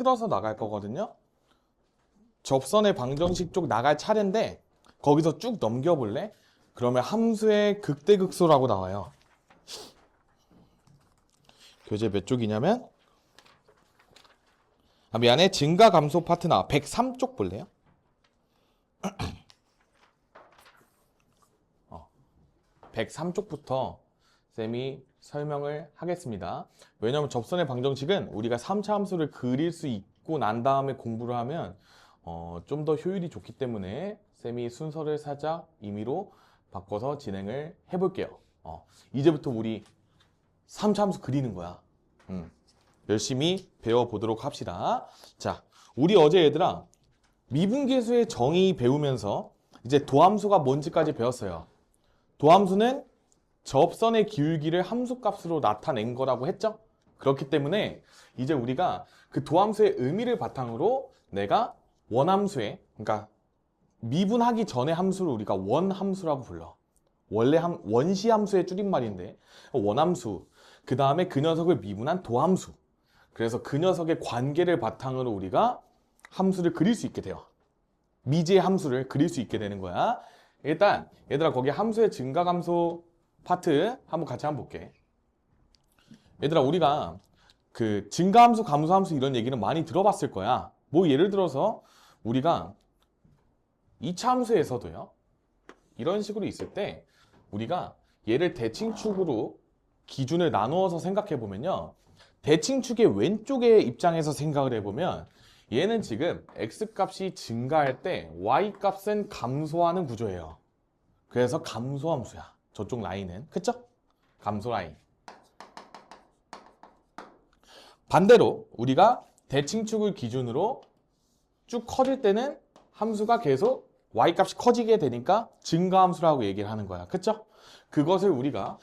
틀어서 나갈 거거든요. 접선의 방정식 쪽 나갈 차례인데 거기서 쭉 넘겨볼래? 그러면 함수의 극대극소라고 나와요. 교재 몇 쪽이냐면 미안해, 증가 감소 파트 나와. 103쪽 볼래요? 103쪽부터 쌤이 설명을 하겠습니다. 왜냐하면 접선의 방정식은 우리가 3차 함수를 그릴 수 있고 난 다음에 공부를 하면 좀 더 효율이 좋기 때문에 쌤이 순서를 살짝 임의로 바꿔서 진행을 해볼게요. 이제부터 우리 3차 함수 그리는 거야. 열심히 배워보도록 합시다. 자, 우리 어제 얘들아 미분계수의 정의 배우면서 이제 도함수가 뭔지까지 배웠어요. 도함수는 접선의 기울기를 함수값으로 나타낸 거라고 했죠? 그렇기 때문에 이제 우리가 그 도함수의 의미를 바탕으로 내가 원함수의, 그러니까 미분하기 전의 함수를 우리가 원함수라고 불러. 원래 원시함수의 줄임말인데 원함수, 그 다음에 그 녀석을 미분한 도함수. 그래서 그 녀석의 관계를 바탕으로 우리가 함수를 그릴 수 있게 돼요. 미지의 함수를 그릴 수 있게 되는 거야. 일단 얘들아 거기 함수의 증가감소 파트 한번 볼게. 얘들아 우리가 그 증가함수, 감소함수 이런 얘기는 많이 들어봤을 거야. 뭐 예를 들어서 우리가 2차 함수에서도요. 이런 식으로 있을 때 우리가 얘를 대칭축으로 기준을 나누어서 생각해 보면요. 대칭축의 왼쪽의 입장에서 생각을 해보면 얘는 지금 x값이 증가할 때 y값은 감소하는 구조예요. 그래서 감소함수야. 저쪽 라인은. 그쵸? 감소 라인. 반대로 우리가 대칭축을 기준으로 쭉 커질 때는 함수가 계속 y값이 커지게 되니까 증가함수라고 얘기를 하는 거야. 그쵸? 그것을 우리가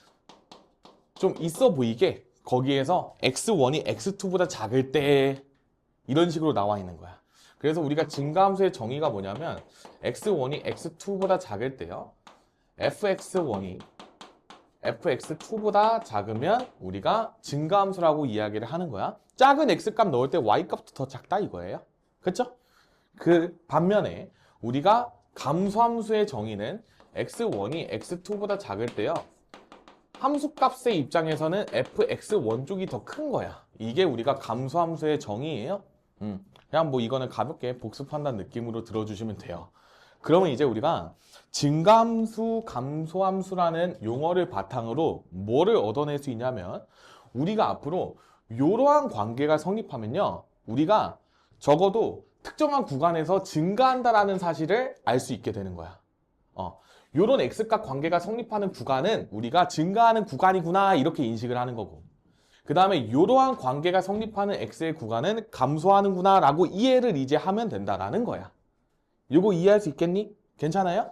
좀 있어 보이게 거기에서 x1이 x2보다 작을 때 이런 식으로 나와 있는 거야. 그래서 우리가 증가함수의 정의가 뭐냐면 x1이 x2보다 작을 때요. fx1이 fx2보다 작으면 우리가 증가함수라고 이야기를 하는 거야. 작은 x값 넣을 때 y값도 더 작다 이거예요. 그쵸? 그 반면에 우리가 감소함수의 정의는 x1이 x2보다 작을 때요. 함수값의 입장에서는 fx1 쪽이 더 큰 거야. 이게 우리가 감소함수의 정의예요. 그냥 뭐 이거는 가볍게 복습한다는 느낌으로 들어주시면 돼요. 그러면 이제 우리가 증가함수, 감소함수라는 용어를 바탕으로 뭐를 얻어낼 수 있냐면 우리가 앞으로 이러한 관계가 성립하면요. 우리가 적어도 특정한 구간에서 증가한다라는 사실을 알 수 있게 되는 거야. 요런 x값 관계가 성립하는 구간은 우리가 증가하는 구간이구나 이렇게 인식을 하는 거고 그 다음에 이러한 관계가 성립하는 x의 구간은 감소하는구나 라고 이해를 이제 하면 된다라는 거야. 이거 이해할 수 있겠니? 괜찮아요?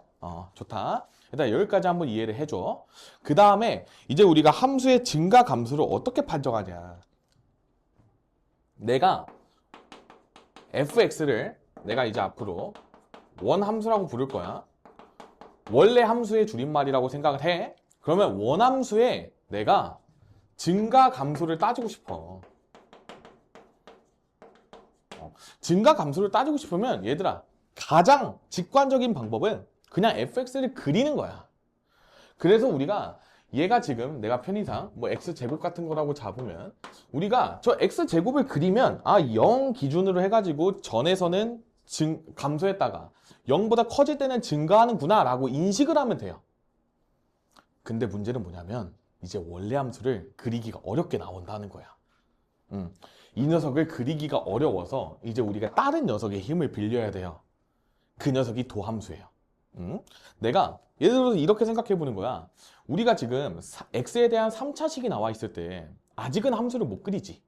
좋다. 일단 여기까지 한번 이해를 해줘. 그 다음에 이제 우리가 함수의 증가 감소를 어떻게 판정하냐. 내가 fx를 내가 이제 앞으로 원함수라고 부를 거야. 원래 함수의 줄임말이라고 생각을 해. 그러면 원함수에 내가 증가 감소를 따지고 싶어. 증가 감소를 따지고 싶으면 얘들아 가장 직관적인 방법은 그냥 fx를 그리는 거야. 그래서 우리가 얘가 지금 내가 편의상 뭐 x제곱 같은 거라고 잡으면 우리가 저 x제곱을 그리면 0 기준으로 해가지고 전에서는 감소했다가 0보다 커질 때는 증가하는구나 라고 인식을 하면 돼요. 근데 문제는 뭐냐면 이제 원래 함수를 그리기가 어렵게 나온다는 거야. 이 녀석을 그리기가 어려워서 이제 우리가 다른 녀석의 힘을 빌려야 돼요. 그 녀석이 도함수예요. 내가 예를 들어서 이렇게 생각해 보는 거야. 우리가 지금 x에 대한 3차식이 나와 있을 때 아직은 함수를 못 그리지.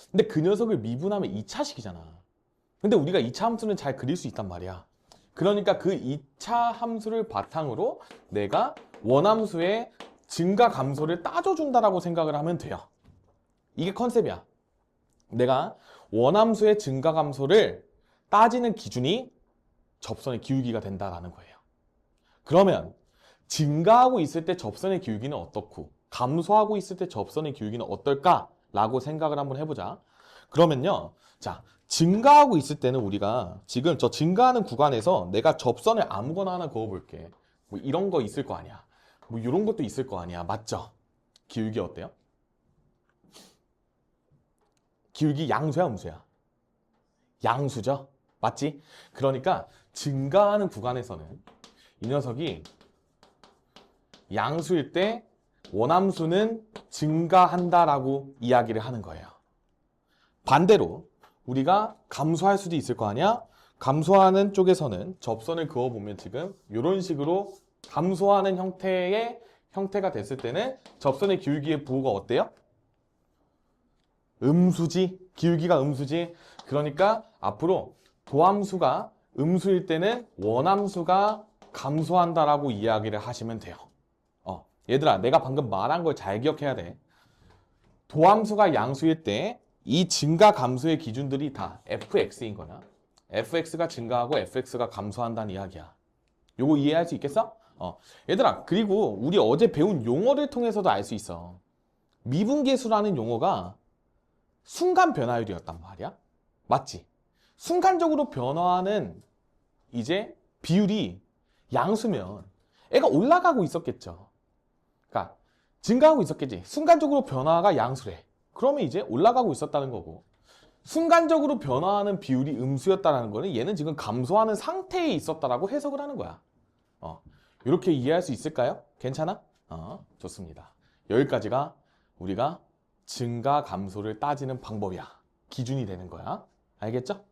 근데 그 녀석을 미분하면 2차식이잖아. 근데 우리가 2차 함수는 잘 그릴 수 있단 말이야. 그러니까 그 2차 함수를 바탕으로 내가 원함수의 증가 감소를 따져준다라고 생각을 하면 돼요. 이게 컨셉이야. 내가 원함수의 증가 감소를 따지는 기준이 접선의 기울기가 된다라는 거예요. 그러면 증가하고 있을 때 접선의 기울기는 어떻고 감소하고 있을 때 접선의 기울기는 어떨까라고 생각을 한번 해보자. 그러면요. 자, 증가하고 있을 때는 우리가 지금 저 증가하는 구간에서 내가 접선을 아무거나 하나 그어볼게. 뭐 이런 거 있을 거 아니야. 뭐 이런 것도 있을 거 아니야. 맞죠? 기울기 어때요? 기울기 양수야, 음수야? 양수죠? 맞지? 그러니까 증가하는 구간에서는 이 녀석이 양수일 때 원함수는 증가한다라고 이야기를 하는 거예요. 반대로 우리가 감소할 수도 있을 거 아니야? 감소하는 쪽에서는 접선을 그어보면 지금 이런 식으로 감소하는 형태가 됐을 때는 접선의 기울기의 부호가 어때요? 음수지. 기울기가 음수지. 그러니까 앞으로 도함수가 음수일 때는 원함수가 감소한다라고 이야기를 하시면 돼요. 얘들아, 내가 방금 말한 걸 잘 기억해야 돼. 도함수가 양수일 때 이 증가 감소의 기준들이 다 fx인 거야. fx가 증가하고 fx가 감소한다는 이야기야. 요거 이해할 수 있겠어? 얘들아, 그리고 우리 어제 배운 용어를 통해서도 알 수 있어. 미분계수라는 용어가 순간 변화율이었단 말이야. 맞지? 순간적으로 변화하는 이제 비율이 양수면 애가 올라가고 있었겠죠. 그러니까 증가하고 있었겠지. 순간적으로 변화가 양수래. 그러면 이제 올라가고 있었다는 거고, 순간적으로 변화하는 비율이 음수였다는 거는 얘는 지금 감소하는 상태에 있었다라고 해석을 하는 거야. 이렇게 이해할 수 있을까요? 괜찮아? 좋습니다. 여기까지가 우리가 증가 감소를 따지는 방법이야. 기준이 되는 거야. 알겠죠?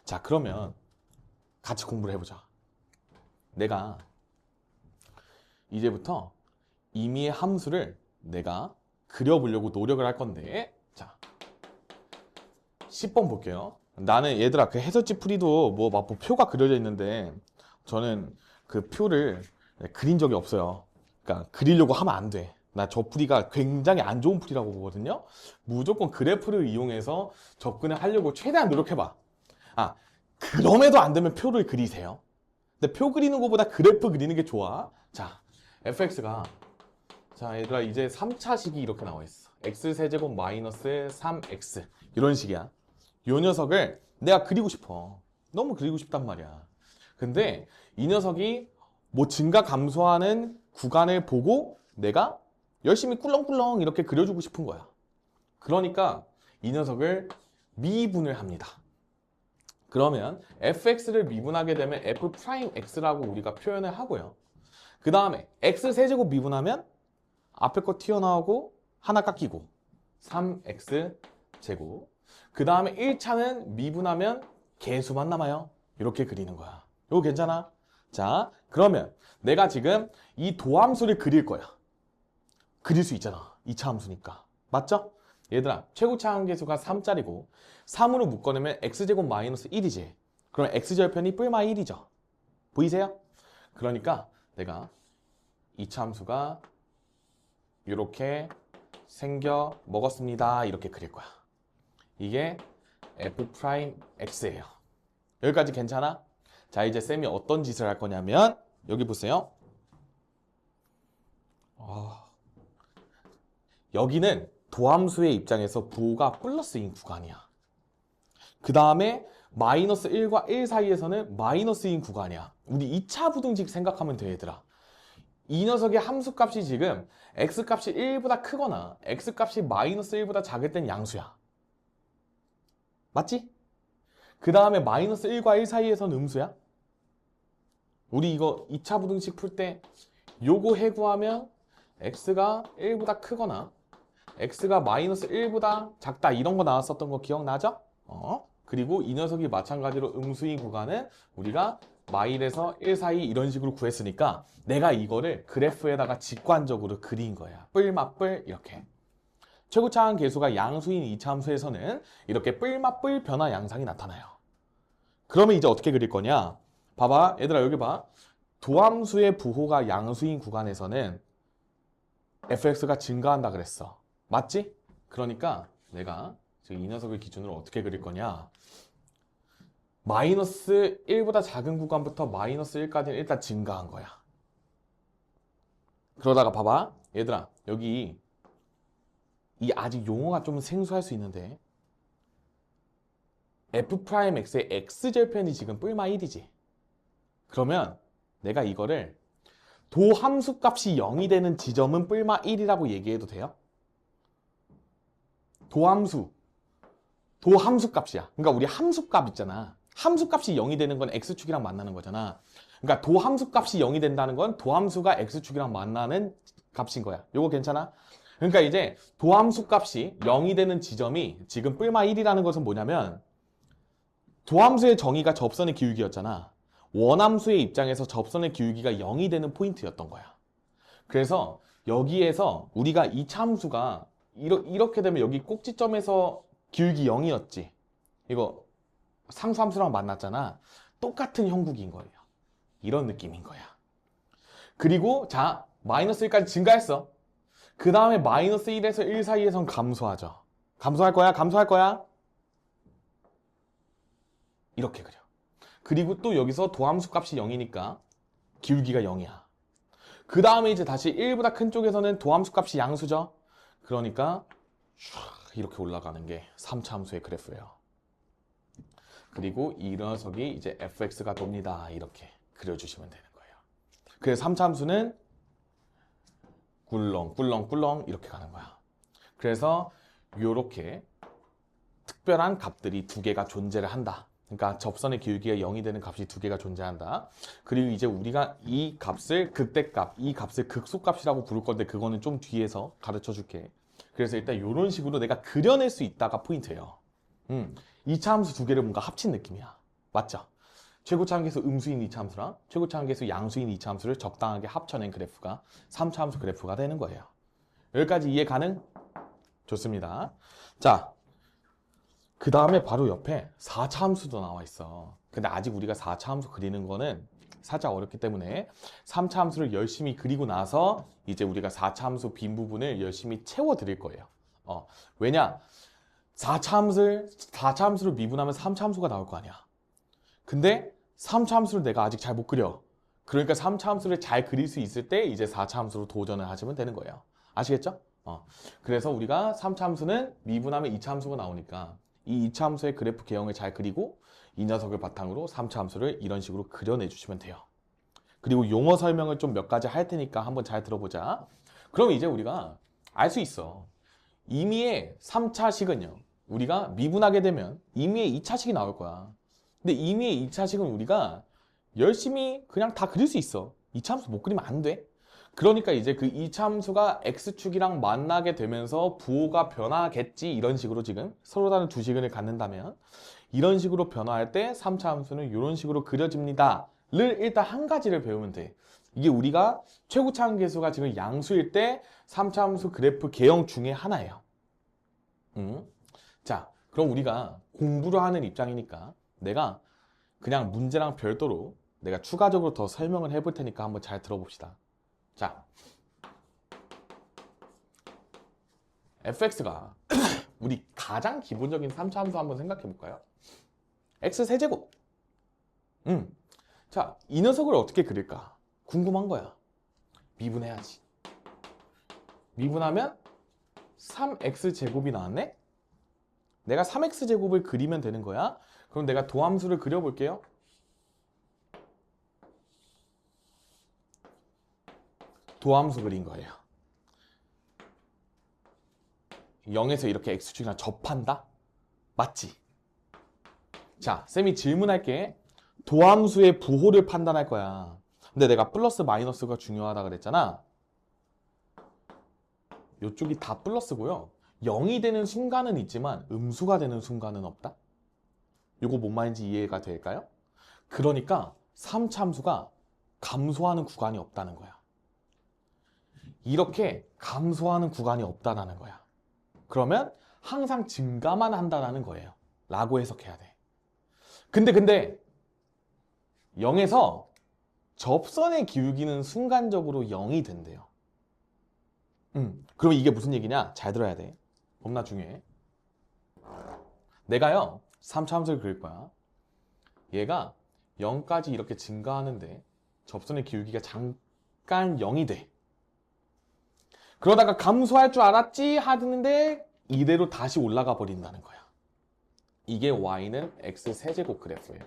자, 그러면 같이 공부를 해보자. 내가 이제부터 임의의 함수를 내가 그려보려고 노력을 할 건데, 자, 10번 볼게요. 나는 얘들아 그 해설지 풀이도 뭐 막 표가 그려져 있는데 저는 그 표를 그린 적이 없어요. 그러니까 그리려고 하면 안 돼. 나 저 풀이가 굉장히 안 좋은 풀이라고 보거든요. 무조건 그래프를 이용해서 접근을 하려고 최대한 노력해봐. 그럼에도 안 되면 표를 그리세요. 근데 표 그리는 것보다 그래프 그리는 게 좋아. 자, fx가, 자 얘들아 이제 3차식이 이렇게 나와 있어. x세제곱 마이너스 3x 이런 식이야. 요 녀석을 내가 그리고 싶어. 너무 그리고 싶단 말이야. 근데 이 녀석이 뭐 증가 감소하는 구간을 보고 내가 열심히 꿀렁꿀렁 이렇게 그려주고 싶은 거야. 그러니까 이 녀석을 미분을 합니다. 그러면 fx를 미분하게 되면 f'x라고 우리가 표현을 하고요. 그 다음에 x세제곱 미분하면 앞에 거 튀어나오고 하나 깎이고 3x제곱. 그 다음에 1차는 미분하면 개수만 남아요. 이렇게 그리는 거야. 이거 괜찮아? 자, 그러면 내가 지금 이 도함수를 그릴 거야. 그릴 수 있잖아. 2차 함수니까. 맞죠? 얘들아, 최고차 함계수가 3짜리고 3으로 묶어내면 x제곱 마이너스 1이지. 그럼 x절편이 뿔마 1이죠. 보이세요? 그러니까 내가 2차 함수가 이렇게 생겨 먹었습니다. 이렇게 그릴 거야. 이게 f'x예요. 여기까지 괜찮아? 자, 이제 쌤이 어떤 짓을 할 거냐면 여기 보세요. 여기는 도함수의 입장에서 부호가 플러스인 구간이야. 그 다음에 마이너스 1과 1 사이에서는 마이너스인 구간이야. 우리 2차 부등식 생각하면 돼, 얘들아. 이 녀석의 함수값이 지금 x값이 1보다 크거나 x값이 마이너스 1보다 작을 땐 양수야. 맞지? 그 다음에 마이너스 1과 1 사이에서는 음수야. 우리 이거 2차 부등식 풀 때 요거 해구하면 x가 1보다 크거나 x가 마이너스 1보다 작다 이런 거 나왔었던 거 기억나죠? 그리고 이 녀석이 마찬가지로 음수인 구간은 우리가 마일에서 1 사이 이런 식으로 구했으니까 내가 이거를 그래프에다가 직관적으로 그린 거야. 뿔맛뿔 이렇게. 최고차항 계수가 양수인 2차 함수에서는 이렇게 뿔맛뿔 변화 양상이 나타나요. 그러면 이제 어떻게 그릴 거냐? 봐봐, 얘들아 여기 봐. 도함수의 부호가 양수인 구간에서는 fx가 증가한다 그랬어. 맞지? 그러니까 내가 지금 이 녀석을 기준으로 어떻게 그릴 거냐? 마이너스 1보다 작은 구간부터 마이너스 1까지는 일단 증가한 거야. 그러다가 봐봐, 얘들아 여기 이 아직 용어가 좀 생소할 수 있는데 F'X의 X절편이 지금 뿔마 1이지. 그러면 내가 이거를 도함수 값이 0이 되는 지점은 뿔마 1이라고 얘기해도 돼요? 도함수 값이야. 그러니까 우리 함수 값 있잖아. 함수 값이 0이 되는 건 X축이랑 만나는 거잖아. 그러니까 도함수 값이 0이 된다는 건 도함수가 X축이랑 만나는 값인 거야. 요거 괜찮아? 그러니까 이제 도함수 값이 0이 되는 지점이 지금 뿔마 1이라는 것은 뭐냐면 도함수의 정의가 접선의 기울기였잖아. 원함수의 입장에서 접선의 기울기가 0이 되는 포인트였던 거야. 그래서 여기에서 우리가 이 참수가 이렇게 되면 여기 꼭지점에서 기울기 0이었지. 이거 상수함수랑 만났잖아. 똑같은 형국인 거예요. 이런 느낌인 거야. 그리고 자, 마이너스 1까지 증가했어. 그 다음에 마이너스 1에서 1 사이에선 감소하죠. 감소할 거야. 이렇게 그려. 그리고 또 여기서 도함수 값이 0이니까 기울기가 0이야. 그 다음에 이제 다시 1보다 큰 쪽에서는 도함수 값이 양수죠. 그러니까 이렇게 올라가는 게 3차 함수의 그래프예요. 그리고 이 녀석이 이제 fx가 돕니다. 이렇게 그려주시면 되는 거예요. 그래서 3차 함수는 꿀렁꿀렁꿀렁 이렇게 가는 거야. 그래서 이렇게 특별한 값들이 두 개가 존재를 한다. 그러니까 접선의 기울기가 0이 되는 값이 두 개가 존재한다. 그리고 이제 우리가 이 값을 극대값, 이 값을 극소값이라고 부를 건데 그거는 좀 뒤에서 가르쳐 줄게. 그래서 일단 이런 식으로 내가 그려낼 수 있다가 포인트예요. 2차 함수 두 개를 뭔가 합친 느낌이야. 맞죠? 최고차 함계수 음수인 2차 함수랑 최고차 함계수 양수인 2차 함수를 적당하게 합쳐낸 그래프가 3차 함수 그래프가 되는 거예요. 여기까지 이해 가능? 좋습니다. 자, 그 다음에 바로 옆에 4차 함수도 나와 있어. 근데 아직 우리가 4차 함수 그리는 거는 살짝 어렵기 때문에 3차 함수를 열심히 그리고 나서 이제 우리가 4차 함수 빈 부분을 열심히 채워 드릴 거예요. 왜냐? 4차 함수를 미분하면 3차 함수가 나올 거 아니야. 근데 3차 함수를 내가 아직 잘 못 그려. 그러니까 3차 함수를 잘 그릴 수 있을 때 이제 4차 함수로 도전을 하시면 되는 거예요. 아시겠죠? 그래서 우리가 3차 함수는 미분하면 2차 함수가 나오니까 이 2차 함수의 그래프 개형을 잘 그리고 이 녀석을 바탕으로 3차 함수를 이런 식으로 그려내 주시면 돼요. 그리고 용어 설명을 좀 몇 가지 할 테니까 한번 잘 들어보자. 그럼 이제 우리가 알 수 있어. 임의의 3차식은요. 우리가 미분하게 되면 임의의 2차식이 나올 거야. 근데 임의의 2차식은 우리가 열심히 그냥 다 그릴 수 있어. 2차 함수 못 그리면 안 돼. 그러니까 이제 그 2차 함수가 X축이랑 만나게 되면서 부호가 변하겠지. 이런 식으로 지금 서로 다른 두 식을 갖는다면 이런 식으로 변화할 때 3차 함수는 이런 식으로 그려집니다. 를 일단 한 가지를 배우면 돼. 이게 우리가 최고차 함계수가 지금 양수일 때 3차 함수 그래프 개형 중에 하나예요. 자, 그럼 우리가 공부를 하는 입장이니까 내가 그냥 문제랑 별도로 내가 추가적으로 더 설명을 해볼 테니까 한번 잘 들어봅시다. 자, fx가 우리 가장 기본적인 3차 함수 한번 생각해 볼까요? x 세제곱. 자, 이 녀석을 어떻게 그릴까? 궁금한 거야. 미분해야지. 미분하면 3x제곱이 나왔네? 내가 3x제곱을 그리면 되는 거야. 그럼 내가 도함수를 그려볼게요. 도함수 그린 거예요. 0에서 이렇게 x축이랑 접한다? 맞지? 자, 쌤이 질문할게. 도함수의 부호를 판단할 거야. 근데 내가 플러스 마이너스가 중요하다 그랬잖아. 이쪽이 다 플러스고요. 0이 되는 순간은 있지만 음수가 되는 순간은 없다. 이거 뭔 말인지 이해가 될까요? 그러니까 3차 함수가 감소하는 구간이 없다는 거야. 이렇게 감소하는 구간이 없다는 거야. 그러면 항상 증가만 한다는 거예요. 라고 해석해야 돼. 근데 0에서 접선의 기울기는 순간적으로 0이 된대요. 그럼 이게 무슨 얘기냐? 잘 들어야 돼. 겁나 중요해. 내가요 3차 함수를 그릴 거야. 얘가 0까지 이렇게 증가하는데 접선의 기울기가 잠깐 0이 돼. 그러다가 감소할 줄 알았지 하는데 이대로 다시 올라가 버린다는 거야. 이게 y는 x 세제곱 그래프예요.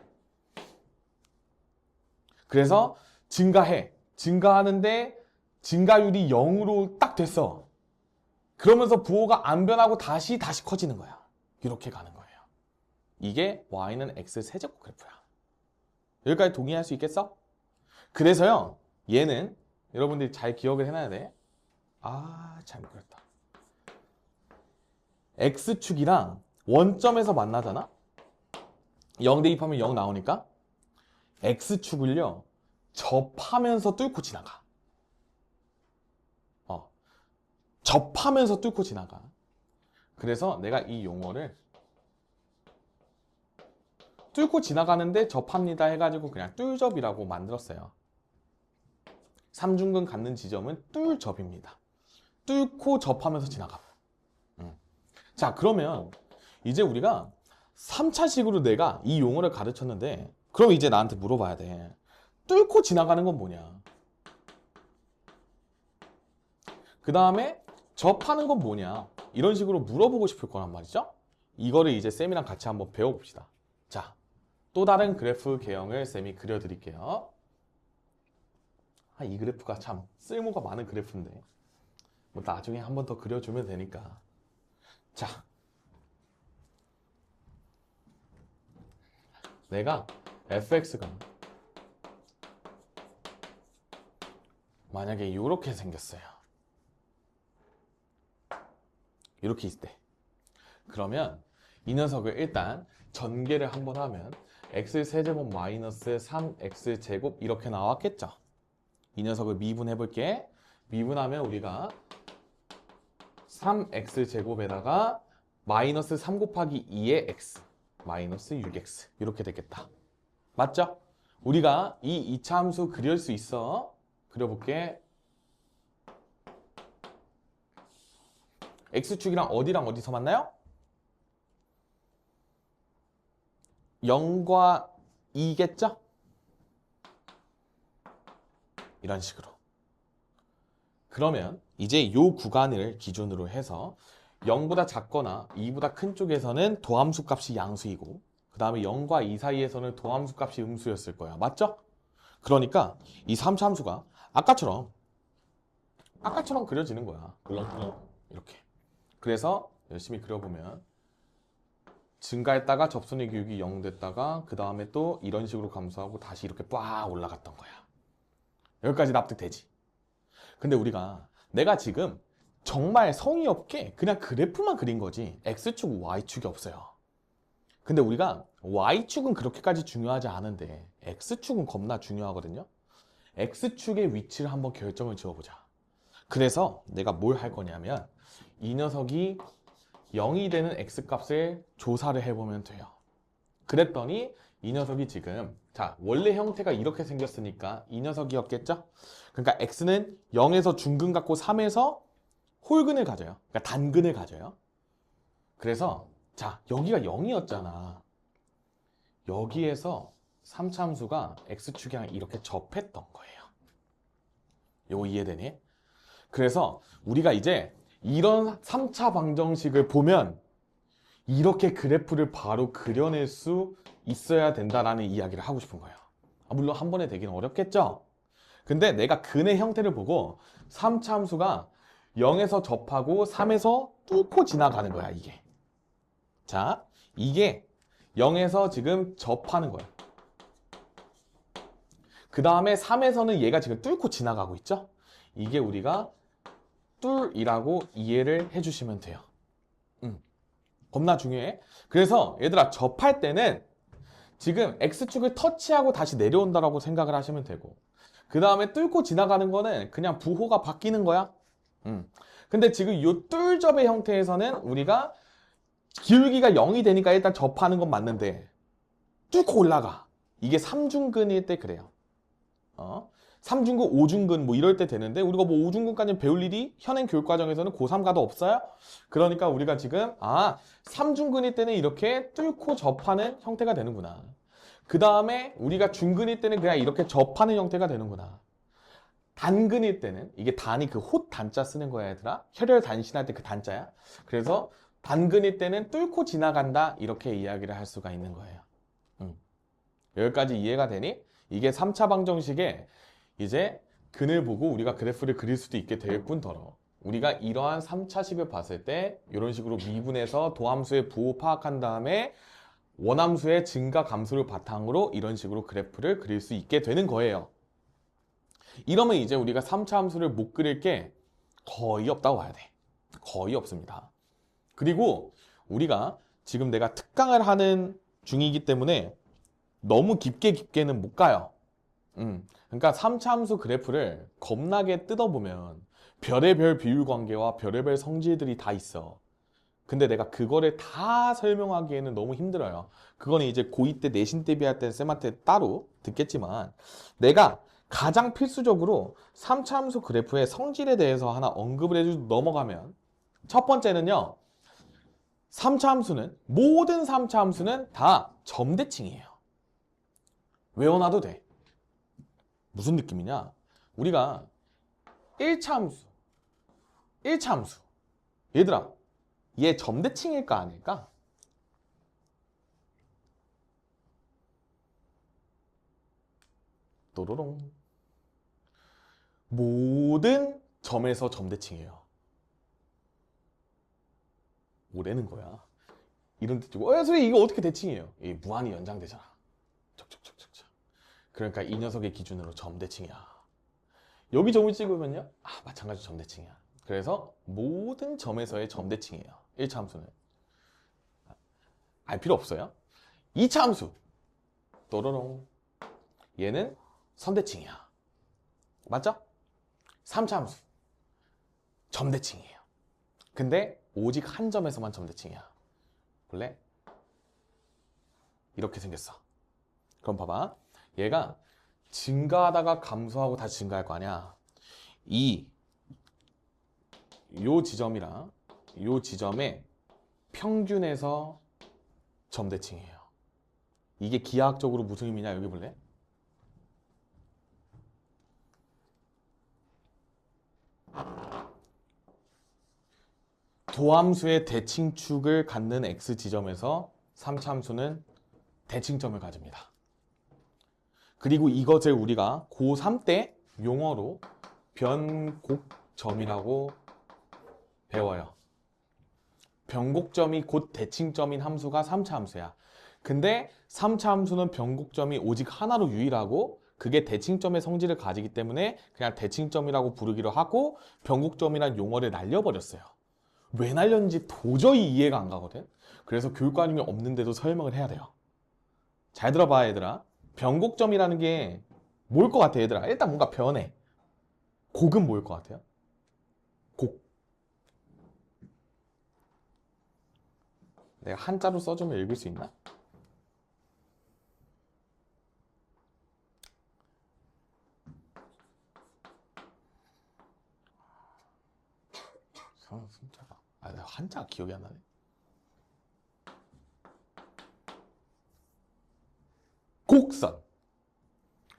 그래서 증가해. 증가하는데 증가율이 0으로 딱 됐어. 그러면서 부호가 안 변하고 다시 커지는 거야. 이렇게 가는 거예요. 이게 y는 x 세제곱 그래프야. 여기까지 동의할 수 있겠어? 그래서요, 얘는 여러분들이 잘 기억을 해놔야 돼. 아, 잘못 그렸다. x축이랑 원점에서 만나잖아? 0 대입하면 0 나오니까 x축을요, 접하면서 뚫고 지나가. 접하면서 뚫고 지나가. 그래서 내가 이 용어를 뚫고 지나가는데 접합니다 해가지고 그냥 뚫접이라고 만들었어요. 삼중근 갖는 지점은 뚫접입니다. 뚫고 접하면서 지나가. 자, 그러면 이제 우리가 3차식으로 내가 이 용어를 가르쳤는데, 그럼 이제 나한테 물어봐야 돼. 뚫고 지나가는 건 뭐냐? 그 다음에 접하는 건 뭐냐? 이런 식으로 물어보고 싶을 거란 말이죠. 이거를 이제 쌤이랑 같이 한번 배워봅시다. 자, 또 다른 그래프 개형을 쌤이 그려드릴게요. 이 그래프가 참 쓸모가 많은 그래프인데 뭐 나중에 한 번 더 그려주면 되니까. 자, 내가 fx가 만약에 이렇게 생겼어요. 이렇게 있을 때, 그러면 이 녀석을 일단 전개를 한번 하면 x세제곱 마이너스 3x제곱 이렇게 나왔겠죠. 이 녀석을 미분해 볼게. 미분하면 우리가 3x제곱에다가 마이너스 3 곱하기 2의 x 마이너스 6x 이렇게 되겠다. 맞죠? 우리가 이 2차 함수 그릴 수 있어. 그려볼게. x축이랑 어디랑 어디서 만나요? 0과 2겠죠? 이런 식으로. 그러면 이제 이 구간을 기준으로 해서 0보다 작거나 2보다 큰 쪽에서는 도함수 값이 양수이고, 그 다음에 0과 2 사이에서는 도함수 값이 음수였을 거야. 맞죠? 그러니까 이 3차 함수가 아까처럼 그려지는 거야. 물렁물렁 이렇게. 그래서 열심히 그려보면 증가했다가 접선의 기울기 0 됐다가 그 다음에 또 이런 식으로 감소하고 다시 이렇게 빡 올라갔던 거야. 여기까지 납득되지? 근데 내가 지금 정말 성의 없게 그냥 그래프만 그린 거지 x축, y축이 없어요. 근데 우리가 y축은 그렇게까지 중요하지 않은데 x축은 겁나 중요하거든요. x축의 위치를 한번 결정을 지어보자. 그래서 내가 뭘 할 거냐면 이 녀석이 0이 되는 x값을 조사를 해보면 돼요. 그랬더니 이 녀석이 지금, 자, 원래 형태가 이렇게 생겼으니까 이 녀석이었겠죠? 그러니까 x는 0에서 중근 갖고 3에서 홀근을 가져요. 그러니까 단근을 가져요. 그래서 자, 여기가 0이었잖아. 여기에서 3차 함수가 x축이랑 이렇게 접했던 거예요. 요거 이해되니? 그래서 우리가 이제 이런 3차 방정식을 보면 이렇게 그래프를 바로 그려낼 수 있어야 된다라는 이야기를 하고 싶은 거예요. 물론 한 번에 되기는 어렵겠죠? 근데 내가 근의 형태를 보고 3차 함수가 0에서 접하고 3에서 뚫고 지나가는 거야, 이게. 자, 이게 0에서 지금 접하는 거야. 그 다음에 3에서는 얘가 지금 뚫고 지나가고 있죠? 이게 우리가 뚫이라고 이해를 해주시면 돼요. 겁나 중요해. 그래서 얘들아, 접할 때는 지금 X축을 터치하고 다시 내려온다라고 생각을 하시면 되고, 그 다음에 뚫고 지나가는 거는 그냥 부호가 바뀌는 거야. 근데 지금 이 뚫접의 형태에서는 우리가 기울기가 0이 되니까 일단 접하는 건 맞는데 뚫고 올라가. 이게 3중근일 때 그래요. 3중근, 5중근 뭐 이럴 때 되는데 우리가 뭐 5중근까지 배울 일이 현행 교육과정에서는 고3 가도 없어요. 그러니까 우리가 지금 3중근일 때는 이렇게 뚫고 접하는 형태가 되는구나. 그 다음에 우리가 중근일 때는 그냥 이렇게 접하는 형태가 되는구나. 단근일 때는 이게 단이 그 홑 단자 쓰는 거야, 얘들아. 혈혈 단신할 때 그 단자야. 그래서 안 그릴 때는 뚫고 지나간다. 이렇게 이야기를 할 수가 있는 거예요. 여기까지 이해가 되니? 이게 3차 방정식에 이제 근을 보고 우리가 그래프를 그릴 수도 있게 될 뿐더러 우리가 이러한 3차식을 봤을 때 이런 식으로 미분해서 도함수의 부호 파악한 다음에 원함수의 증가 감소를 바탕으로 이런 식으로 그래프를 그릴 수 있게 되는 거예요. 이러면 이제 우리가 3차 함수를 못 그릴 게 거의 없다고 봐야 돼. 거의 없습니다. 그리고 우리가 지금 내가 특강을 하는 중이기 때문에 너무 깊게는 못 가요. 그러니까 3차 함수 그래프를 겁나게 뜯어보면 별의별 비율관계와 별의별 성질들이 다 있어. 근데 내가 그거를 다 설명하기에는 너무 힘들어요. 그거는 이제 고2 때 내신 대비할 때 쌤한테 따로 듣겠지만 내가 가장 필수적으로 3차 함수 그래프의 성질에 대해서 하나 언급을 해주고 넘어가면 첫 번째는요. 3차 함수는 모든 3차 함수는 다 점대칭이에요. 외워놔도 돼. 무슨 느낌이냐? 우리가 1차 함수 얘들아 얘 점대칭일까 아닐까? 또로롱 모든 점에서 점대칭이에요. 뭐라는 거야? 이런 뜻이고 선생님 이거 어떻게 대칭이에요? 이 무한히 연장되잖아. 척척척척척. 그러니까 이 녀석의 기준으로 점대칭이야. 여기 점을 찍으면요 마찬가지로 점대칭이야. 그래서 모든 점에서의 점대칭이에요. 1차 함수는 알 필요 없어요. 2차 함수 또로롱 얘는 선대칭이야. 맞죠? 3차 함수 점대칭이에요. 근데 오직 한 점에서만 점대칭이야. 볼래? 이렇게 생겼어. 그럼 봐봐. 얘가 증가하다가 감소하고 다시 증가할 거 아니야. 요 지점이랑 요 지점의 평균에서 점대칭이에요. 이게 기하학적으로 무슨 의미냐? 여기 볼래? 도함수의 대칭축을 갖는 x지점에서 3차 함수는 대칭점을 가집니다. 그리고 이것을 우리가 고3 때 용어로 변곡점이라고 배워요. 변곡점이 곧 대칭점인 함수가 3차 함수야. 근데 3차 함수는 변곡점이 오직 하나로 유일하고 그게 대칭점의 성질을 가지기 때문에 그냥 대칭점이라고 부르기로 하고 변곡점이란 용어를 날려버렸어요. 왜 날렸는지 도저히 이해가 안 가거든. 그래서 교육과정이 없는데도 설명을 해야 돼요. 잘 들어봐 얘들아. 변곡점이라는 게 뭘 것 같아 얘들아? 일단 뭔가 변해. 곡은 뭘 것 같아요? 곡. 내가 한자로 써주면 읽을 수 있나? 순자가 한자가 기억이 안 나네. 곡선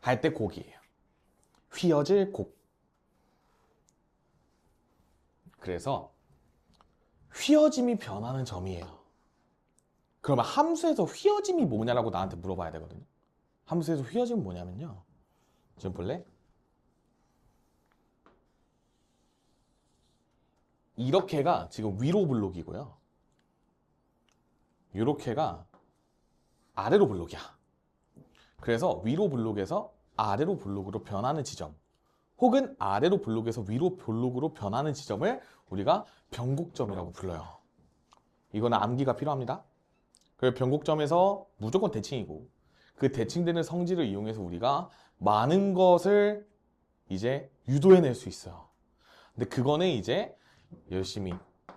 할 때 곡이에요. 휘어질 곡. 그래서 휘어짐이 변하는 점이에요. 그러면 함수에서 휘어짐이 뭐냐라고 나한테 물어봐야 되거든요. 함수에서 휘어짐은 뭐냐면요. 지금 볼래? 이렇게가 지금 위로 블록이고요. 이렇게가 아래로 블록이야. 그래서 위로 블록에서 아래로 블록으로 변하는 지점 혹은 아래로 블록에서 위로 블록으로 변하는 지점을 우리가 변곡점이라고 불러요. 이거는 암기가 필요합니다. 그래서 변곡점에서 무조건 대칭이고 그 대칭되는 성질을 이용해서 우리가 많은 것을 이제 유도해낼 수 있어요. 근데 그거는 이제 열심히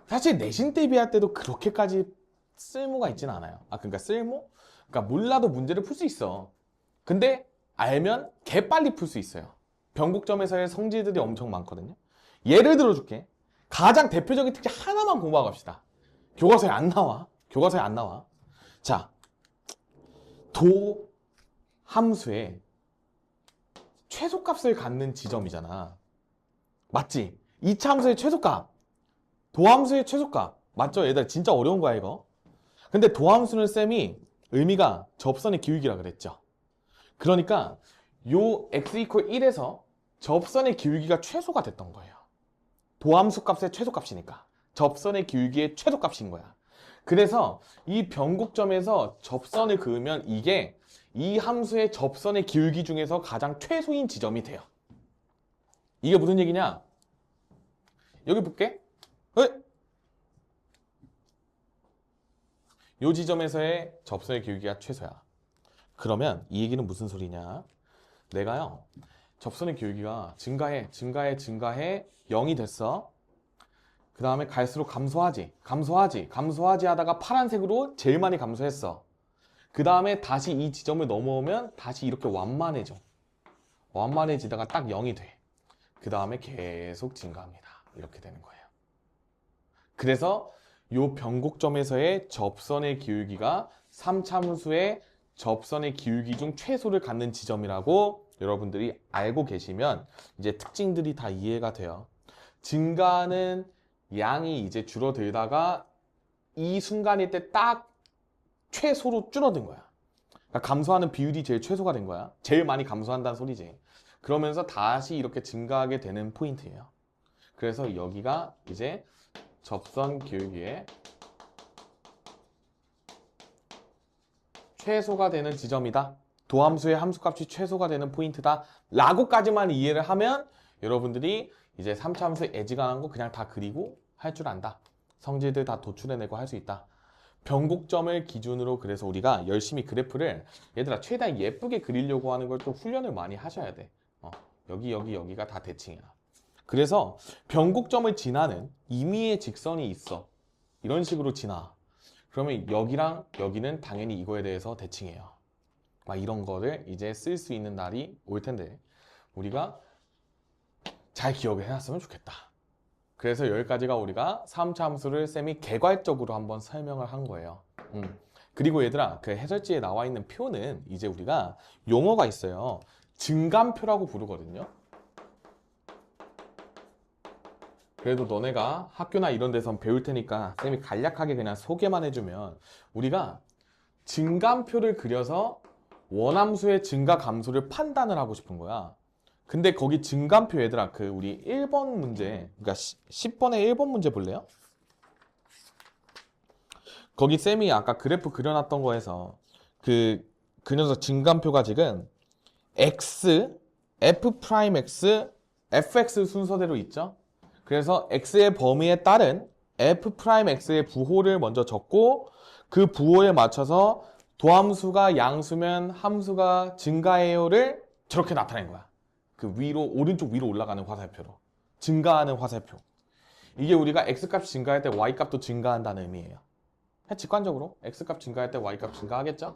사실 내신 대비할 때도 그렇게까지 쓸모가 있지는 않아요. 그러니까 쓸모? 그러니까 몰라도 문제를 풀 수 있어. 근데 알면 개빨리 풀 수 있어요. 변곡점에서의 성질들이 엄청 많거든요. 예를 들어줄게. 가장 대표적인 특징 하나만 공부하고 갑시다. 교과서에 안 나와. 교과서에 안 나와. 자, 도 함수의 최소값을 갖는 지점이잖아. 맞지? 2차 함수의 최소값, 도함수의 최소값. 맞죠? 얘들아 진짜 어려운 거야 이거. 근데 도함수는 쌤이 의미가 접선의 기울기라 그랬죠. 그러니까 요 x 이퀄 1에서 접선의 기울기가 최소가 됐던 거예요. 도함수 값의 최소값이니까 접선의 기울기의 최소값인 거야. 그래서 이 변곡점에서 접선을 그으면 이게 이 함수의 접선의 기울기 중에서 가장 최소인 지점이 돼요. 이게 무슨 얘기냐? 여기 볼게. 요 지점에서의 접선의 기울기가 최소야. 그러면 이 얘기는 무슨 소리냐? 내가요 접선의 기울기가 증가해 0이 됐어. 그 다음에 갈수록 감소하지 하다가 파란색으로 제일 많이 감소했어. 그 다음에 다시 이 지점을 넘어오면 다시 이렇게 완만해져. 완만해지다가 딱 0이 돼. 그 다음에 계속 증가합니다. 이렇게 되는 거예요. 그래서 요 변곡점에서의 접선의 기울기가 3차함수의 접선의 기울기 중 최소를 갖는 지점이라고 여러분들이 알고 계시면 이제 특징들이 다 이해가 돼요. 증가하는 양이 이제 줄어들다가 이 순간일 때 딱 최소로 줄어든 거야. 그러니까 감소하는 비율이 제일 최소가 된 거야. 제일 많이 감소한다는 소리지. 그러면서 다시 이렇게 증가하게 되는 포인트예요. 그래서 여기가 이제 접선 기울기의 최소가 되는 지점이다. 도함수의 함수값이 최소가 되는 포인트다. 라고까지만 이해를 하면 여러분들이 이제 3차 함수의 애지간한 거 그냥 다 그리고 할 줄 안다. 성질들 다 도출해내고 할 수 있다. 변곡점을 기준으로 그래서 우리가 열심히 그래프를 얘들아 최대한 예쁘게 그리려고 하는 걸 또 훈련을 많이 하셔야 돼. 여기가 다 대칭이야. 그래서 변곡점을 지나는 임의의 직선이 있어. 이런 식으로 지나. 그러면 여기랑 여기는 당연히 이거에 대해서 대칭해요. 막 이런 거를 이제 쓸 수 있는 날이 올 텐데 우리가 잘 기억을 해놨으면 좋겠다. 그래서 여기까지가 우리가 3차 함수를 쌤이 개괄적으로 한번 설명을 한 거예요. 그리고 얘들아 그 해설지에 나와 있는 표는 이제 우리가 용어가 있어요. 증감표라고 부르거든요. 그래도 너네가 학교나 이런 데선 배울 테니까 쌤이 간략하게 그냥 소개만 해주면 우리가 증감표를 그려서 원함수의 증가 감소를 판단을 하고 싶은 거야. 근데 거기 증감표 얘들아 그 우리 1번 문제 그러니까 10번에 1번 문제 볼래요? 거기 쌤이 아까 그래프 그려놨던 거에서 그 녀석 증감표가 지금 x, f'x, fx 순서대로 있죠? 그래서 x의 범위에 따른 f'x의 부호를 먼저 적고 그 부호에 맞춰서 도함수가 양수면 함수가 증가해요를 저렇게 나타낸 거야. 그 위로 오른쪽 위로 올라가는 화살표로 증가하는 화살표. 이게 우리가 x값 증가할 때 y값도 증가한다는 의미예요. 직관적으로 x값 증가할 때 y값 증가하겠죠?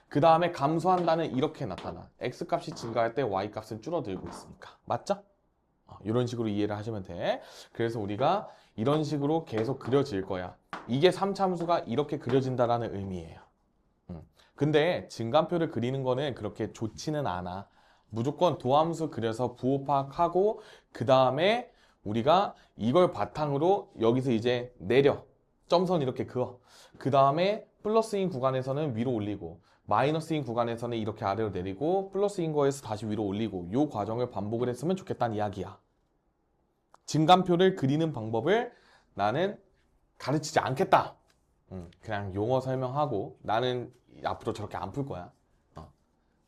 그 다음에 감소한다는 이렇게 나타나. x값이 증가할 때 y값은 줄어들고 있으니까. 맞죠? 이런 식으로 이해를 하시면 돼. 그래서 우리가 이런 식으로 계속 그려질 거야. 이게 3차 함수가 이렇게 그려진다라는 의미예요. 근데 증감표를 그리는 거는 그렇게 좋지는 않아. 무조건 도함수 그려서 부호 파악하고 그 다음에 우리가 이걸 바탕으로 여기서 이제 내려. 점선 이렇게 그어. 그 다음에 플러스인 구간에서는 위로 올리고 마이너스인 구간에서는 이렇게 아래로 내리고 플러스인 거에서 다시 위로 올리고 이 과정을 반복을 했으면 좋겠다는 이야기야. 증감표를 그리는 방법을 나는 가르치지 않겠다. 그냥 용어 설명하고 나는 앞으로 저렇게 안 풀 거야.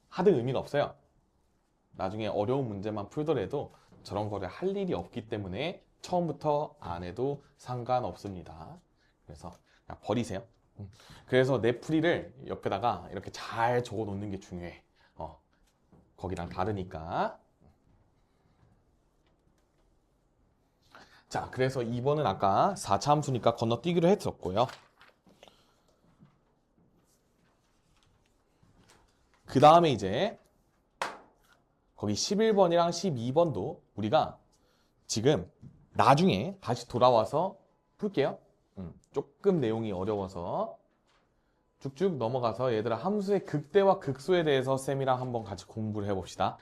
하등 의미가 없어요. 나중에 어려운 문제만 풀더라도 저런 거를 할 일이 없기 때문에 처음부터 안 해도 상관없습니다. 그래서 그냥 버리세요. 그래서 내 풀이를 옆에다가 이렇게 잘 적어 놓는 게 중요해. 거기랑 다르니까. 자, 그래서 2번은 아까 4차 함수니까 건너뛰기로 했었고요. 그 다음에 이제 거기 11번이랑 12번도 우리가 지금 나중에 다시 돌아와서 풀게요. 조금 내용이 어려워서 쭉쭉 넘어가서 얘들아 함수의 극대와 극소에 대해서 쌤이랑 한번 같이 공부를 해봅시다.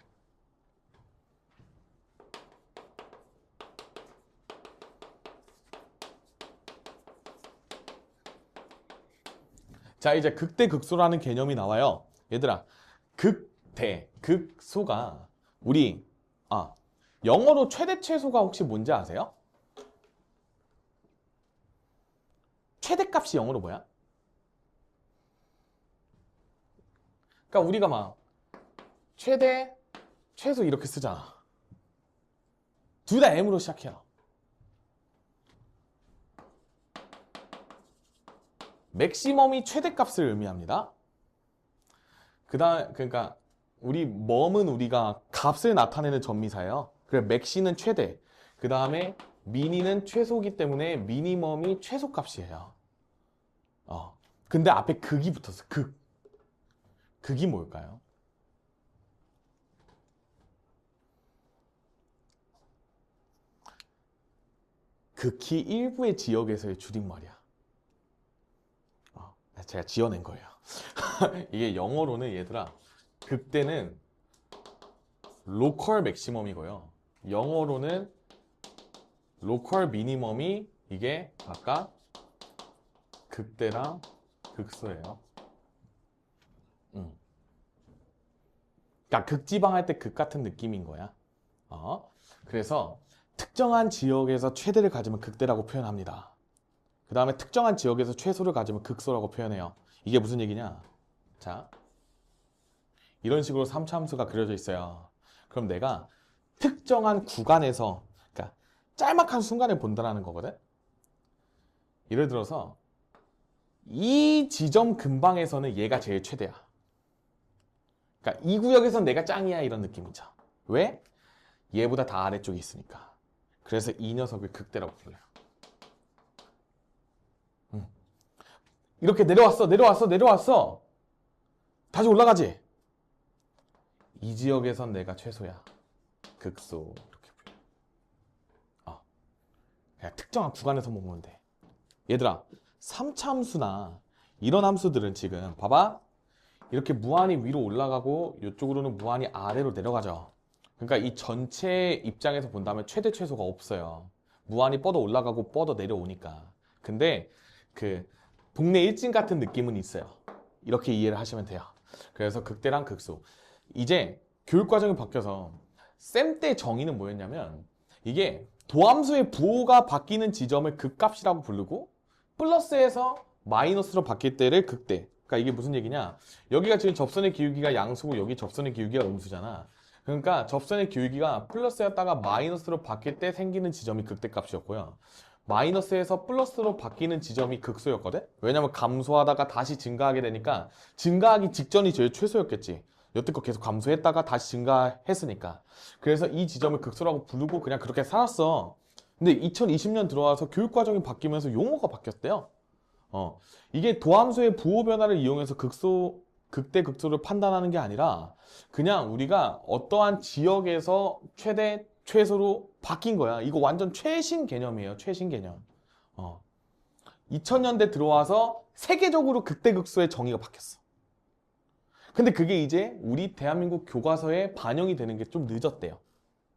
자, 이제 극대 극소라는 개념이 나와요. 얘들아, 극대, 극소가 우리 영어로 최대 최소가 혹시 뭔지 아세요? 최대값이 영어로 뭐야? 그러니까 우리가 막 최대, 최소 이렇게 쓰잖아. 둘 다 M으로 시작해요. 맥시멈이 최대값을 의미합니다. 그러니까 우리 멈은 우리가 값을 나타내는 전미사예요. 그래 맥시는 최대. 그 다음에 미니는 최소기 때문에 미니멈이 최소값이에요. 근데 앞에 극이 붙었어. 극. 극이 뭘까요? 극히 일부의 지역에서의 줄임말이야. 제가 지어낸 거예요. 이게 영어로는 얘들아, 극대는 로컬 맥시멈이고요. 영어로는 로컬 미니멈이 이게 아까 극대랑 극소예요. 그러니까 극지방 할 때 극 같은 느낌인 거야. 그래서 특정한 지역에서 최대를 가지면 극대라고 표현합니다. 그 다음에 특정한 지역에서 최소를 가지면 극소라고 표현해요. 이게 무슨 얘기냐? 자, 이런 식으로 3차 함수가 그려져 있어요. 그럼 내가 특정한 구간에서, 그러니까 짤막한 순간에 본다는 거거든? 예를 들어서 이 지점 근방에서는 얘가 제일 최대야. 그러니까 이 구역에서는 내가 짱이야 이런 느낌이죠. 왜? 얘보다 다 아래쪽에 있으니까. 그래서 이 녀석을 극대라고 불러요. 이렇게 내려왔어. 다시 올라가지. 이 지역에선 내가 최소야. 극소 이렇게 불러. 그냥 특정한 구간에서 보면 돼. 얘들아, 3차 함수나 이런 함수들은 지금 봐봐. 이렇게 무한히 위로 올라가고 이쪽으로는 무한히 아래로 내려가죠. 그러니까 이 전체 입장에서 본다면 최대 최소가 없어요. 무한히 뻗어 올라가고 뻗어 내려오니까. 근데 그 동네 일진 같은 느낌은 있어요. 이렇게 이해를 하시면 돼요. 그래서 극대랑 극소. 이제 교육과정이 바뀌어서 쌤 때 정의는 뭐였냐면 이게 도함수의 부호가 바뀌는 지점을 극값이라고 부르고 플러스에서 마이너스로 바뀔 때를 극대. 그러니까 이게 무슨 얘기냐? 여기가 지금 접선의 기울기가 양수고 여기 접선의 기울기가 음수잖아. 그러니까 접선의 기울기가 플러스였다가 마이너스로 바뀔 때 생기는 지점이 극대값이었고요. 마이너스에서 플러스로 바뀌는 지점이 극소였거든? 왜냐면 감소하다가 다시 증가하게 되니까 증가하기 직전이 제일 최소였겠지. 여태껏 계속 감소했다가 다시 증가했으니까. 그래서 이 지점을 극소라고 부르고 그냥 그렇게 살았어. 근데 2020년 들어와서 교육과정이 바뀌면서 용어가 바뀌었대요. 이게 도함수의 부호 변화를 이용해서 극대, 극소를 판단하는 게 아니라 그냥 우리가 어떠한 지역에서 최대, 최소로 바뀐 거야. 이거 완전 최신 개념이에요. 최신 개념. 2000년대 들어와서 세계적으로 극대, 극소의 정의가 바뀌었어. 근데 그게 이제 우리 대한민국 교과서에 반영이 되는 게 좀 늦었대요.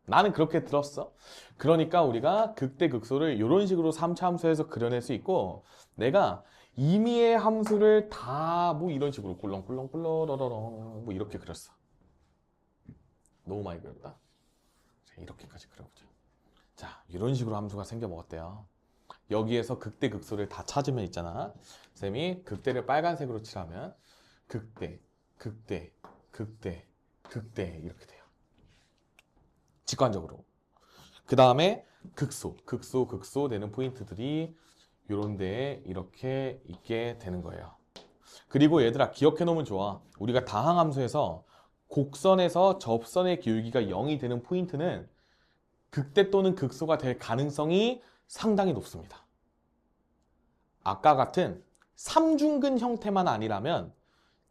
나는 그렇게 들었어. 그러니까 우리가 극대, 극소를 이런 식으로 3차 함수에서 그려낼 수 있고 내가 임의의 함수를 다 뭐 이런 식으로 꿀렁꿀렁꿀렁 뭐 이렇게 그렸어. 너무 많이 그렸다. 이렇게까지 그려보자. 자, 이런 식으로 함수가 생겨먹었대요. 여기에서 극대, 극소를 다 찾으면 있잖아. 쌤이 극대를 빨간색으로 칠하면 극대, 극대, 극대, 극대 이렇게 돼요. 직관적으로. 그 다음에 극소, 극소, 극소 되는 포인트들이 요런 데에 이렇게 있게 되는 거예요. 그리고 얘들아 기억해 놓으면 좋아. 우리가 다항함수에서 곡선에서 접선의 기울기가 0이 되는 포인트는 극대 또는 극소가 될 가능성이 상당히 높습니다. 아까 같은 삼중근 형태만 아니라면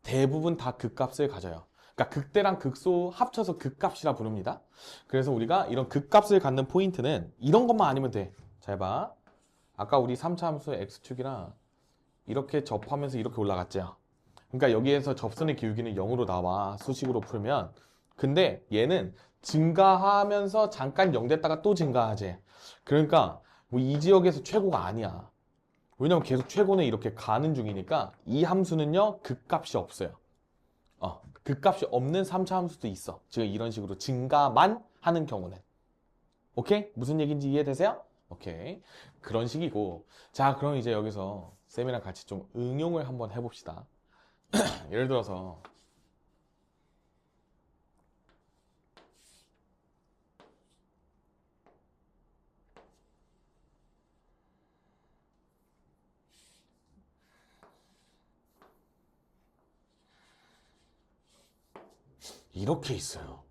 대부분 다 극값을 가져요. 그러니까 극대랑 극소 합쳐서 극값이라 부릅니다. 그래서 우리가 이런 극값을 갖는 포인트는 이런 것만 아니면 돼. 잘 봐. 아까 우리 3차 함수 x축이랑 이렇게 접하면서 이렇게 올라갔죠. 그러니까 여기에서 접선의 기울기는 0으로 나와. 수식으로 풀면. 근데 얘는 증가하면서 잠깐 0 됐다가 또 증가하지. 그러니까 뭐 이 지역에서 최고가 아니야. 왜냐면 계속 최고는 이렇게 가는 중이니까 이 함수는요 극값이 없어요. 극값이 없는 3차 함수도 있어. 지금 이런 식으로 증가만 하는 경우는. 오케이? 무슨 얘기인지 이해되세요? 오케이. 그런 식이고. 자, 그럼 이제 여기서 쌤이랑 같이 좀 응용을 한번 해봅시다. 예를 들어서 이렇게 있어요.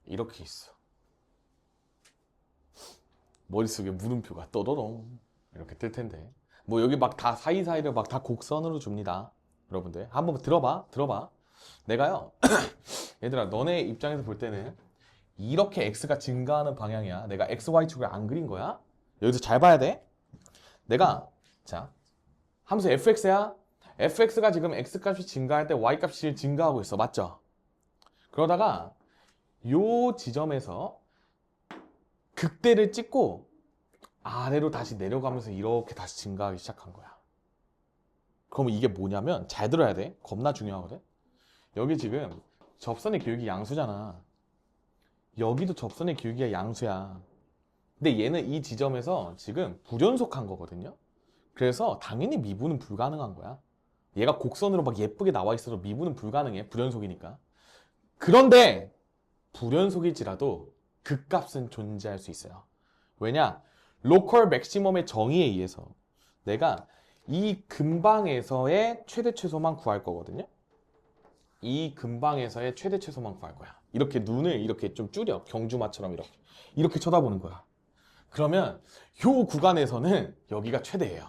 이렇게 있어. 머릿속에 물음표가 떠도롱 이렇게 뜰 텐데 뭐 여기 막 다 사이사이를 막 다 곡선으로 줍니다. 여러분들 한번 들어봐. 내가요 얘들아 너네 입장에서 볼 때는 이렇게 x가 증가하는 방향이야. 내가 xy축을 안 그린 거야. 여기서 잘 봐야 돼. 내가 자 함수 fx야. fx가 지금 x값이 증가할 때 y값이 증가하고 있어. 맞죠? 그러다가 요 지점에서 극대를 찍고 아래로 다시 내려가면서 이렇게 다시 증가하기 시작한 거야. 그러면 이게 뭐냐면 잘 들어야 돼. 겁나 중요하거든. 여기 지금 접선의 기울기 양수잖아. 여기도 접선의 기울기가 양수야. 근데 얘는 이 지점에서 지금 불연속한 거거든요. 그래서 당연히 미분은 불가능한 거야. 얘가 곡선으로 막 예쁘게 나와 있어서 미분은 불가능해. 불연속이니까. 그런데 불연속일지라도 극값은 존재할 수 있어요. 왜냐? 로컬 맥시멈의 정의에 의해서 내가 이 근방에서의 최대 최소만 구할 거거든요. 이 근방에서의 최대 최소만 구할 거야. 이렇게 눈을 이렇게 좀 줄여. 경주마처럼 이렇게 쳐다보는 거야. 그러면 요 구간에서는 여기가 최대예요.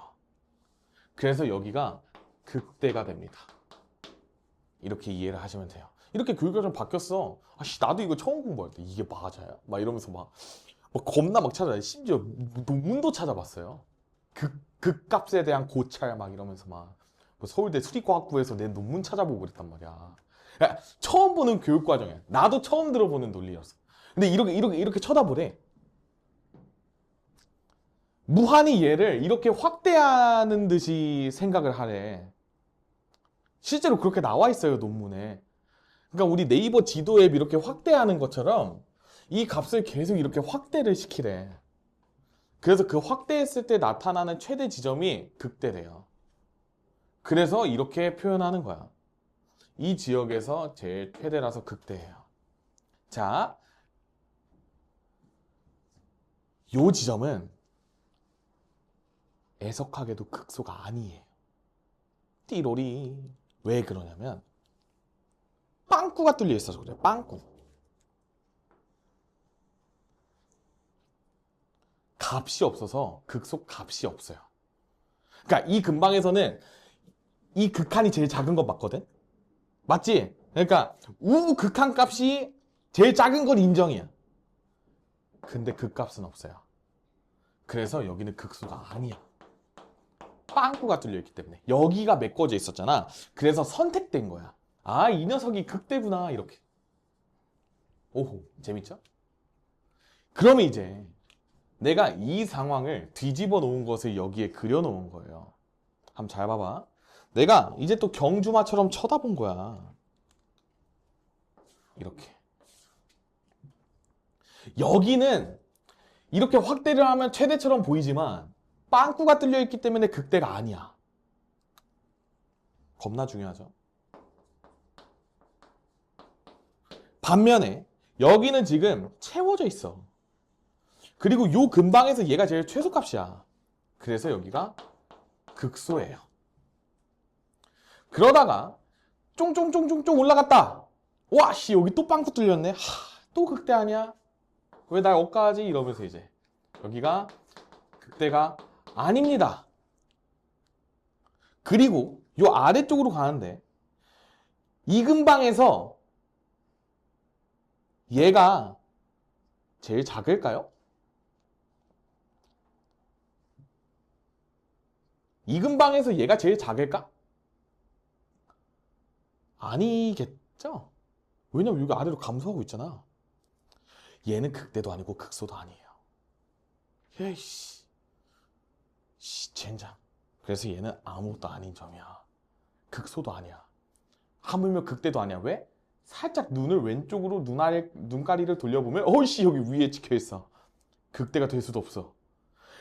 그래서 여기가 극대가 됩니다. 이렇게 이해를 하시면 돼요. 이렇게 교육이 좀 바뀌었어. 아씨 나도 이거 처음 공부할 때 이게 맞아요? 막 이러면서 막 겁나 막 찾아요. 심지어 논문도 찾아봤어요. 극값에 대한 고찰 막 이러면서 막 뭐 서울대 수리과학부에서 내 논문 찾아보고 그랬단 말이야. 그러니까 처음 보는 교육 과정이야. 나도 처음 들어보는 논리였어. 근데 이렇게 쳐다보래. 무한히 얘를 이렇게 확대하는 듯이 생각을 하래. 실제로 그렇게 나와 있어요, 논문에. 그러니까 우리 네이버 지도 앱 이렇게 확대하는 것처럼 이 값을 계속 이렇게 확대를 시키래. 그래서 그 확대했을 때 나타나는 최대 지점이 극대래요. 그래서 이렇게 표현하는 거야. 이 지역에서 제일 최대라서 극대예요. 자, 요 지점은 애석하게도 극소가 아니에요. 띠로리. 왜 그러냐면 빵꾸가 뚫려 있어서 그래요. 빵꾸. 값이 없어서 극소 값이 없어요. 그러니까 이 근방에서는 이 극한이 제일 작은 거 맞거든? 맞지? 그러니까 우극한 값이 제일 작은 건 인정이야. 근데 극값은 없어요. 그래서 여기는 극소가 아니야. 빵꾸가 뚫려 있기 때문에. 여기가 메꿔져 있었잖아. 그래서 선택된 거야. 아, 이 녀석이 극대구나 이렇게. 오호, 재밌죠? 그러면 이제 내가 이 상황을 뒤집어 놓은 것을 여기에 그려 놓은 거예요. 한번 잘 봐봐. 내가 이제 또 경주마처럼 쳐다본 거야. 이렇게. 여기는 이렇게 확대를 하면 최대처럼 보이지만 빵꾸가 뚫려 있기 때문에 극대가 아니야. 겁나 중요하죠. 반면에 여기는 지금 채워져 있어. 그리고 요 근방에서 얘가 제일 최소값이야. 그래서 여기가 극소예요. 그러다가 쫑쫑쫑쫑쫑 올라갔다. 와, 씨, 여기 또 빵꾸 뚫렸네. 또 극대 아니야? 왜 날 억까지? 이러면서 이제 여기가 극대가 아닙니다. 그리고 요 아래쪽으로 가는데 이 근방에서 얘가 제일 작을까요? 이 근방에서 얘가 제일 작을까? 아니겠죠? 왜냐면 여기 아래로 감소하고 있잖아. 얘는 극대도 아니고 극소도 아니에요. 에이씨, 젠장. 그래서 얘는 아무것도 아닌 점이야. 극소도 아니야. 하물며 극대도 아니야. 왜? 살짝 눈을 왼쪽으로 눈가리를 돌려보면 어이씨 여기 위에 찍혀있어. 극대가 될 수도 없어.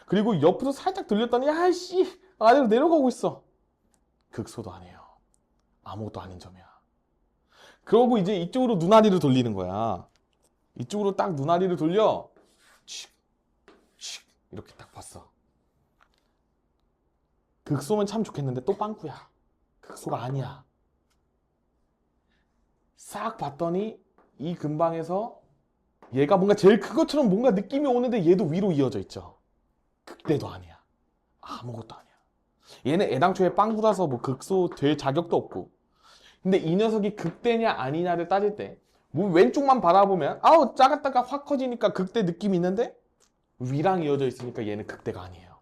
그리고 옆으로 살짝 돌렸더니 아이씨 아래로 내려가고 있어. 극소도 아니에요. 아무것도 아닌 점이야. 그러고 이제 이쪽으로 눈아리를 돌리는 거야. 이쪽으로 딱 눈아리를 돌려 이렇게 딱 봤어. 극소면 참 좋겠는데 또 빵꾸야. 극소가 아니야. 싹 봤더니 이 근방에서 얘가 뭔가 제일 큰 것처럼 뭔가 느낌이 오는데 얘도 위로 이어져 있죠. 극대도 아니야. 아무것도 아니야. 얘는 애당초에 빵꾸라서 뭐 극소 될 자격도 없고. 근데 이 녀석이 극대냐 아니냐를 따질 때 뭐 왼쪽만 바라보면 아우 작았다가 확 커지니까 극대 느낌이 있는데 위랑 이어져 있으니까 얘는 극대가 아니에요.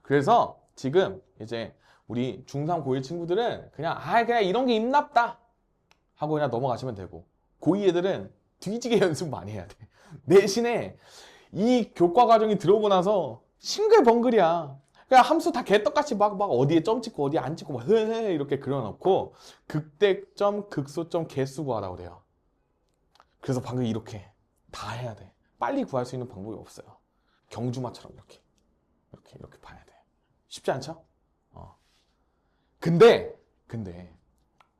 그래서 지금 이제 우리 중3, 고1 친구들은 그냥 그냥 이런 게 입납다 하고 그냥 넘어가시면 되고, 고2 애들은 뒤지게 연습 많이 해야 돼. 대신에 이 교과 과정이 들어오고 나서 싱글벙글이야. 그냥 함수 다 개떡같이 막 어디에 점 찍고 어디에 안 찍고 막 이렇게 그려놓고 극대점, 극소점 개수 구하라고 그래요. 그래서 방금 이렇게 다 해야 돼. 빨리 구할 수 있는 방법이 없어요. 경주마처럼 이렇게 봐야 돼. 쉽지 않죠? 근데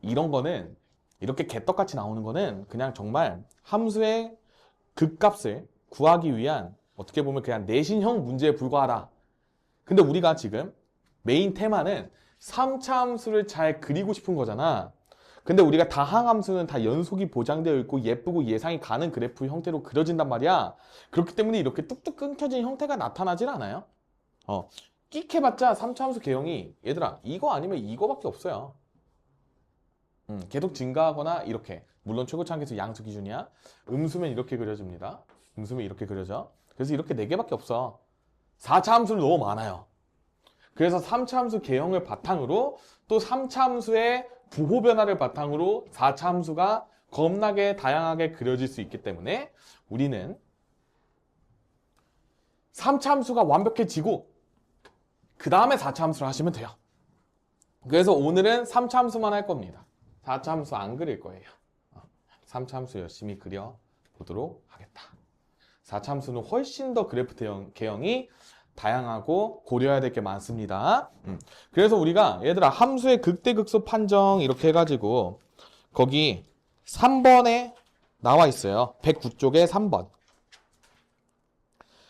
이런 거는 이렇게 개떡같이 나오는 거는 그냥 정말 함수의 극값을 구하기 위한 어떻게 보면 그냥 내신형 문제에 불과하다. 근데 우리가 지금 메인 테마는 3차 함수를 잘 그리고 싶은 거잖아. 근데 우리가 다항함수는 다 연속이 보장되어 있고 예쁘고 예상이 가는 그래프 형태로 그려진단 말이야. 그렇기 때문에 이렇게 뚝뚝 끊겨진 형태가 나타나질 않아요. 끽 해봤자 3차 함수 개형이 얘들아 이거 아니면 이거밖에 없어요. 계속 증가하거나 이렇게. 물론 최고차항계수 양수 기준이야. 음수면 이렇게 그려집니다. 음수면 이렇게 그려져. 그래서 이렇게 4개밖에 없어. 4차 함수는 너무 많아요. 그래서 3차 함수 개형을 바탕으로 또 3차 함수의 부호 변화를 바탕으로 4차 함수가 겁나게 다양하게 그려질 수 있기 때문에 우리는 3차 함수가 완벽해지고 그 다음에 4차 함수를 하시면 돼요. 그래서 오늘은 3차 함수만 할 겁니다. 4차 함수 안 그릴 거예요. 3차 함수 열심히 그려보도록 하겠다. 4차 함수는 훨씬 더 그래프 개형이 다양하고 고려해야 될 게 많습니다. 그래서 우리가 얘들아 함수의 극대극소 판정 이렇게 해가지고 거기 3번에 나와 있어요. 109쪽에 3번.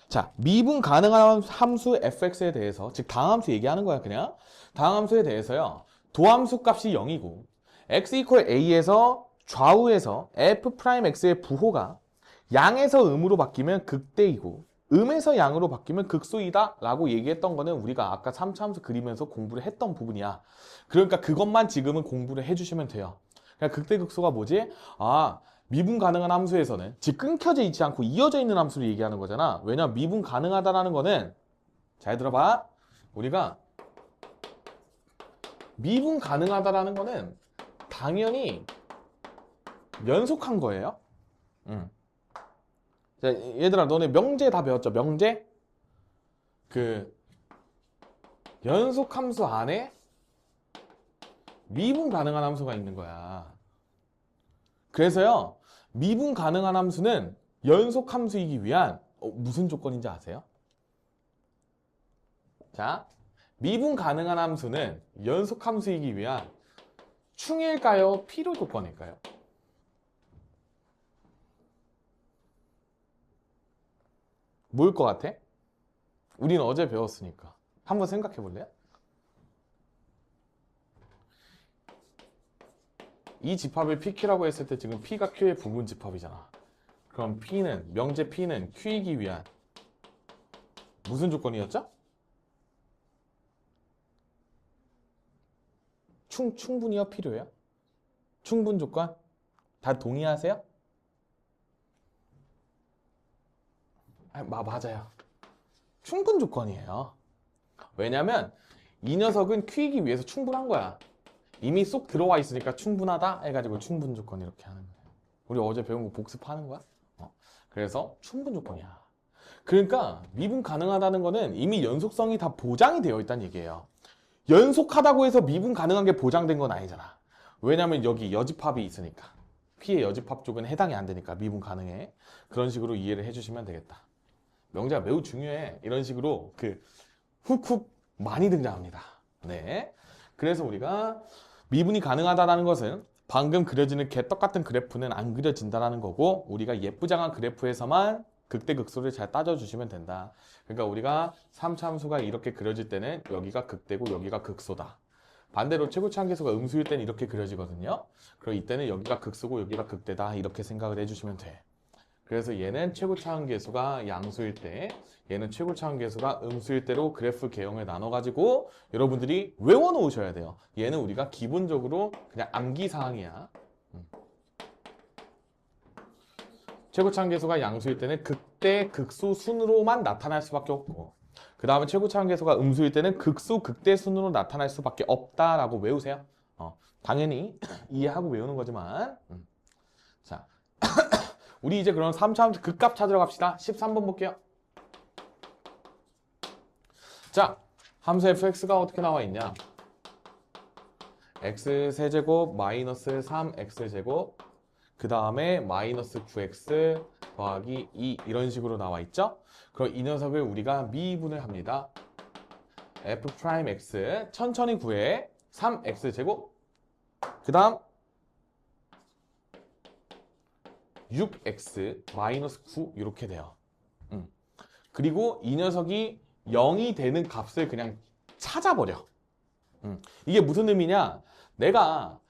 자, 미분 가능한 함수 fx에 대해서, 즉 다항함수 얘기하는 거야. 그냥 다항함수에 대해서요, 도함수 값이 0이고 x 이퀄 a에서 좌우에서 f'x의 부호가 양에서 음으로 바뀌면 극대이고 음에서 양으로 바뀌면 극소이다 라고 얘기했던 거는 우리가 아까 3차 함수 그리면서 공부를 했던 부분이야. 그러니까 그것만 지금은 공부를 해주시면 돼요. 그러니까 극대극소가 뭐지? 미분 가능한 함수에서는 즉 끊겨져 있지 않고 이어져 있는 함수를 얘기하는 거잖아. 왜냐면 미분 가능하다라는 거는, 잘 들어봐, 우리가 미분 가능하다라는 거는 당연히 연속한 거예요. 자, 얘들아 너네 명제 다 배웠죠? 명제? 그 연속함수 안에 미분 가능한 함수가 있는 거야. 그래서요, 미분 가능한 함수는 연속함수이기 위한 무슨 조건인지 아세요? 자, 미분 가능한 함수는 연속함수이기 위한 충일까요? 필요 조건일까요? 뭐일 것 같아? 우리는 어제 배웠으니까 한번 생각해 볼래요? 이 집합을 PQ라고 했을 때 지금 P가 Q의 부분 집합이잖아. 그럼 P는, 명제 P는 Q이기 위한 무슨 조건이었죠? 충분히요? 필요해요? 충분 조건? 다 동의하세요? 맞아요. 충분 조건이에요. 왜냐면 이 녀석은 Q이기 위해서 충분한 거야. 이미 쏙 들어와 있으니까 충분하다 해가지고 충분 조건 이렇게 하는 거예요. 우리 어제 배운 거 복습하는 거야. 그래서 충분 조건이야. 그러니까 미분 가능하다는 거는 이미 연속성이 다 보장이 되어 있다는 얘기예요. 연속하다고 해서 미분 가능한 게 보장된 건 아니잖아. 왜냐면 여기 여집합이 있으니까. P의 여집합 쪽은 해당이 안 되니까 미분 가능해. 그런 식으로 이해를 해주시면 되겠다. 명제가 매우 중요해. 이런 식으로 훅훅 많이 등장합니다. 네. 그래서 우리가 미분이 가능하다는 것은 방금 그려지는 개떡 같은 그래프는 안 그려진다라는 거고, 우리가 예쁘장한 그래프에서만 극대극소를 잘 따져주시면 된다. 그러니까 우리가 3차 함수가 이렇게 그려질 때는 여기가 극대고 여기가 극소다. 반대로 최고치 한계수가 음수일 때는 이렇게 그려지거든요. 그럼 이때는 여기가 극소고 여기가 극대다. 이렇게 생각을 해주시면 돼. 그래서 얘는 최고치 한계수가 양수일 때, 얘는 최고치 한계수가 음수일 때로 그래프 개형을 나눠가지고 여러분들이 외워놓으셔야 돼요. 얘는 우리가 기본적으로 그냥 암기사항이야. 최고치 한계수가 양수일 때는 극대, 극소 순으로만 나타날 수밖에 없고, 그 다음에 최고치 한계수가 음수일 때는 극소, 극대 순으로 나타날 수밖에 없다라고 외우세요. 당연히 이해하고 외우는 거지만. 자, 우리 이제 그럼 3차 함수 극값 찾으러 갑시다. 13번 볼게요. 자, 함수 fx가 어떻게 나와 있냐? x 세제곱 마이너스 3x 제곱, 그 다음에 마이너스 9x 더하기 2 이런 식으로 나와 있죠? 그럼 이 녀석을 우리가 미분을 합니다. f'x 천천히 구해. 3x 제곱, 그 다음 6x 마이너스 9 이렇게 돼요. 그리고 이 녀석이 0이 되는 값을 그냥 찾아버려. 이게 무슨 의미냐? 내가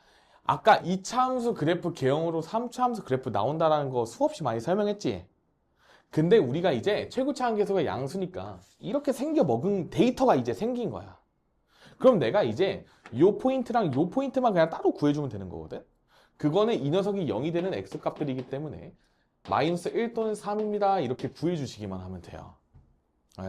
아까 2차 함수 그래프 개형으로 3차 함수 그래프 나온다라는 거 수없이 많이 설명했지? 근데 우리가 이제 최고치 한계수가 양수니까 이렇게 생겨 먹은 데이터가 이제 생긴 거야. 그럼 내가 이제 요 포인트랑 요 포인트만 그냥 따로 구해주면 되는 거거든? 그거는 이 녀석이 0이 되는 x값들이기 때문에 마이너스 1 또는 3입니다. 이렇게 구해주시기만 하면 돼요.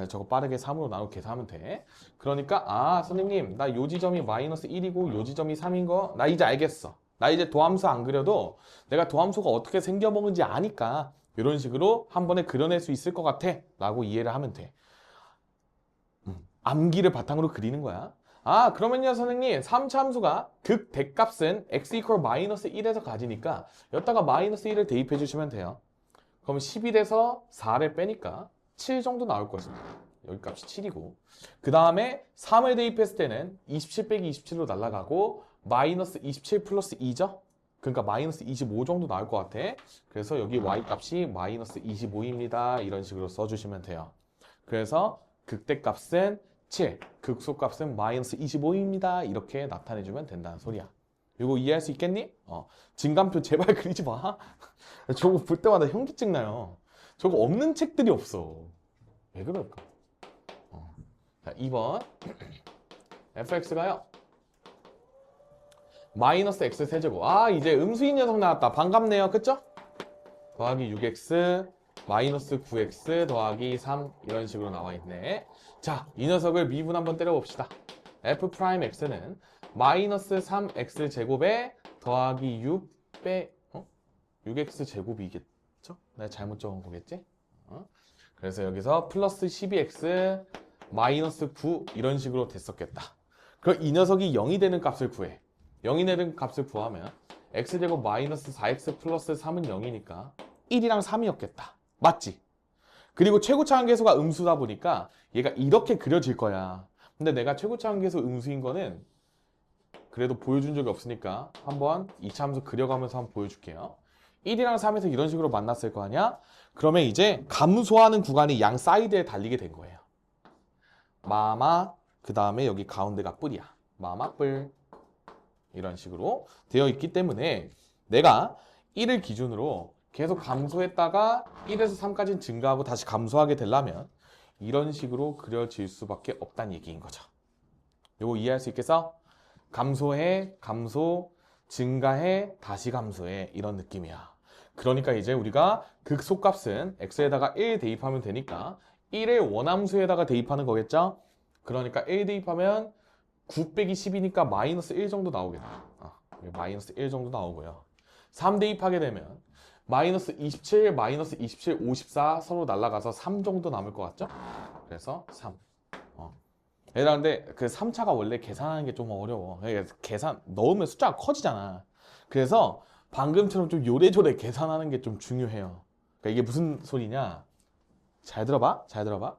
저거 빠르게 3으로 나누고 계산하면 돼. 그러니까 선생님 나 요 지점이 마이너스 1이고 요 지점이 3인 거 나 이제 알겠어. 나 이제 도함수 안 그려도 내가 도함수가 어떻게 생겨먹은지 아니까 이런 식으로 한 번에 그려낼 수 있을 것 같아 라고 이해를 하면 돼. 암기를 바탕으로 그리는 거야. 그러면요 선생님 3차 함수가 극 대값은 x 이퀄 마이너스 1에서 가지니까 여기다가 마이너스 1을 대입해 주시면 돼요. 그럼 11에서 4를 빼니까 7 정도 나올 것입니다. 여기 값이 7이고, 그 다음에 3을 대입했을 때는 27 빼기 27로 날아가고 마이너스 27 플러스 2죠? 그러니까 마이너스 25 정도 나올 것 같아. 그래서 여기 y 값이 마이너스 25입니다. 이런 식으로 써주시면 돼요. 그래서 극대값은 7, 극소값은 마이너스 25입니다. 이렇게 나타내주면 된다는 소리야. 이거 이해할 수 있겠니? 진감표 제발 그리지 마. 저거 볼 때마다 현기증 나요. 저거 없는 책들이 없어. 왜 그럴까? 자, 2번 fx가요 마이너스 x 세제곱. 이제 음수인 녀석 나왔다. 반갑네요. 그쵸? 더하기 6x 마이너스 9x 더하기 3 이런 식으로 나와 있네. 자, 이 녀석을 미분 한번 때려봅시다. f'x는 마이너스 3x 제곱에 더하기 6x 제곱이겠죠? 내가 잘못 적은 거겠지? 그래서 여기서 플러스 12x 마이너스 9 이런 식으로 됐었겠다. 그럼 이 녀석이 0이 되는 값을 구해. 0이 되는 값을 구하면 x제곱 마이너스 4x 플러스 3은 0이니까 1이랑 3이었겠다. 맞지? 그리고 최고치 한계수가 음수다 보니까 얘가 이렇게 그려질 거야. 근데 내가 최고치 한계수 음수인 거는 그래도 보여준 적이 없으니까 한번 2차 함수 그려가면서 한번 보여줄게요. 1이랑 3에서 이런 식으로 만났을 거 아니야? 그러면 이제 감소하는 구간이 양 사이드에 달리게 된 거예요. 마마, 그 다음에 여기 가운데가 뿔이야. 마마 뿔. 이런 식으로 되어 있기 때문에 내가 1을 기준으로 계속 감소했다가 1에서 3까지 증가하고 다시 감소하게 되려면 이런 식으로 그려질 수밖에 없다는 얘기인 거죠. 요거 이해할 수 있겠어? 감소해, 감소, 증가해, 다시 감소해 이런 느낌이야. 그러니까 이제 우리가 극소값은 x에다가 1 대입하면 되니까 1을 원함수에다가 대입하는 거겠죠? 그러니까 1 대입하면 9 빼기 10이니까 마이너스 1 정도 나오겠다. 마이너스 1 정도 나오고요. 3 대입하게 되면 마이너스 27, 마이너스 27, 54 서로 날아가서 3 정도 남을 것 같죠? 그래서 3. 얘들아, 근데 그 3차가 원래 계산하는 게 좀 어려워. 계산 넣으면 숫자가 커지잖아. 그래서 방금처럼 좀 요래조래 계산하는 게 좀 중요해요. 그러니까 이게 무슨 소리냐? 잘 들어봐. 잘 들어봐.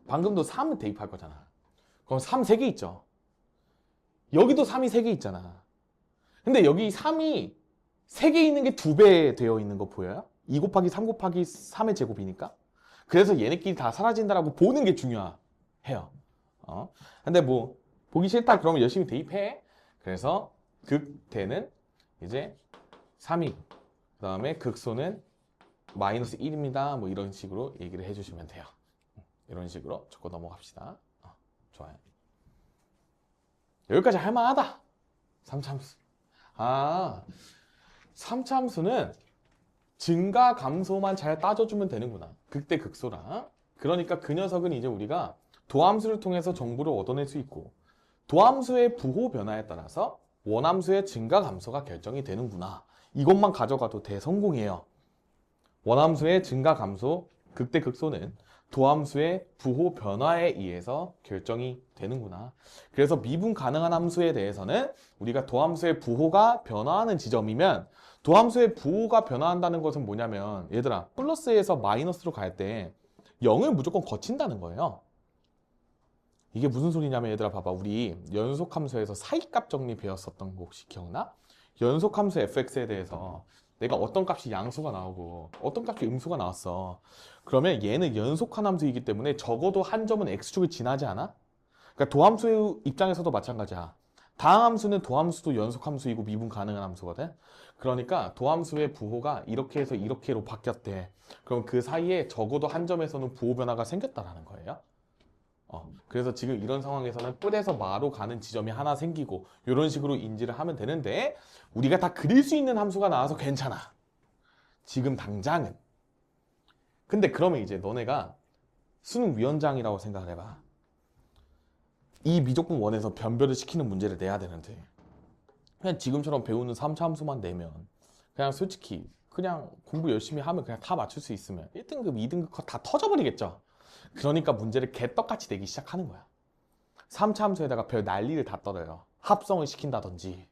방금도 3을 대입할 거잖아. 그럼 3 3개 있죠. 여기도 3이 3개 있잖아. 근데 여기 3이 3개 있는 게 2배 되어 있는 거 보여요? 2 곱하기 3 곱하기 3의 제곱이니까. 그래서 얘네끼리 다 사라진다라고 보는 게 중요해요. 근데 뭐 보기 싫다 그러면 열심히 대입해. 그래서 극대는 이제 3이, 그 다음에 극소는 마이너스 1입니다. 뭐 이런 식으로 얘기를 해주시면 돼요. 이런 식으로 적고 넘어갑시다. 좋아요. 여기까지 할만하다. 3차 함수. 3차 함수는 증가 감소만 잘 따져주면 되는구나. 극대 극소랑. 그러니까 그 녀석은 이제 우리가 도함수를 통해서 정보를 얻어낼 수 있고, 도함수의 부호 변화에 따라서 원함수의 증가 감소가 결정이 되는구나. 이것만 가져가도 대성공이에요. 원함수의 증가 감소, 극대 극소는 도함수의 부호 변화에 의해서 결정이 되는구나. 그래서 미분 가능한 함수에 대해서는 우리가 도함수의 부호가 변화하는 지점이면, 도함수의 부호가 변화한다는 것은 뭐냐면, 얘들아, 플러스에서 마이너스로 갈 때 0을 무조건 거친다는 거예요. 이게 무슨 소리냐면, 얘들아 봐봐. 우리 연속함수에서 사이값 정리 배웠었던 거 혹시 기억나? 연속함수 fx에 대해서 내가 어떤 값이 양수가 나오고 어떤 값이 음수가 나왔어. 그러면 얘는 연속한 함수이기 때문에 적어도 한 점은 x축을 지나지 않아? 그러니까 도함수 입장에서도 마찬가지야. 다항함수는 도함수도 연속함수이고 미분 가능한 함수거든. 그러니까 도함수의 부호가 이렇게 해서 이렇게로 바뀌었대. 그럼 그 사이에 적어도 한 점에서는 부호 변화가 생겼다라는 거예요. 그래서 지금 이런 상황에서는 뿔에서 마로 가는 지점이 하나 생기고 이런 식으로 인지를 하면 되는데, 우리가 다 그릴 수 있는 함수가 나와서 괜찮아. 지금 당장은. 근데 그러면 이제 너네가 수능위원장이라고 생각을 해봐. 이 미적분 원에서 변별을 시키는 문제를 내야 되는데, 그냥 지금처럼 배우는 3차 함수만 내면 그냥 솔직히 그냥 공부 열심히 하면 그냥 다 맞출 수 있으면 1등급, 2등급 다 터져버리겠죠. 그러니까 문제를 개떡같이 내기 시작하는 거야. 3차 함수에다가 별 난리를 다 떨어요. 합성을 시킨다든지,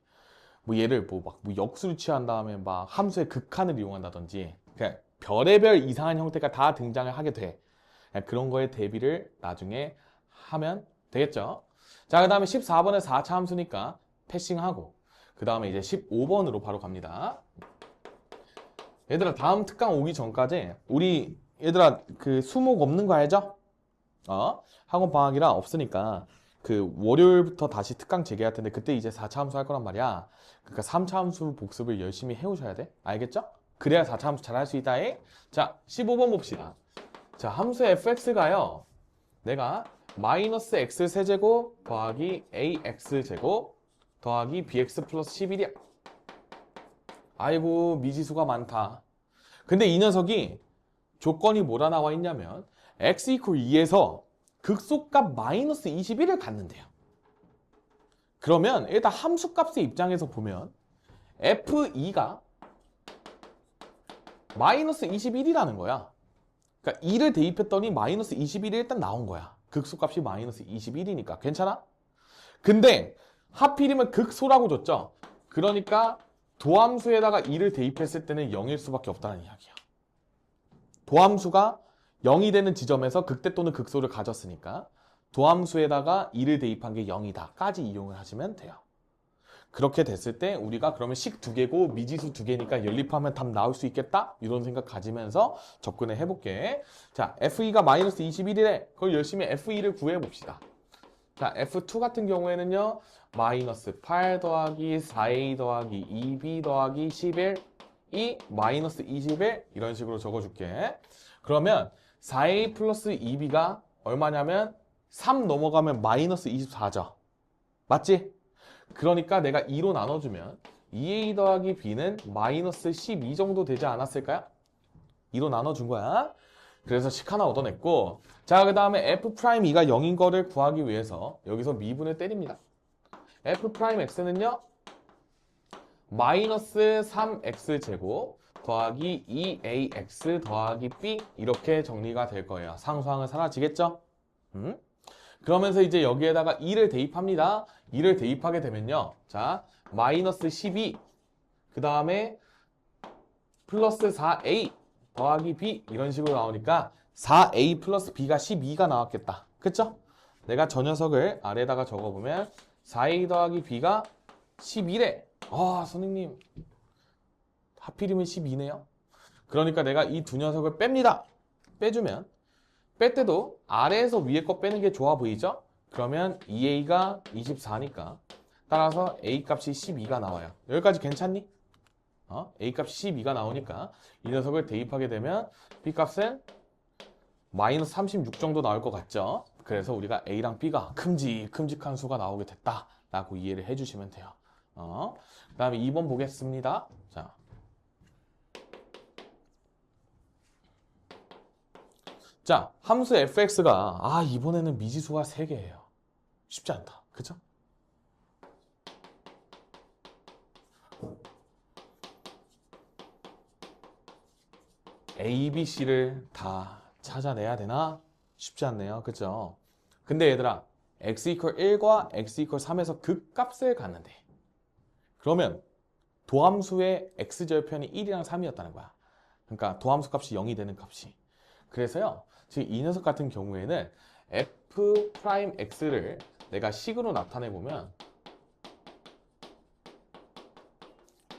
뭐 얘를 뭐 역수를 취한 다음에 막 함수의 극한을 이용한다든지, 그냥 별의별 이상한 형태가 다 등장을 하게 돼. 그런 거에 대비를 나중에 하면 되겠죠. 자, 그 다음에 14번은 4차 함수니까 패싱하고, 그 다음에 이제 15번으로 바로 갑니다. 얘들아, 다음 특강 오기 전까지 우리 얘들아 그 수목 없는 거 알죠? 학원 방학이라 없으니까 그 월요일부터 다시 특강 재개할 텐데, 그때 이제 4차 함수 할 거란 말이야. 그러니까 3차 함수 복습을 열심히 해오셔야 돼. 알겠죠? 그래야 4차 함수 잘 할 수 있다. 자, 15번 봅시다. 자, 함수 fx가요, 내가 마이너스 x 세제곱 더하기 ax 제곱 더하기 bx 플러스 11이야. 아이고, 미지수가 많다. 근데 이 녀석이 조건이 뭐라 나와 있냐면 x 이퀄 2에서 극소값 마이너스 21을 갖는데요. 그러면 일단 함수값의 입장에서 보면 f2가 마이너스 21이라는 거야. 그러니까 2를 대입했더니 마이너스 21이 일단 나온 거야. 극소값이 마이너스 21이니까 괜찮아? 근데 하필이면 극소라고 줬죠. 그러니까 도함수에다가 2를 대입했을 때는 0일 수밖에 없다는 이야기야. 도함수가 0이 되는 지점에서 극대 또는 극소를 가졌으니까 도함수에다가 2를 대입한 게 0이다 까지 이용을 하시면 돼요. 그렇게 됐을 때 우리가 그러면 식 2개고 미지수 2개니까 연립하면 답 나올 수 있겠다? 이런 생각 가지면서 접근을 해볼게. 자, F2가 마이너스 21이래. 그걸 열심히 F2를 구해봅시다. 자, F2 같은 경우에는요, 마이너스 8 더하기 4A 더하기 2B 더하기 11이 마이너스 21 이런 식으로 적어줄게. 그러면 4A 플러스 2B가 얼마냐면 3 넘어가면 마이너스 24죠. 맞지? 그러니까 내가 2로 나눠주면 2A 더하기 B는 마이너스 12 정도 되지 않았을까요? 2로 나눠준 거야. 그래서 식 하나 얻어냈고, 자, 그 다음에 F'E가 0인 거를 구하기 위해서 여기서 미분을 때립니다. F'X는요, 마이너스 3X제곱 더하기 2AX 더하기 B 이렇게 정리가 될 거예요. 상수항은 사라지겠죠? 그러면서 이제 여기에다가 2를 대입합니다. 2를 대입하게 되면요. 자, 마이너스 12, 그 다음에 플러스 4A 더하기 B 이런 식으로 나오니까 4A 플러스 B가 12가 나왔겠다. 그쵸? 내가 저 녀석을 아래에다가 적어보면 4A 더하기 B가 11래. 아, 선생님. 하필이면 12네요. 그러니까 내가 이 두 녀석을 뺍니다. 빼주면 뺄 때도 아래에서 위에 거 빼는 게 좋아 보이죠? 그러면 2A가 24니까 따라서 A 값이 12가 나와요. 여기까지 괜찮니? A 값이 12가 나오니까 이 녀석을 대입하게 되면 B 값은 마이너스 36 정도 나올 것 같죠? 그래서 우리가 A랑 B가 큼직한 수가 나오게 됐다 라고 이해를 해주시면 돼요. 그 다음에 2번 보겠습니다. 자, 함수 fx가 이번에는 미지수가 3개예요. 쉽지 않다. 그죠? A, B, C를 다 찾아내야 되나? 쉽지 않네요. 그죠? 근데 얘들아, x 이퀄 1과 x 이퀄 3에서 극값을 갖는데 그러면 도함수의 x절편이 1이랑 3이었다는 거야. 그러니까 도함수 값이 0이 되는 값이. 그래서요, 지금 이 녀석 같은 경우에는 f'x를 내가 식으로 나타내보면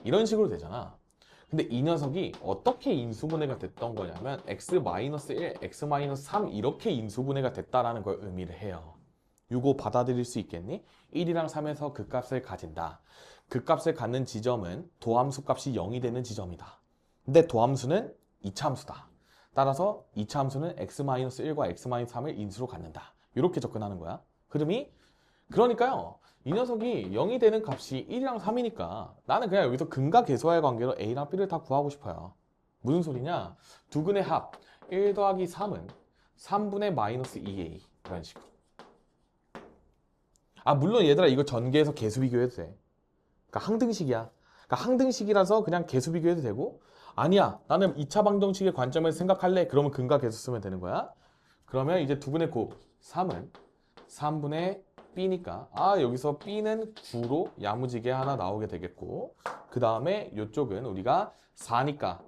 이런 식으로 되잖아. 근데 이 녀석이 어떻게 인수분해가 됐던 거냐면 x-1, x-3 이렇게 인수분해가 됐다라는 걸 의미를 해요. 이거 받아들일 수 있겠니? 1이랑 3에서 극값을 가진다. 극값을 갖는 지점은 도함수 값이 0이 되는 지점이다. 근데 도함수는 2차 함수다. 따라서 2차 함수는 x-1과 x-3을 인수로 갖는다. 이렇게 접근하는 거야. 흐름이? 그러니까요. 이 녀석이 0이 되는 값이 1이랑 3이니까 나는 그냥 여기서 근과 계수와의 관계로 A랑 B를 다 구하고 싶어요. 무슨 소리냐? 두근의 합 1 더하기 3은 3분의 마이너스 2A 이런 식으로. 물론 얘들아 이거 전개해서 계수 비교해도 돼. 그러니까 항등식이야. 그러니까 항등식이라서 그냥 계수 비교해도 되고 아니야. 나는 2차 방정식의 관점에서 생각할래. 그러면 근과 계수 쓰면 되는 거야. 그러면 이제 두분의 곱 3은 3분의 B니까 여기서 B는 9로 야무지게 하나 나오게 되겠고 그 다음에 이쪽은 우리가 4니까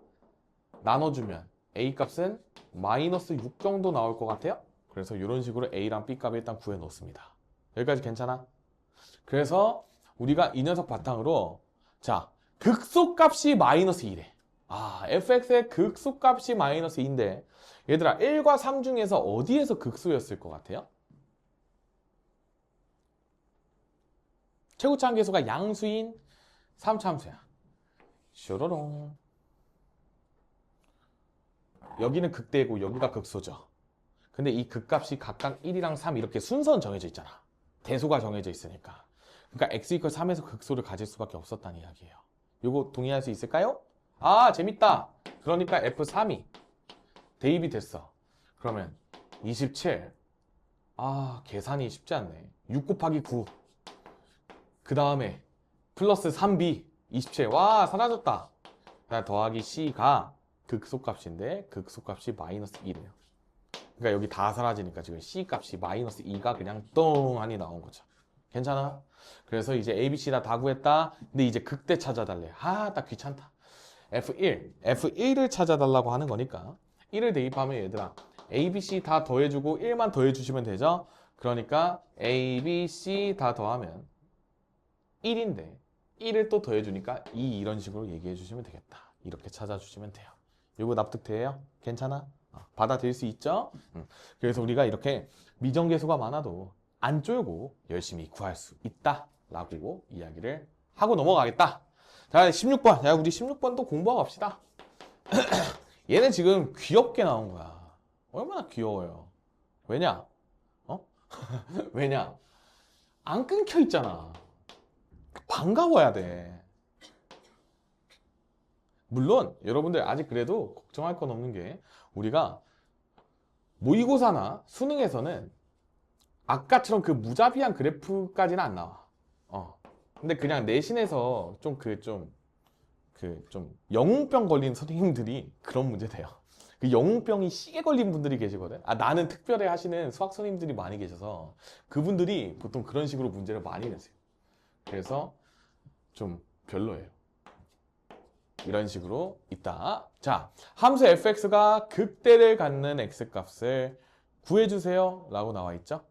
나눠주면 A 값은 마이너스 6 정도 나올 것 같아요. 그래서 이런 식으로 A랑 B 값을 일단 구해 놓습니다. 여기까지 괜찮아? 그래서 우리가 이 녀석 바탕으로 자 극소값이 마이너스 2래. fx의 극소값이 마이너스 2인데 얘들아 1과 3 중에서 어디에서 극소였을 것 같아요? 최고차 함계수가 양수인 3차 함수야. 쇼로롱. 여기는 극대고 여기가 극소죠. 근데 이 극값이 각각 1이랑 3 이렇게 순서는 정해져 있잖아. 대소가 정해져 있으니까. 그러니까 x 이퀄 3에서 극소를 가질 수밖에 없었다는 이야기예요. 이거 동의할 수 있을까요? 재밌다. 그러니까 F3이 대입이 됐어. 그러면 27. 계산이 쉽지 않네. 6 곱하기 9. 그 다음에 플러스 3b 27. 와 사라졌다. 더하기 c가 극소값인데 극소값이 마이너스 2래요. 그러니까 여기 다 사라지니까 지금 c 값이 마이너스 2가 그냥 똥하니 나온 거죠. 괜찮아? 그래서 이제 a, b, c 다 구했다. 근데 이제 극대 찾아달래. 딱 귀찮다. F1을 찾아달라고 하는 거니까 1을 대입하면 얘들아 a, b, c 다 더해주고 1만 더해주시면 되죠. 그러니까 a, b, c 다 더하면 1인데 1을 또 더해주니까 2 이런 식으로 얘기해 주시면 되겠다. 이렇게 찾아주시면 돼요. 이거 납득돼요? 괜찮아? 받아들일 수 있죠? 그래서 우리가 이렇게 미정계수가 많아도 안 쫄고 열심히 구할 수 있다 라고 이야기를 하고 넘어가겠다. 자 16번. 야 우리 16번도 공부하고 갑시다. 얘는 지금 귀엽게 나온 거야. 얼마나 귀여워요. 왜냐? 왜냐? 안 끊겨 있잖아. 반가워야 돼. 물론 여러분들 아직 그래도 걱정할 건 없는 게 우리가 모의고사나 수능에서는 아까처럼 그 무자비한 그래프까지는 안 나와. 근데 그냥 내신에서 좀 영웅병 걸린 선생님들이 그런 문제 돼요. 그 영웅병이 시게 걸린 분들이 계시거든. 나는 특별히 하시는 수학 선생님들이 많이 계셔서 그분들이 보통 그런 식으로 문제를 많이 내세요. 그래서 좀 별로예요. 이런 식으로 있다. 자, 함수 fx가 극대를 갖는 x값을 구해주세요 라고 나와 있죠.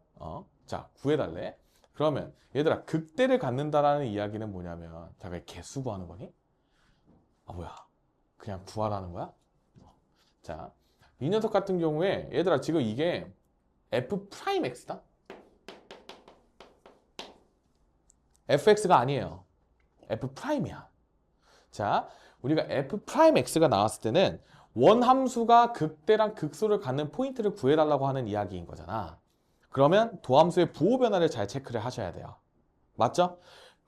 자, 구해달래. 그러면 얘들아, 극대를 갖는다라는 이야기는 뭐냐면 잠깐 개수 구하는 거니? 뭐야, 그냥 구하라는 거야? 자, 이 녀석 같은 경우에 얘들아, 지금 이게 f'x다? fx가 아니에요. f'이야. 자, 우리가 f'x가 나왔을 때는 원함수가 극대랑 극소를 갖는 포인트를 구해달라고 하는 이야기인 거잖아. 그러면 도함수의 부호 변화를 잘 체크를 하셔야 돼요. 맞죠?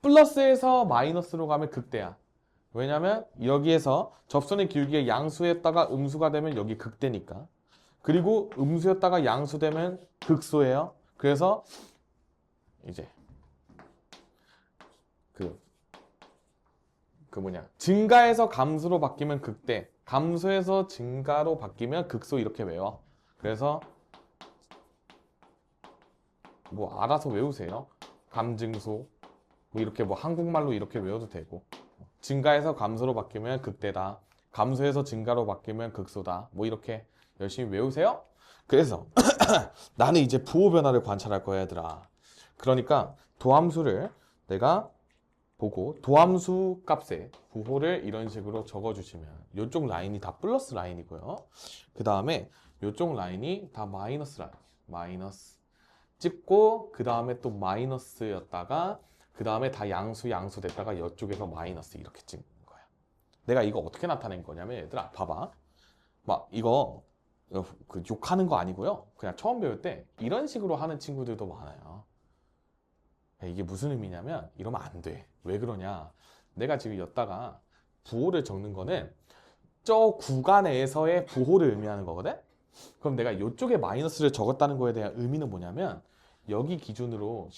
플러스에서 마이너스로 가면 극대야. 왜냐면 여기에서 접선의 길기가 양수였다가 음수가 되면 여기 극대니까. 그리고 음수였다가 양수되면 극소예요. 그래서 이제 증가해서 감수로 바뀌면 극대, 감소해서 증가로 바뀌면 극소, 이렇게 외워. 그래서 뭐 알아서 외우세요. 감증소, 뭐 이렇게 뭐 한국말로 이렇게 외워도 되고, 증가해서 감소로 바뀌면 극대다, 감소해서 증가로 바뀌면 극소다, 뭐 이렇게 열심히 외우세요. 그래서 나는 이제 부호 변화를 관찰할 거야, 얘들아. 그러니까 도함수를 내가 보고 도함수 값의 부호를 이런 식으로 적어주시면 이쪽 라인이 다 플러스 라인이고요. 그 다음에 이쪽 라인이 다 마이너스 라인, 마이너스 찍고, 그 다음에 또 마이너스였다가, 그 다음에 다 양수 됐다가 이쪽에서 마이너스 이렇게 찍는 거야. 내가 이거 어떻게 나타낸 거냐면 얘들아, 봐봐. 막 이거 그 욕하는 거 아니고요. 그냥 처음 배울 때 이런 식으로 하는 친구들도 많아요. 이게 무슨 의미냐면 이러면 안 돼. 왜 그러냐? 내가 지금 였다가 부호를 적는 거는 저 구간에서의 부호를 의미하는 거거든? 그럼 내가 이쪽에 마이너스를 적었다는 거에 대한 의미는 뭐냐면 여기 기준으로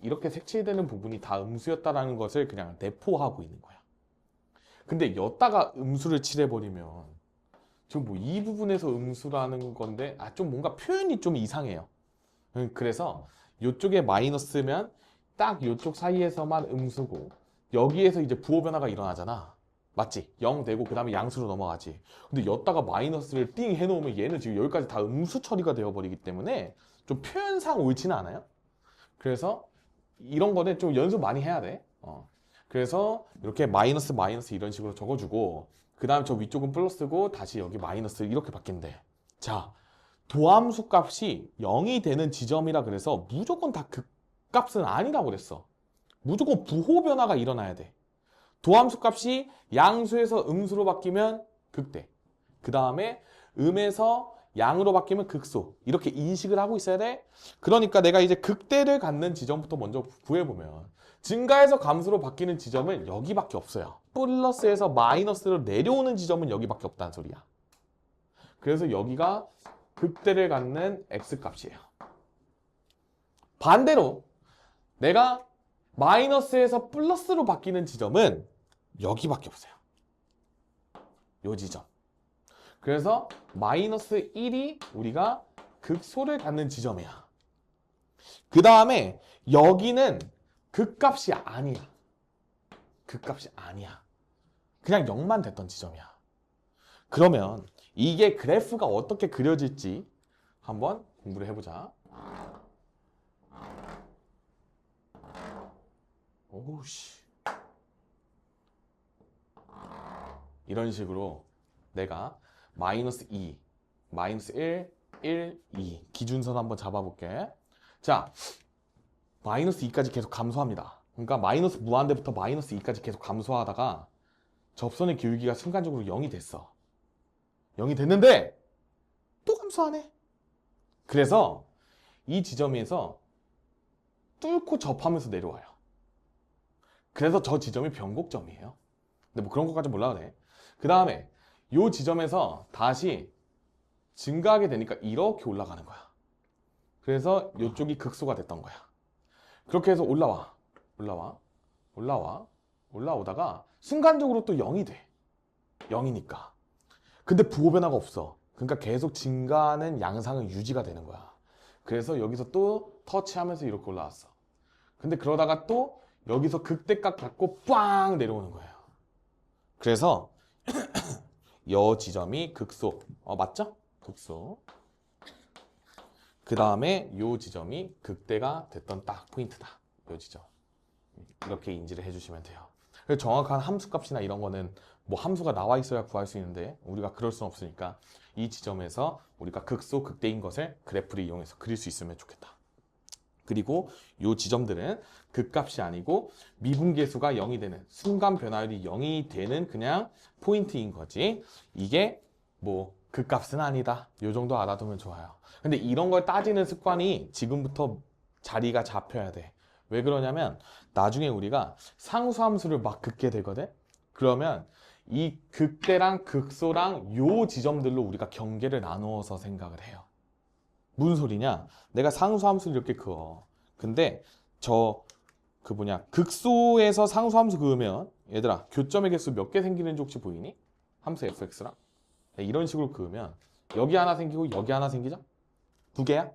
이렇게 색칠되는 부분이 다 음수였다라는 것을 그냥 내포하고 있는 거야. 근데 였다가 음수를 칠해버리면 지금 뭐 이 부분에서 음수라는 건데 좀 뭔가 표현이 좀 이상해요. 그래서 이쪽에 마이너스면 딱 이쪽 사이에서만 음수고, 여기에서 이제 부호 변화가 일어나잖아. 맞지? 0 되고 그 다음에 양수로 넘어가지. 근데 였다가 마이너스를 띵 해놓으면 얘는 지금 여기까지 다 음수 처리가 되어버리기 때문에 좀 표현상 옳지는 않아요. 그래서 이런 거는 좀 연습 많이 해야 돼. 그래서 이렇게 마이너스 이런 식으로 적어주고, 그 다음에 저 위쪽은 플러스고 다시 여기 마이너스 이렇게 바뀐대. 자, 도함수 값이 0이 되는 지점이라 그래서 무조건 다 극값은 아니라고 그랬어. 무조건 부호 변화가 일어나야 돼. 도함수 값이 양수에서 음수로 바뀌면 극대, 그 다음에 음에서 양으로 바뀌면 극소, 이렇게 인식을 하고 있어야 돼. 그러니까 내가 이제 극대를 갖는 지점부터 먼저 구해보면 증가해서 감수로 바뀌는 지점은 여기밖에 없어요. 플러스에서 마이너스로 내려오는 지점은 여기밖에 없다는 소리야. 그래서 여기가 극대를 갖는 x값이에요. 반대로 내가 마이너스에서 플러스로 바뀌는 지점은 여기밖에 없어요. 요 지점. 그래서 마이너스 1이 우리가 극소를 갖는 지점이야. 그 다음에 여기는 극값이 아니야. 극값이 아니야. 그냥 0만 됐던 지점이야. 그러면 이게 그래프가 어떻게 그려질지 한번 공부를 해보자. 오우씨. 이런 식으로 내가 마이너스 2, 마이너스 1, 1, 2 기준선 한번 잡아볼게. 자, 마이너스 2까지 계속 감소합니다. 그러니까 마이너스 무한대부터 마이너스 2까지 계속 감소하다가 접선의 기울기가 순간적으로 0이 됐어. 0이 됐는데 또 감소하네. 그래서 이 지점에서 뚫고 접하면서 내려와요. 그래서 저 지점이 변곡점이에요. 근데 뭐 그런 것까지 몰라도 돼. 그 다음에 이 지점에서 다시 증가하게 되니까 이렇게 올라가는 거야. 그래서 이쪽이 극소가 됐던 거야. 그렇게 해서 올라오다가 순간적으로 또 0이 돼. 0이니까. 근데 부호 변화가 없어. 그러니까 계속 증가하는 양상은 유지가 되는 거야. 그래서 여기서 또 터치하면서 이렇게 올라왔어. 근데 그러다가 또 여기서 극대값 갖고 빵 내려오는 거예요. 그래서 여 지점이 극소. 맞죠? 극소. 그 다음에 요 지점이 극대가 됐던 딱 포인트다. 요 지점. 이렇게 인지를 해주시면 돼요. 그래서 정확한 함수값이나 이런 거는 뭐 함수가 나와 있어야 구할 수 있는데 우리가 그럴 수는 없으니까 이 지점에서 우리가 극소, 극대인 것을 그래프를 이용해서 그릴 수 있으면 좋겠다. 그리고 요 지점들은 극값이 아니고 미분계수가 0이 되는, 순간 변화율이 0이 되는 그냥 포인트인 거지. 이게 뭐 극값은 아니다. 요 정도 알아두면 좋아요. 근데 이런 걸 따지는 습관이 지금부터 자리가 잡혀야 돼. 왜 그러냐면 나중에 우리가 상수함수를 막 긋게 되거든. 그러면 이 극대랑 극소랑 요 지점들로 우리가 경계를 나누어서 생각을 해요. 무슨 소리냐? 내가 상수함수를 이렇게 그어. 근데 극소에서 상수함수 그으면 얘들아 교점의 개수 몇 개 생기는지 혹시 보이니? 함수 fx랑 이런 식으로 그으면 여기 하나 생기고 여기 하나 생기죠? 두 개야?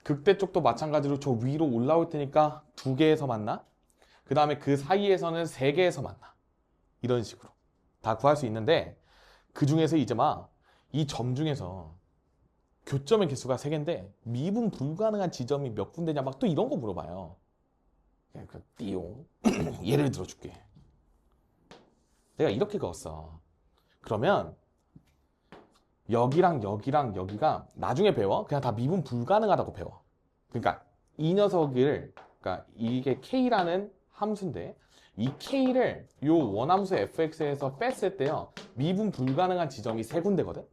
극대 쪽도 마찬가지로 저 위로 올라올 테니까 두 개에서 만나. 그 다음에 그 사이에서는 세 개에서 만나. 이런 식으로 다 구할 수 있는데 그 중에서 이제 막 이 점 중에서 교점의 개수가 3개인데 미분 불가능한 지점이 몇 군데냐 막 또 이런 거 물어봐요. 띠용 예를 들어줄게. 내가 이렇게 그었어. 그러면 여기랑 여기랑 여기가 나중에 배워. 그냥 다 미분 불가능하다고 배워. 그러니까 이 녀석을, 그러니까 이게 K라는 함수인데 이 K를 요 원함수 fx에서 뺐을 때요 미분 불가능한 지점이 3군데거든.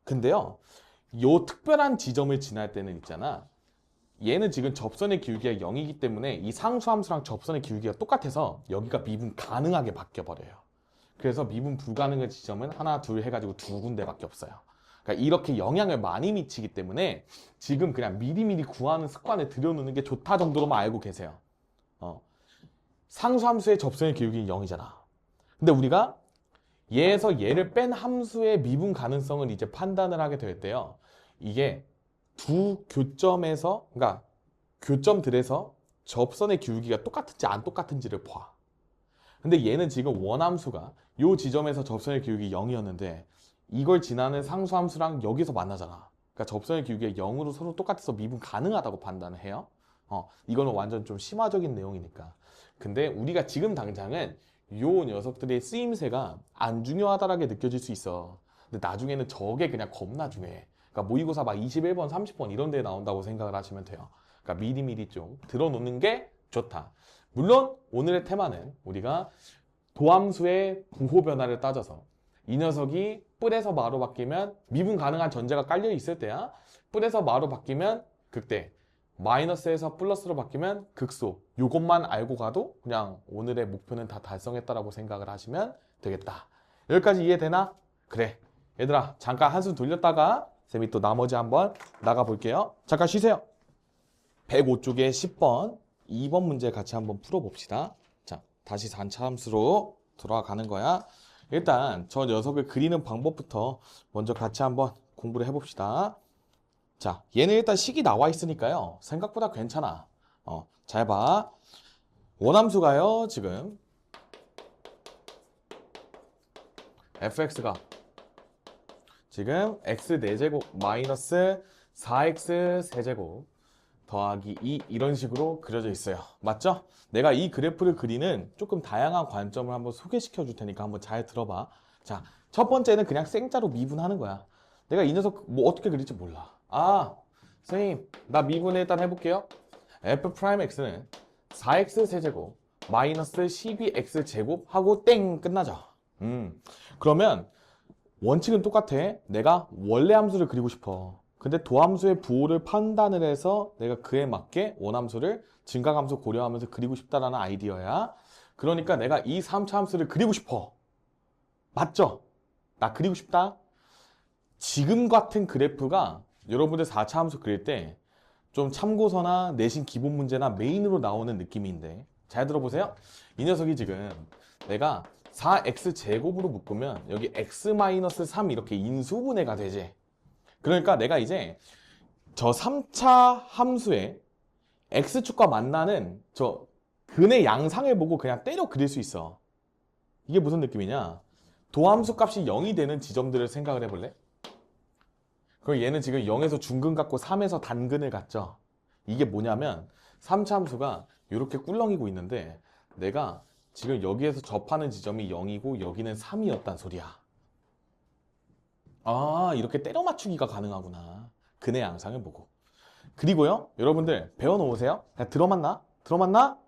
근데요 요 특별한 지점을 지날 때는 있잖아, 얘는 지금 접선의 기울기가 0이기 때문에 이 상수함수랑 접선의 기울기가 똑같아서 여기가 미분 가능하게 바뀌어버려요. 그래서 미분 불가능한 지점은 하나 둘 해가지고 2군데밖에 없어요. 그러니까 이렇게 영향을 많이 미치기 때문에 지금 그냥 미리미리 구하는 습관을 들여놓는 게 좋다 정도로만 알고 계세요. 상수함수의 접선의 기울기는 0이잖아. 근데 우리가 얘에서 얘를 뺀 함수의 미분 가능성을 이제 판단을 하게 될 때요, 이게 두 교점에서, 그러니까 교점들에서 접선의 기울기가 똑같은지 안 똑같은지를 봐. 근데 얘는 지금 원함수가 요 지점에서 접선의 기울기 0이었는데 이걸 지나는 상수함수랑 여기서 만나잖아. 그러니까 접선의 기울기가 0으로 서로 똑같아서 미분 가능하다고 판단을 해요. 이거는 완전 좀 심화적인 내용이니까. 근데 우리가 지금 당장은 요 녀석들의 쓰임새가 안 중요하다라게 느껴질 수 있어. 근데 나중에는 저게 그냥 겁나 중요해. 그러니까 모의고사 막 21번, 30번 이런 데에 나온다고 생각을 하시면 돼요. 그러니까 미리미리 좀 들어놓는 게 좋다. 물론 오늘의 테마는 우리가 도함수의 부호 변화를 따져서 이 녀석이 뿔에서 마로 바뀌면 미분 가능한 전제가 깔려 있을 때야. 뿔에서 마로 바뀌면 극대, 마이너스에서 플러스로 바뀌면 극소. 요것만 알고 가도 그냥 오늘의 목표는 다 달성했다라고 생각을 하시면 되겠다. 여기까지 이해되나? 그래. 얘들아 잠깐 한숨 돌렸다가 쌤이 또 나머지 한번 나가 볼게요. 잠깐 쉬세요. 105쪽에 10번 2번 문제 같이 한번 풀어봅시다. 자, 다시 단차함수로 돌아가는 거야. 일단 저 녀석을 그리는 방법부터 먼저 같이 한번 공부를 해봅시다. 자, 얘는 일단 식이 나와 있으니까요 생각보다 괜찮아. 잘 봐. 원함수가요 지금 fx가 지금 x 4제곱 마이너스 4x 세제곱 더하기 2 이런 식으로 그려져 있어요. 맞죠? 내가 이 그래프를 그리는 조금 다양한 관점을 한번 소개시켜 줄 테니까 한번 잘 들어봐. 자, 첫 번째는 그냥 생자로 미분하는 거야. 내가 이 녀석 뭐 어떻게 그릴지 몰라. 선생님 나 미분을 일단 해볼게요. f'x는 4x 세제곱 마이너스 12x 제곱 하고 땡 끝나죠. 그러면 원칙은 똑같아. 내가 원래 함수를 그리고 싶어. 근데 도함수의 부호를 판단을 해서 내가 그에 맞게 원함수를 증가함수 고려하면서 그리고 싶다라는 아이디어야. 그러니까 내가 이 3차 함수를 그리고 싶어. 맞죠? 나 그리고 싶다. 지금 같은 그래프가 여러분들 4차 함수 그릴 때 좀 참고서나 내신 기본 문제나 메인으로 나오는 느낌인데 잘 들어보세요. 이 녀석이 지금 내가 4x제곱으로 묶으면 여기 x-3 이렇게 인수분해가 되지. 그러니까 내가 이제 저 3차 함수에 x축과 만나는 저 근의 양상을 보고 그냥 때려 그릴 수 있어. 이게 무슨 느낌이냐? 도함수 값이 0이 되는 지점들을 생각을 해볼래? 그럼 얘는 지금 0에서 중근 갖고 3에서 단근을 갖죠. 이게 뭐냐면 3차 함수가 이렇게 꿀렁이고 있는데 내가 지금 여기에서 접하는 지점이 0이고 여기는 3이었단 소리야. 아, 이렇게 때려 맞추기가 가능하구나. 근의 양상을 보고. 그리고요, 여러분들 배워놓으세요. 그냥 들어맞나? 들어맞나?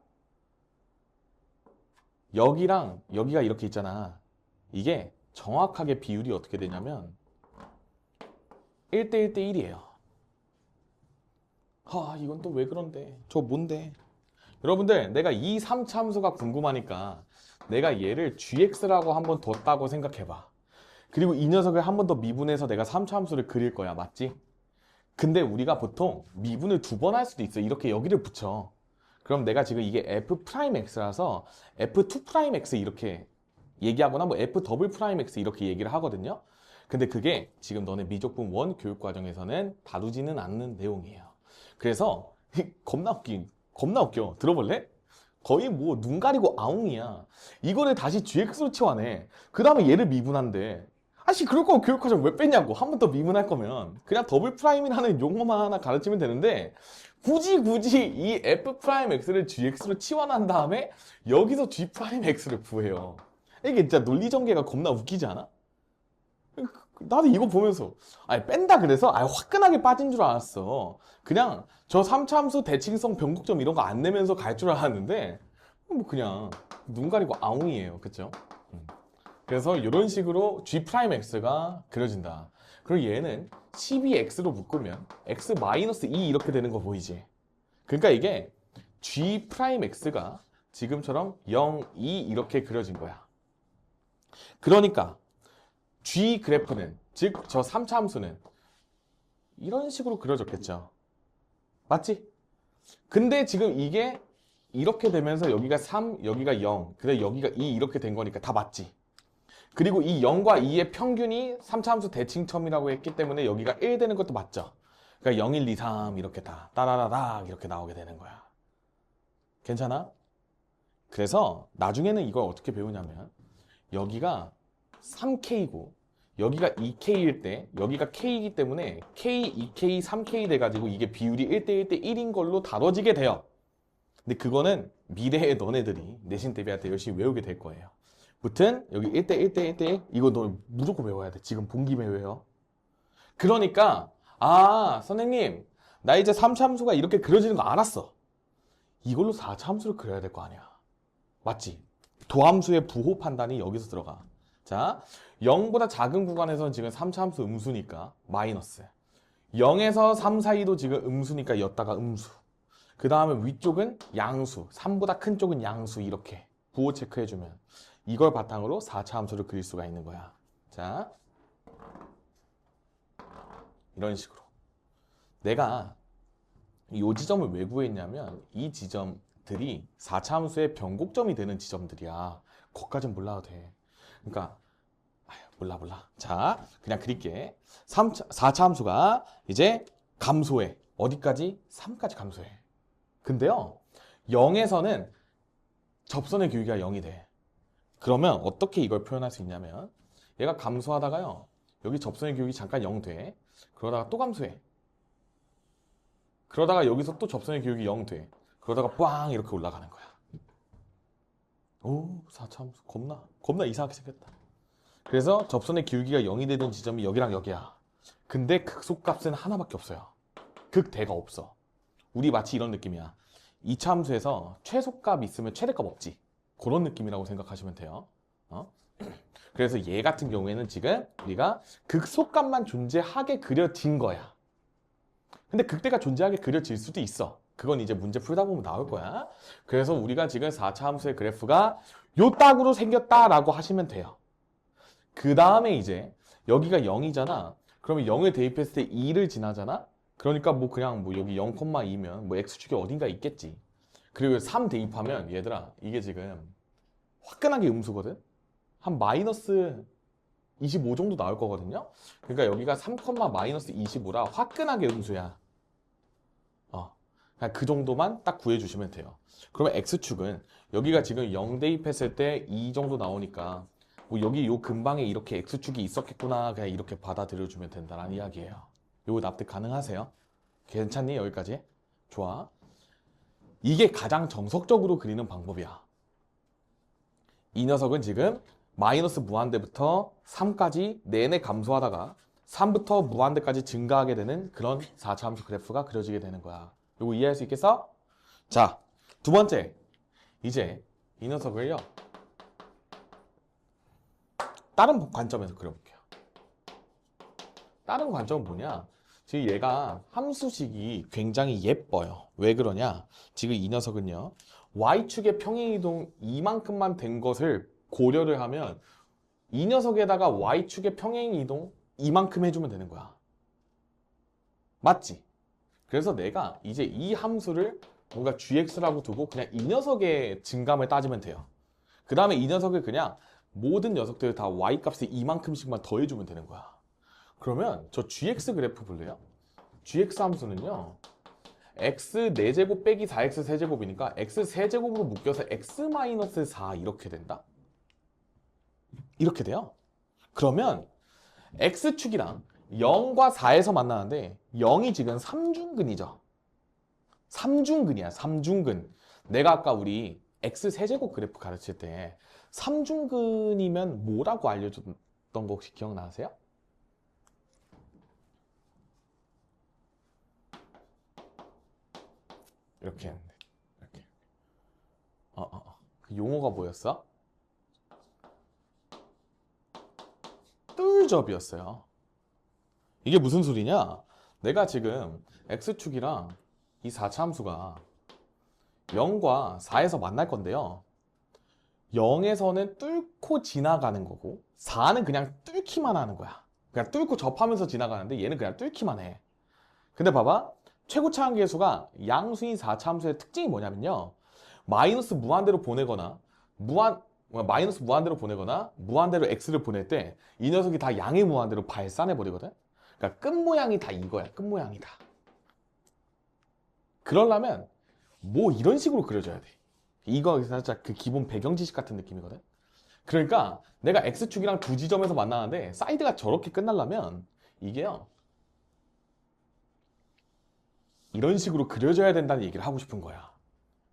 여기랑 여기가 이렇게 있잖아. 이게 정확하게 비율이 어떻게 되냐면 1대 1대 1이에요. 이건 또 왜 그런데? 저 뭔데? 여러분들, 내가 이 3차 함수가 궁금하니까 내가 얘를 gx라고 한번 뒀다고 생각해봐. 그리고 이 녀석을 한 번 더 미분해서 내가 3차 함수를 그릴 거야. 맞지? 근데 우리가 보통 미분을 2번 할 수도 있어. 이렇게 여기를 붙여. 그럼 내가 지금 이게 f'x라서 f2'x 이렇게 얘기하거나 뭐 f''x 이렇게 얘기를 하거든요. 근데 그게 지금 너네 미적분 1 교육과정에서는 다루지는 않는 내용이에요. 그래서 겁나 웃겨. 들어볼래? 거의 뭐 눈 가리고 아웅이야. 이거를 다시 gx로 치환해. 그 다음에 얘를 미분한대. 아씨, 그럴 거면 교육과정 왜 뺐냐고. 한 번 더 미분할 거면 그냥 더블 프라임이라는 용어만 하나 가르치면 되는데 굳이 이 f'x를 gx로 치환한 다음에 여기서 g'x를 구해요. 이게 진짜 논리전개가 겁나 웃기지 않아? 나도 이거 보면서 뺀다 그래서 화끈하게 빠진 줄 알았어. 그냥 저 3차 함수 대칭성 변곡점 이런 거 안 내면서 갈 줄 알았는데 뭐 그냥 눈 가리고 아웅이에요. 그쵸? 그래서 이런 식으로 g'x가 그려진다. 그리고 얘는 12x로 묶으면 x-2 이렇게 되는 거 보이지? 그러니까 이게 g'x가 지금처럼 0, 2 이렇게 그려진 거야. 그러니까 g 그래프는, 즉 저 3차 함수는 이런 식으로 그려졌겠죠. 맞지? 근데 지금 이게 이렇게 되면서 여기가 3, 여기가 0, 그다음에 여기가 2 이렇게 된 거니까 다 맞지? 그리고 이 0과 2의 평균이 3차 함수 대칭점이라고 했기 때문에 여기가 1 되는 것도 맞죠? 그러니까 0, 1, 2, 3 이렇게 다 따라라락 이렇게 나오게 되는 거야. 괜찮아? 그래서 나중에는 이걸 어떻게 배우냐면 여기가 3K고 여기가 2K일 때 여기가 K이기 때문에 K, 2K, 3K 돼가지고 이게 비율이 1대 1대 1인 걸로 다뤄지게 돼요. 근데 그거는 미래의 너네들이 내신 대비할 때 열심히 외우게 될 거예요. 무튼 여기 1대 1대 1대 1 이거 너 무조건 외워야 돼. 지금 본 김에 외워. 그러니까 선생님 나 이제 3차 함수가 이렇게 그려지는 거 알았어. 이걸로 4차 함수를 그려야 될 거 아니야. 맞지? 도함수의 부호 판단이 여기서 들어가. 자, 0보다 작은 구간에서는 지금 3차 함수 음수니까 마이너스. 0에서 3 사이도 지금 음수니까 였다가 음수. 그 다음에 위쪽은 양수. 3보다 큰 쪽은 양수. 이렇게 부호 체크해주면 이걸 바탕으로 4차 함수를 그릴 수가 있는 거야. 자, 이런 식으로. 내가 이 지점을 왜 구했냐면 이 지점들이 4차 함수의 변곡점이 되는 지점들이야. 거기까진 몰라도 돼. 그러니까 몰라. 자, 그냥 그릴게. 4차 함수가 이제 감소해. 어디까지? 3까지 감소해. 근데요, 0에서는 접선의 교기가 0이 돼. 그러면 어떻게 이걸 표현할 수 있냐면 얘가 감소하다가요, 여기 접선의 교육이 잠깐 0 돼. 그러다가 또 감소해. 그러다가 여기서 또 접선의 교육이 0 돼. 그러다가 빵 이렇게 올라가는 거야. 오, 4차 함수 겁나 이상하게 생겼다. 그래서 접선의 기울기가 0이 되는 지점이 여기랑 여기야. 근데 극소값은 하나밖에 없어요. 극대가 없어. 우리 마치 이런 느낌이야. 2차 함수에서 최소값 있으면 최대값 없지. 그런 느낌이라고 생각하시면 돼요. 그래서 얘 같은 경우에는 지금 우리가 극소값만 존재하게 그려진 거야. 근데 극대가 존재하게 그려질 수도 있어. 그건 이제 문제 풀다 보면 나올 거야. 그래서 우리가 지금 4차 함수의 그래프가 요 딱으로 생겼다라고 하시면 돼요. 그 다음에 이제 여기가 0이잖아. 그러면 0을 대입했을 때 2를 지나잖아? 그러니까 뭐 그냥 뭐 여기 0,2면 뭐 x축이 어딘가 있겠지. 그리고 3 대입하면 얘들아 이게 지금 화끈하게 음수거든? 한 마이너스 25 정도 나올 거거든요? 그러니까 여기가 3, 마이너스 25라 화끈하게 음수야. 그냥 그 정도만 딱 구해주시면 돼요. 그러면 x축은 여기가 지금 0 대입했을 때 2 정도 나오니까 뭐 여기 요 근방에 이렇게 x축이 있었겠구나 그냥 이렇게 받아들여주면 된다는 이야기예요. 요거 납득 가능하세요? 괜찮니? 여기까지? 좋아. 이게 가장 정석적으로 그리는 방법이야. 이 녀석은 지금 마이너스 무한대부터 3까지 내내 감소하다가 3부터 무한대까지 증가하게 되는 그런 4차 함수 그래프가 그려지게 되는 거야. 요거 이해할 수 있겠어? 자, 두 번째. 이제 이 녀석을요. 다른 관점에서 그려볼게요. 다른 관점은 뭐냐? 지금 얘가 함수식이 굉장히 예뻐요. 왜 그러냐? 지금 이 녀석은요. Y축의 평행이동 이만큼만 된 것을 고려를 하면 이 녀석에다가 Y축의 평행이동 이만큼 해주면 되는 거야. 맞지? 그래서 내가 이제 이 함수를 뭔가 gx라고 두고 그냥 이 녀석의 증감을 따지면 돼요. 그 다음에 이 녀석을 그냥 모든 녀석들 다 y값을 이만큼씩만 더해주면 되는 거야. 그러면 저 gx 그래프 볼래요? gx 함수는요. x 4제곱 빼기 4x 세제곱이니까 x 세제곱으로 묶여서 x-4 이렇게 된다? 이렇게 돼요. 그러면 x축이랑 0과 4에서 만나는데 0이 지금 3중근이죠. 3중근이야. 3중근. 내가 아까 우리 x세제곱 그래프 가르칠 때 3중근이면 뭐라고 알려줬던 거 혹시 기억나세요? 이렇게 했는데 이렇게 그 용어가 뭐였어? 뜰접이었어요. 이게 무슨 소리냐? 내가 지금 x축이랑 이 4차 함수가 0과 4에서 만날 건데요. 0에서는 뚫고 지나가는 거고 4는 그냥 뚫기만 하는 거야. 그냥 뚫고 접하면서 지나가는데 얘는 그냥 뚫기만 해. 근데 봐봐. 최고차 한계수가 양수인 4차 함수의 특징이 뭐냐면요. 마이너스 무한대로 보내거나 마이너스 무한대로 보내거나 무한대로 x를 보낼 때 이 녀석이 다 양의 무한대로 발산해 버리거든. 그러니까 끝 모양이 다 이거야. 끝 모양이 다. 그러려면 뭐 이런 식으로 그려줘야 돼. 이거 살짝 그 기본 배경 지식 같은 느낌이거든. 그러니까 내가 x축이랑 두 지점에서 만나는데 사이드가 저렇게 끝나려면 이게요. 이런 식으로 그려줘야 된다는 얘기를 하고 싶은 거야.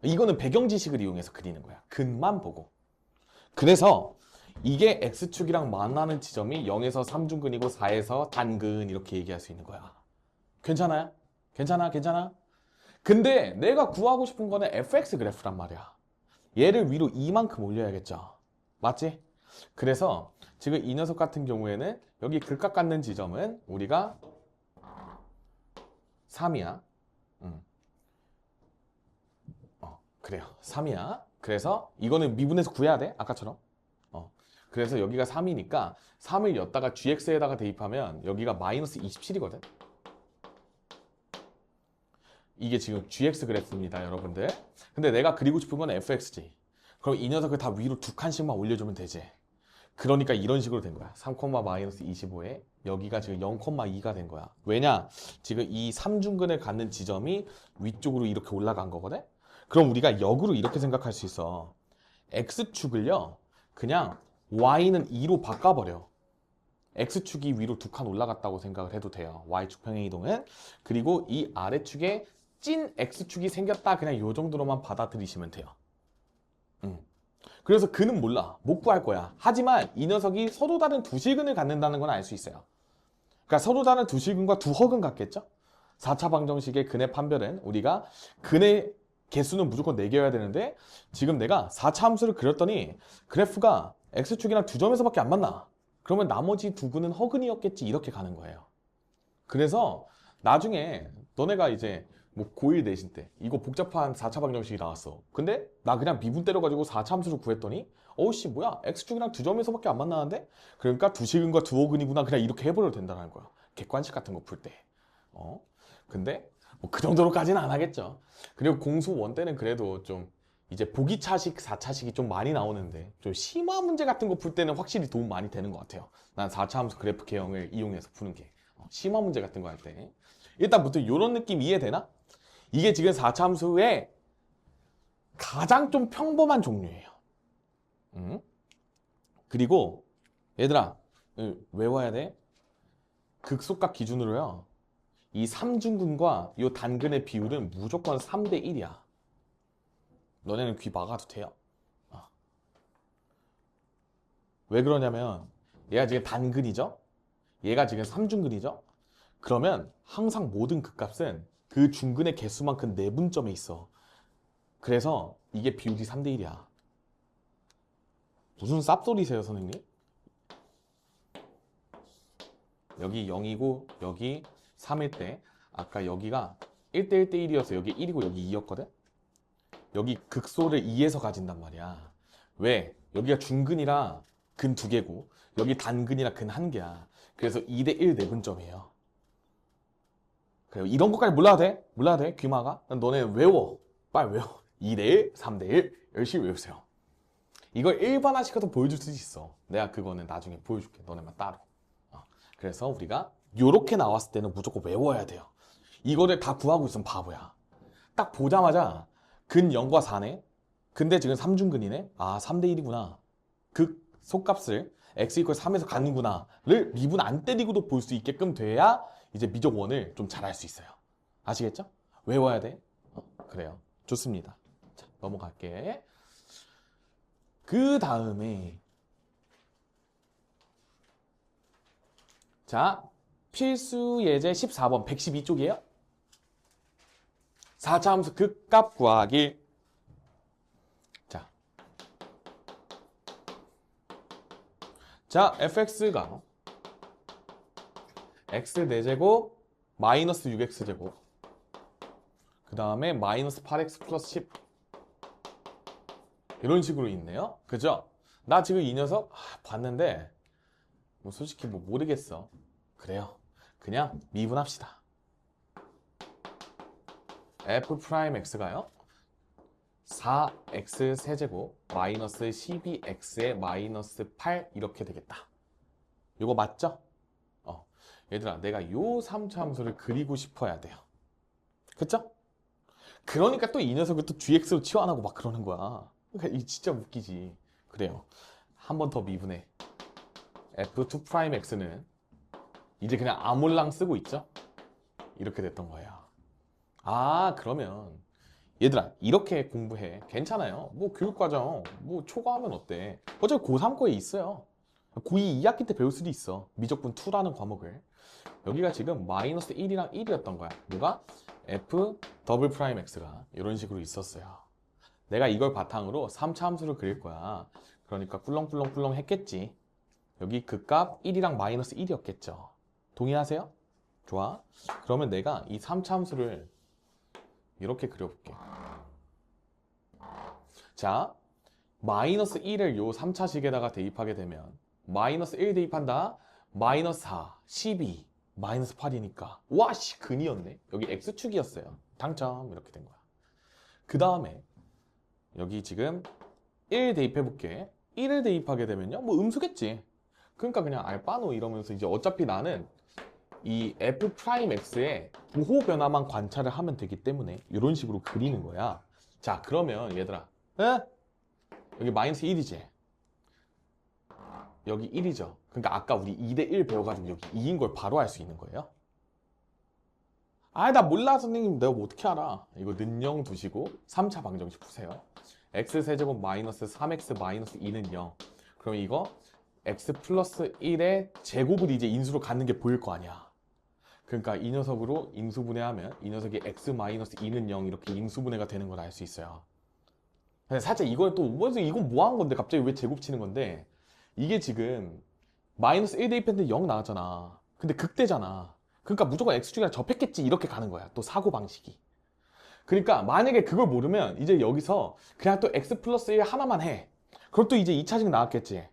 이거는 배경 지식을 이용해서 그리는 거야. 근만 보고. 그래서 이게 x축이랑 만나는 지점이 0에서 3중근이고 4에서 단근 이렇게 얘기할 수 있는 거야. 괜찮아요? 괜찮아? 괜찮아? 근데 내가 구하고 싶은 거는 fx 그래프란 말이야. 얘를 위로 이만큼 올려야겠죠. 맞지? 그래서 지금 이 녀석 같은 경우에는 여기 극각 갖는 지점은 우리가 3이야. 그래요. 3이야. 그래서 이거는 미분해서 구해야 돼. 아까처럼. 그래서 여기가 3이니까 3을 였다가 gx에다가 대입하면 여기가 마이너스 27이거든. 이게 지금 gx 그래프입니다, 여러분들. 근데 내가 그리고 싶은 건 fx지. 그럼 이 녀석을 다 위로 두 칸씩만 올려주면 되지. 그러니까 이런 식으로 된 거야. 3, 마이너스 25에 여기가 지금 0,2가 된 거야. 왜냐? 지금 이 3중근을 갖는 지점이 위쪽으로 이렇게 올라간 거거든? 그럼 우리가 역으로 이렇게 생각할 수 있어. x축을요. 그냥 y는 2로 바꿔버려. x축이 위로 두 칸 올라갔다고 생각을 해도 돼요. y축 평행이동은. 그리고 이 아래축에 찐 x축이 생겼다. 그냥 이 정도로만 받아들이시면 돼요. 그래서 그는 몰라. 못 구할 거야. 하지만 이 녀석이 서로 다른 두 실근을 갖는다는 건 알 수 있어요. 그러니까 서로 다른 두 실근과 두 허근 같겠죠? 4차 방정식의 근의 판별은 우리가 근의 개수는 무조건 4개여야 되는데 지금 내가 4차 함수를 그렸더니 그래프가 x축이랑 두 점에서밖에 안 만나. 그러면 나머지 두 근은 허근이었겠지 이렇게 가는 거예요. 그래서 나중에 너네가 이제 뭐 고1 내신 때 이거 복잡한 4차 방정식이 나왔어. 근데 나 그냥 미분 때려가지고 4차 함수를 구했더니 어우씨 뭐야 x축이랑 두 점에서밖에 안 만나는데? 그러니까 두 실근과 두 허근이구나 그냥 이렇게 해버려도 된다는 거야. 객관식 같은 거 풀 때. 근데 뭐 그 정도로까지는 안 하겠죠. 그리고 공수 원 때는 그래도 좀 이제 보기차식, 4차식이 좀 많이 나오는데 좀 심화 문제 같은 거 풀 때는 확실히 도움 많이 되는 것 같아요. 난 4차 함수 그래프 개형을 이용해서 푸는 게 심화 문제 같은 거 할 때 일단 부터 이런 느낌 이해되나? 이게 지금 4차 함수의 가장 좀 평범한 종류예요. 그리고 얘들아 외워야 돼. 극소값 기준으로요. 이 삼중근과 이 단근의 비율은 무조건 3대 1이야. 너네는 귀 막아도 돼요. 왜 그러냐면 얘가 지금 단근이죠? 얘가 지금 삼중근이죠? 그러면 항상 모든 극값은 그 중근의 개수만큼 내분점에 있어. 그래서 이게 비율이 3대 1이야. 무슨 쌉소리세요, 선생님? 여기 0이고 여기 3일 때 아까 여기가 1대 1대 1이어서 여기 1이고 여기 2였거든? 여기 극소를 2에서 가진단 말이야. 왜? 여기가 중근이라 근 2개고 여기 단근이라 근 1개야. 그래서 2대 1 내분점이에요. 그래요. 이런 것까지 몰라도 돼? 몰라도 돼? 귀마가? 너네 외워. 빨리 외워. 2대 1, 3대 1 열심히 외우세요. 이걸 일반화시켜서 보여줄 수 있어. 내가 그거는 나중에 보여줄게. 너네만 따로. 그래서 우리가 요렇게 나왔을 때는 무조건 외워야 돼요. 이거를 다 구하고 있으면 바보야. 딱 보자마자 근 0과 4네. 근데 지금 3중근이네. 아 3대 1이구나. 극 속값을 x 이퀄 3에서 갖는구나를 미분 안 때리고도 볼 수 있게끔 돼야 이제 미적 원을 좀 잘 알 수 있어요. 아시겠죠? 외워야 돼. 그래요. 좋습니다. 자, 넘어갈게. 그 다음에 자, 필수 예제 14번 112쪽이에요. 4차 함수 극값 구하기. 자, fx가 x 4제곱 마이너스 6x제곱 그 다음에 마이너스 8x 플러스 10 이런 식으로 있네요. 그죠? 나 지금 이 녀석 봤는데 뭐 솔직히 뭐 모르겠어. 그래요. 그냥 미분합시다. f 프라임 x가요 4x 세제곱 마이너스 12x의 마이너스 8 이렇게 되겠다. 이거 맞죠? 얘들아 내가 요 3차 함수를 그리고 싶어야 돼요. 그쵸? 그러니까 또 이 녀석을 또 gx로 치환 안 하고 막 그러는 거야. 그러니까 이 진짜 웃기지. 그래요. 한 번 더 미분해. f2 프라임 x는 이제 그냥 아몰랑 쓰고 있죠? 이렇게 됐던 거야. 그러면 얘들아 이렇게 공부해. 괜찮아요. 뭐 교육과정 뭐 초과하면 어때? 어차피 고3 거에 있어요. 고2 2학기 때 배울 수도 있어. 미적분 2라는 과목을. 여기가 지금 마이너스 1이랑 1이었던 거야. 뭐가? f 더블 프라임 x가 이런 식으로 있었어요. 내가 이걸 바탕으로 3차 함수를 그릴 거야. 그러니까 꿀렁꿀렁꿀렁 했겠지. 여기 극값 1이랑 마이너스 1이었겠죠. 동의하세요? 좋아. 그러면 내가 이 3차 함수를 이렇게 그려볼게. 자, 마이너스 1을 요 3차식에다가 대입하게 되면 마이너스 1 대입한다. 마이너스 4, 12, 마이너스 8이니까 와씨 근이었네. 여기 x축이었어요. 당첨 이렇게 된 거야. 그 다음에 여기 지금 1 대입해볼게. 1을 대입하게 되면요 뭐 음수겠지. 그러니까 그냥 알바노 이러면서 이제 어차피 나는 이 f 프라임 x의 부호 변화만 관찰을 하면 되기 때문에 이런 식으로 그리는 거야. 자 그러면 얘들아 여기 마이너스 1이지. 여기 1이죠. 그러니까 아까 우리 2대 1 배워가지고 여기 2인 걸 바로 알 수 있는 거예요. 나 몰라 선생님. 내가 뭐 어떻게 알아. 이거 는영 두시고 3차 방정식 푸세요. x세제곱 마이너스 3x 마이너스 2는 0. 그럼 이거 x 플러스 1의 제곱을 이제 인수로 갖는 게 보일 거 아니야. 그러니까 이 녀석으로 인수분해하면 이 녀석이 x 마이너스 2는 0 이렇게 인수분해가 되는 걸 알 수 있어요. 근데 살짝 이건 또 이건 뭐 한 건데 갑자기 왜 제곱 치는 건데 이게 지금 마이너스 1 대입했는데 0 나왔잖아. 근데 극대잖아. 그러니까 무조건 x축이랑 접했겠지 이렇게 가는 거야. 또 사고방식이. 그러니까 만약에 그걸 모르면 이제 여기서 그냥 또 x 플러스 1 하나만 해. 그럼 또 이제 2차식 나왔겠지.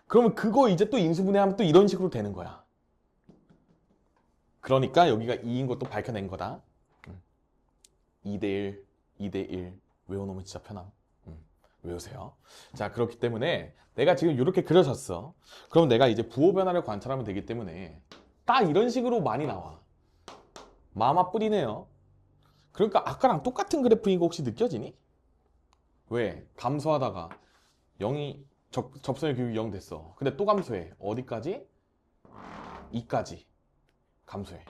그러면 그거 이제 또 인수분해하면 또 이런 식으로 되는 거야. 그러니까 여기가 2인 것도 밝혀낸 거다. 2대1, 2대1 외워놓으면 진짜 편함. 외우세요. 자, 그렇기 때문에 내가 지금 이렇게 그려졌어. 그럼 내가 이제 부호 변화를 관찰하면 되기 때문에 딱 이런 식으로 많이 나와. 마마 뿌리네요. 그러니까 아까랑 똑같은 그래프인 거 혹시 느껴지니? 왜? 감소하다가 0이 접선의 교육이 0 됐어. 근데 또 감소해. 어디까지? 2까지 감소해.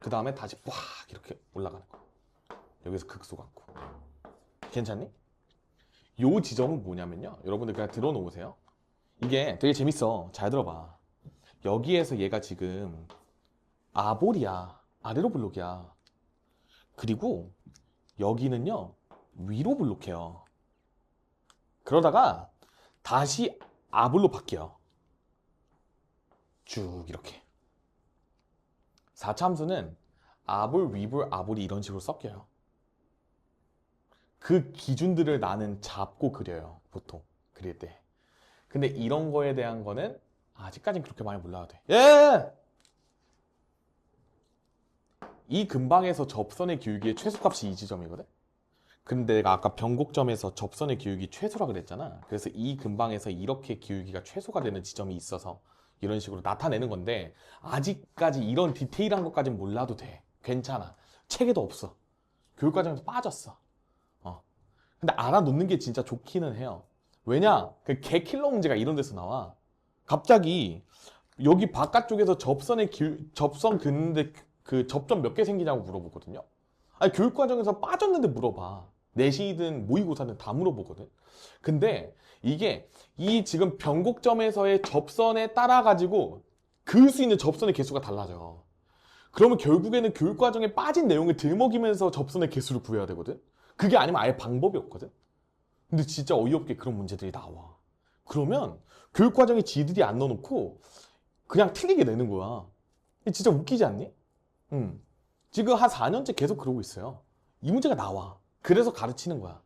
그 다음에 다시 빡 이렇게 올라가는 거야. 여기서 극소 같고. 괜찮니? 요 지점은 뭐냐면요. 여러분들 그냥 들어놓으세요. 이게 되게 재밌어. 잘 들어봐. 여기에서 얘가 지금 아볼이야. 아래로 블록이야. 그리고 여기는요. 위로 블록해요. 그러다가 다시 아볼로 바뀌어요. 쭉 이렇게. 4차 함수는 아볼, 위볼, 아볼이 이런 식으로 섞여요. 그 기준들을 나는 잡고 그려요. 보통 그릴 때. 근데 이런 거에 대한 거는 아직까진 그렇게 많이 몰라도 돼. 예! 이 근방에서 접선의 기울기의 최소값이 이 지점이거든. 근데 내가 아까 변곡점에서 접선의 기울기 최소라 그랬잖아. 그래서 이 근방에서 이렇게 기울기가 최소가 되는 지점이 있어서 이런 식으로 나타내는 건데 아직까지 이런 디테일한 것까진 몰라도 돼. 괜찮아. 책에도 없어. 교육과정에서 빠졌어. 근데 알아놓는 게 진짜 좋기는 해요. 왜냐? 그 개킬러 문제가 이런 데서 나와. 갑자기 여기 바깥쪽에서 접선 긋는데 그 접점 몇 개 생기냐고 물어보거든요. 아니 교육과정에서 빠졌는데 물어봐. 내신이든 모의고사든 다 물어보거든. 근데 이게 이 지금 변곡점에서의 접선에 따라 가지고 그을 수 있는 접선의 개수가 달라져. 그러면 결국에는 교육과정에 빠진 내용을 들먹이면서 접선의 개수를 구해야 되거든. 그게 아니면 아예 방법이 없거든. 근데 진짜 어이없게 그런 문제들이 나와. 그러면 교육과정에 지들이 안 넣어놓고 그냥 틀리게 내는 거야. 진짜 웃기지 않니? 지금 한 4년째 계속 그러고 있어요. 이 문제가 나와. 그래서 가르치는 거야.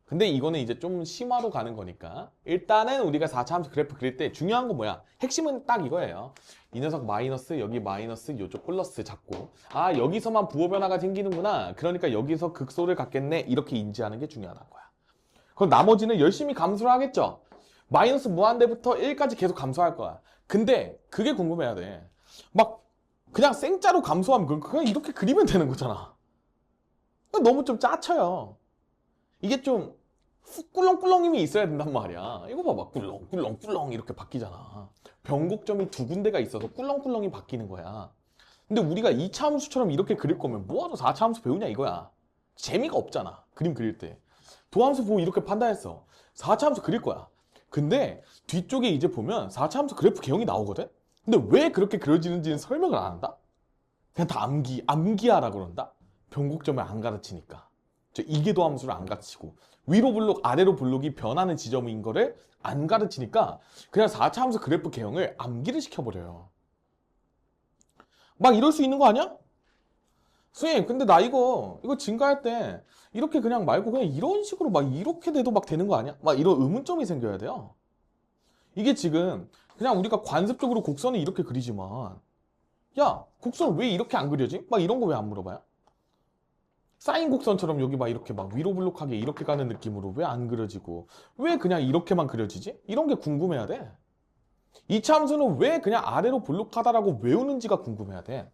근데 이거는 이제 좀 심화로 가는 거니까 일단은 우리가 4차 함수 그래프 그릴 때 중요한 건 뭐야? 핵심은 딱 이거예요. 이 녀석 마이너스, 여기 마이너스, 이쪽 플러스 잡고 아 여기서만 부호 변화가 생기는구나. 그러니까 여기서 극소를 갖겠네. 이렇게 인지하는 게 중요하다는 거야. 그럼 나머지는 열심히 감수를 하겠죠. 마이너스 무한대부터 1까지 계속 감소할 거야. 근데 그게 궁금해야 돼. 막 그냥 생짜로 감소하면 그냥 이렇게 그리면 되는 거잖아. 너무 좀 짜쳐요. 이게 좀 꿀렁꿀렁힘이 있어야 된단 말이야. 이거 봐봐. 꿀렁꿀렁꿀렁 이렇게 바뀌잖아. 변곡점이 두 군데가 있어서 꿀렁꿀렁이 바뀌는 거야. 근데 우리가 2차 함수처럼 이렇게 그릴 거면 뭐하러 4차 함수 배우냐 이거야. 재미가 없잖아. 그림 그릴 때. 도함수 보고 이렇게 판단했어. 4차 함수 그릴 거야. 근데 뒤쪽에 이제 보면 4차 함수 그래프 개형이 나오거든? 근데 왜 그렇게 그려지는지는 설명을 안 한다? 그냥 다 암기하라 그런다? 변곡점을 안 가르치니까. 이계도 함수를 안 가르치고 위로 블록 아래로 블록이 변하는 지점인 거를 안 가르치니까 그냥 4차 함수 그래프 개형을 암기를 시켜버려요. 막 이럴 수 있는 거 아니야? 선생님 근데 나 이거 증가할 때 이렇게 그냥 말고 그냥 이런 식으로 막 이렇게 돼도 막 되는 거 아니야? 막 이런 의문점이 생겨야 돼요. 이게 지금 그냥 우리가 관습적으로 곡선을 이렇게 그리지만 야 곡선 왜 이렇게 안 그려지? 막 이런 거 왜 안 물어봐요? 사인 곡선처럼 여기 막 이렇게 막 위로 블록하게 이렇게 가는 느낌으로 왜 안 그려지고 왜 그냥 이렇게만 그려지지? 이런 게 궁금해야 돼. 2차 함수는 왜 그냥 아래로 블록하다라고 외우는지가 궁금해야 돼.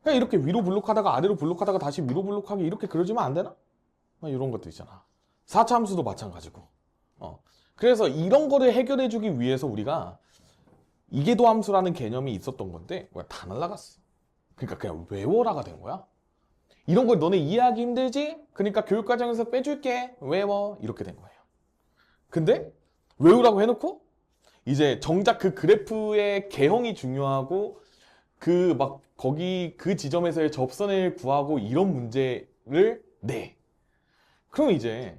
그냥 이렇게 위로 블록하다가 아래로 블록하다가 다시 위로 블록하게 이렇게 그려지면 안 되나? 막 이런 것도 있잖아. 4차 함수도 마찬가지고. 그래서 이런 거를 해결해주기 위해서 우리가 이계도 함수라는 개념이 있었던 건데 다 날라갔어. 그러니까 그냥 외워라가 된 거야. 이런 걸 너네 이해하기 힘들지? 그러니까 교육과정에서 빼줄게. 외워. 이렇게 된 거예요. 근데 외우라고 해놓고 이제 정작 그 그래프의 개형이 중요하고 그 막 거기 그 지점에서의 접선을 구하고 이런 문제를 내. 그럼 이제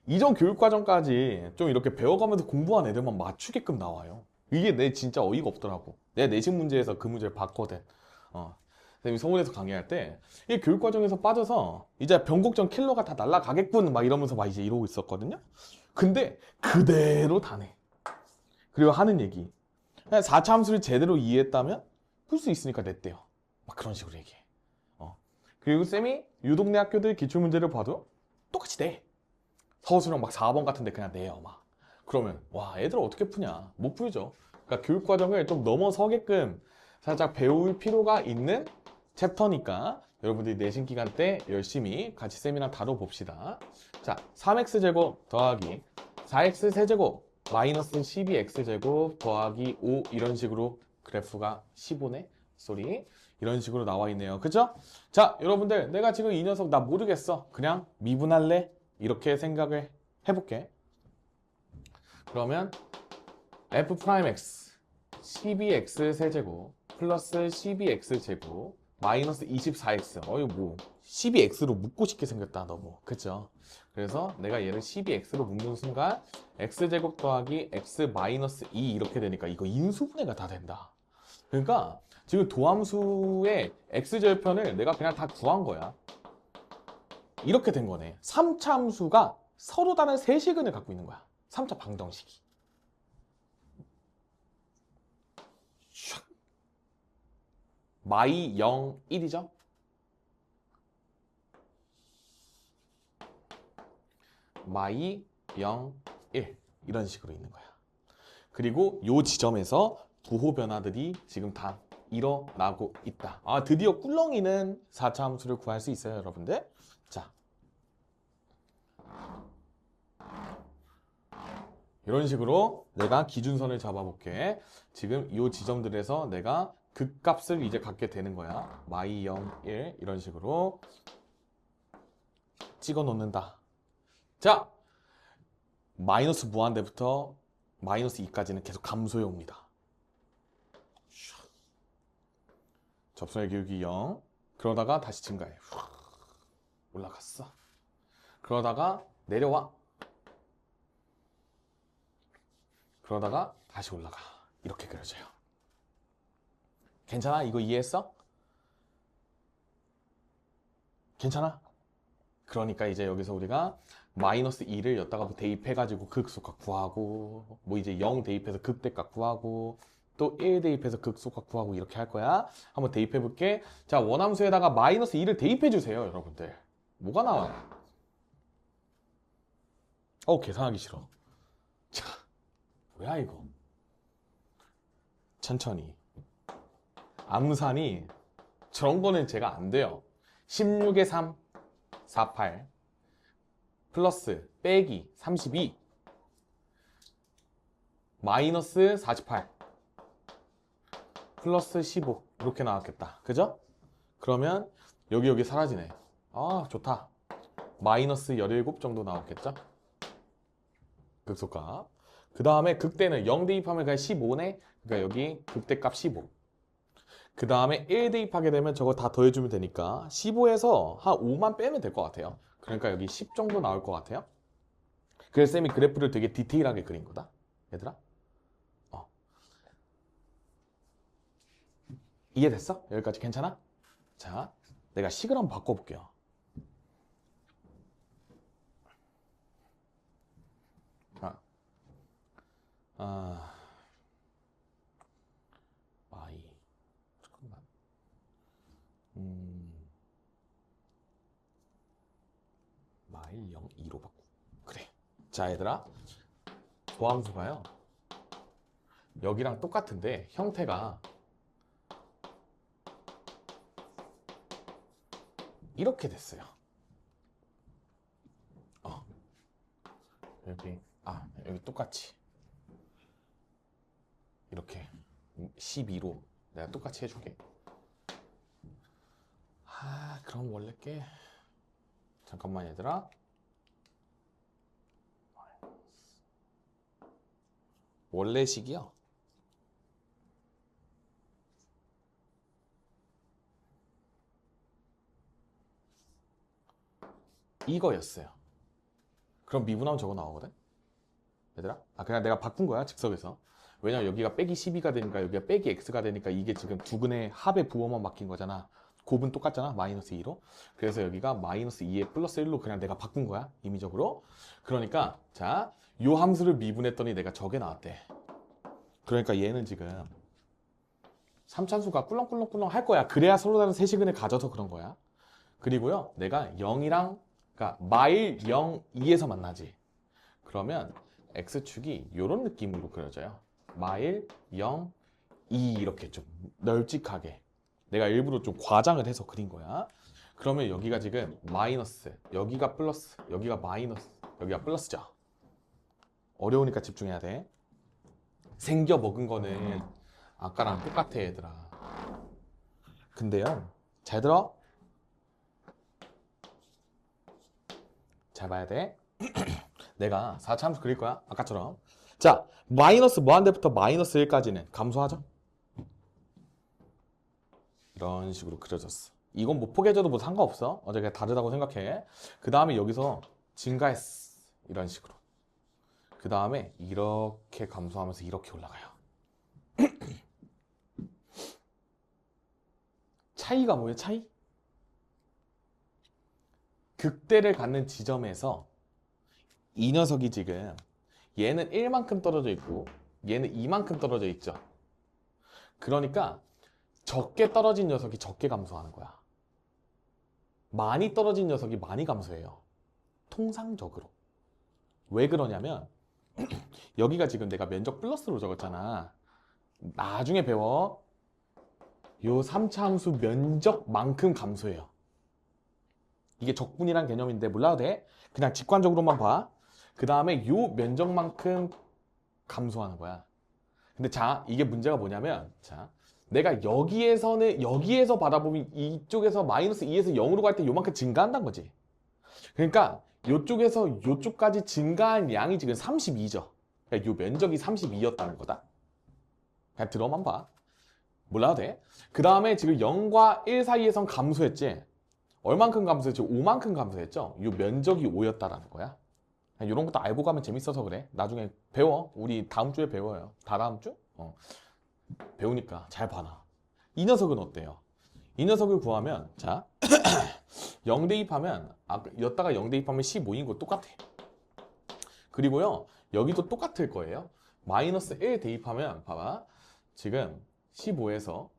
이전 교육과정까지 좀 이렇게 배워가면서 공부한 애들만 맞추게끔 나와요. 이게 내 진짜 어이가 없더라고. 내가 내신 문제에서 그 문제를 봤거든. 선생님이 서울에서 강의할 때 이 교육과정에서 빠져서 이제 변곡점 킬러가 다 날라가겠군 막 이러면서 막 이제 이러고 있었거든요. 근데 그대로 다네. 그리고 하는 얘기 그냥 4차 함수를 제대로 이해했다면 풀 수 있으니까 냈대요. 막 그런 식으로 얘기해. 그리고 쌤이 유동대 학교들 기출문제를 봐도 똑같이 내. 서술형 막 4번 같은데 그냥 내요. 막. 그러면 와 애들 어떻게 푸냐. 못 풀죠. 그러니까 교육과정을 좀 넘어서게끔 살짝 배울 필요가 있는 챕터니까 여러분들이 내신 기간 때 열심히 같이 쌤이랑 다뤄봅시다. 자, 3x제곱 더하기 4x 세제곱 마이너스 12x제곱 더하기 5 이런 식으로 그래프가 15네? 쏘리 이런 식으로 나와 있네요. 그죠? 자, 여러분들 내가 지금 이 녀석 나 모르겠어. 그냥 미분할래? 이렇게 생각을 해볼게. 그러면 f'x 12x 세제곱 플러스 12x 제곱 마이너스 24x 이거 뭐 12x로 묶고 싶게 생겼다 너무. 그죠? 그래서 내가 얘를 12x로 묶는 순간 x제곱 더하기 x 마이너스 2 이렇게 되니까 이거 인수분해가 다 된다. 그러니까 지금 도함수의 x절편을 내가 그냥 다 구한 거야. 이렇게 된 거네. 3차 함수가 서로 다른 세시근을 갖고 있는 거야. 3차 방정식이. 마이 0, 1이죠? 마이 0, 1 이런 식으로 있는 거야. 그리고 요 지점에서 부호 변화들이 지금 다 일어나고 있다. 아, 드디어 꿀렁이는 4차 함수를 구할 수 있어요, 여러분들. 자, 이런 식으로 내가 기준선을 잡아볼게. 지금 이 지점들에서 내가 극값을 이제 갖게 되는 거야. 마이 0, 1 이런 식으로 찍어 놓는다. 자, 마이너스 무한대부터 마이너스 2까지는 계속 감소해 옵니다. 접선의 기울기 0. 그러다가 다시 증가해. 올라갔어. 그러다가 내려와. 그러다가 다시 올라가. 이렇게 그려져요. 괜찮아? 이거 이해했어? 괜찮아? 그러니까 이제 여기서 우리가 마이너스 2를 여기다가 대입해가지고 극소값 구하고 뭐 이제 0 대입해서 극대값 구하고 또 1 대입해서 극소값 구하고 이렇게 할 거야. 한번 대입해 볼게. 자, 원함수에다가 마이너스 2를 대입해 주세요, 여러분들. 뭐가 나와요? 계산하기 싫어. 자, 뭐야 이거? 천천히. 암산이 저런 거는 제가 안 돼요. 16에 3, 48 플러스 빼기 32 마이너스 48 플러스 15 이렇게 나왔겠다. 그죠? 그러면 여기 사라지네. 아, 좋다. 마이너스 17 정도 나왔겠죠? 극소값. 그 다음에 극대는 0 대입하면 그냥 15네. 그러니까 여기 극대값 15. 그 다음에 1 대입하게 되면 저거 다 더해주면 되니까 15에서 한 5만 빼면 될 것 같아요. 그러니까 여기 10 정도 나올 것 같아요. 그래서 쌤이 그래프를 되게 디테일하게 그린 거다. 얘들아. 이해됐어? 여기까지 괜찮아? 자, 내가 식을 한번 바꿔볼게요. 마이 잠깐만. 마일 0, 2로 바꾸. 그래. 자, 얘들아. 도함수가요. 여기랑 똑같은데 형태가 이렇게 됐어요. 여기 똑같이 이렇게 12로 내가 똑같이 해줄게. 그럼 원래 잠깐만 얘들아. 원래식이요. 이거였어요. 그럼 미분하면 저거 나오거든? 얘들아? 그냥 내가 바꾼 거야, 즉석에서. 왜냐면 여기가 빼기 12가 되니까 여기가 빼기 x가 되니까 이게 지금 두 근의 합의 부호만 바뀐 거잖아. 곱은 똑같잖아, 마이너스 2로. 그래서 여기가 마이너스 2에 플러스 1로 그냥 내가 바꾼 거야, 임의적으로. 그러니까 자, 요 함수를 미분했더니 내가 저게 나왔대. 그러니까 얘는 지금 3참수가 꿀렁꿀렁꿀렁 할 거야. 그래야 서로 다른 세시근을 가져서 그런 거야. 그리고요, 내가 0이랑, 그러니까 마일 0, 2에서 만나지. 그러면 x축이 이런 느낌으로 그려져요. 마일 0, 2 이렇게 좀 널찍하게. 내가 일부러 좀 과장을 해서 그린 거야. 그러면 여기가 지금 마이너스, 여기가 플러스, 여기가 마이너스, 여기가 플러스죠. 어려우니까 집중해야 돼. 생겨 먹은 거는 아까랑 똑같아, 얘들아. 근데요, 잘 들어? 잘 봐야 돼. 내가 4차함수 그릴 거야, 아까처럼. 자, 마이너스 무한대부터 마이너스 1까지는 감소하죠? 이런 식으로 그려졌어. 이건 뭐 포개져도 뭐 상관없어. 어차피 다르다고 생각해. 그 다음에 여기서 증가했어. 이런 식으로. 그 다음에 이렇게 감소하면서 이렇게 올라가요. 차이가 뭐예요? 차이? 극대를 갖는 지점에서 이 녀석이 지금 얘는 1만큼 떨어져 있고 얘는 2만큼 떨어져 있죠. 그러니까 적게 떨어진 녀석이 적게 감소하는 거야. 많이 떨어진 녀석이 많이 감소해요. 통상적으로. 왜 그러냐면 여기가 지금 내가 면적 플러스로 적었잖아. 나중에 배워. 요 3차 함수 면적만큼 감소해요. 이게 적분이란 개념인데 몰라도 돼. 그냥 직관적으로만 봐. 그 다음에 요 면적만큼 감소하는 거야. 근데 자, 이게 문제가 뭐냐면, 자, 내가 여기에서 바라보면 이쪽에서 마이너스 2에서 0으로 갈 때 요만큼 증가한다는 거지. 그러니까 요쪽에서 요쪽까지 증가한 양이 지금 32죠. 그러니까 요 면적이 32였다는 거다. 그냥 들어만 봐. 몰라도 돼. 그 다음에 지금 0과 1 사이에선 감소했지. 얼만큼 감소했지? 5만큼 감소했죠. 요 면적이 5였다라는 거야. 이런 것도 알고 가면 재밌어서 그래. 나중에 배워. 우리 다음 주에 배워요. 다다음 주? 배우니까 잘 봐놔. 이 녀석은 어때요? 이 녀석을 구하면, 자, 0 대입하면, 여기다가 0 대입하면 15인 거 똑같아. 그리고요, 여기도 똑같을 거예요. 마이너스 1 대입하면, 봐봐. 지금 15에서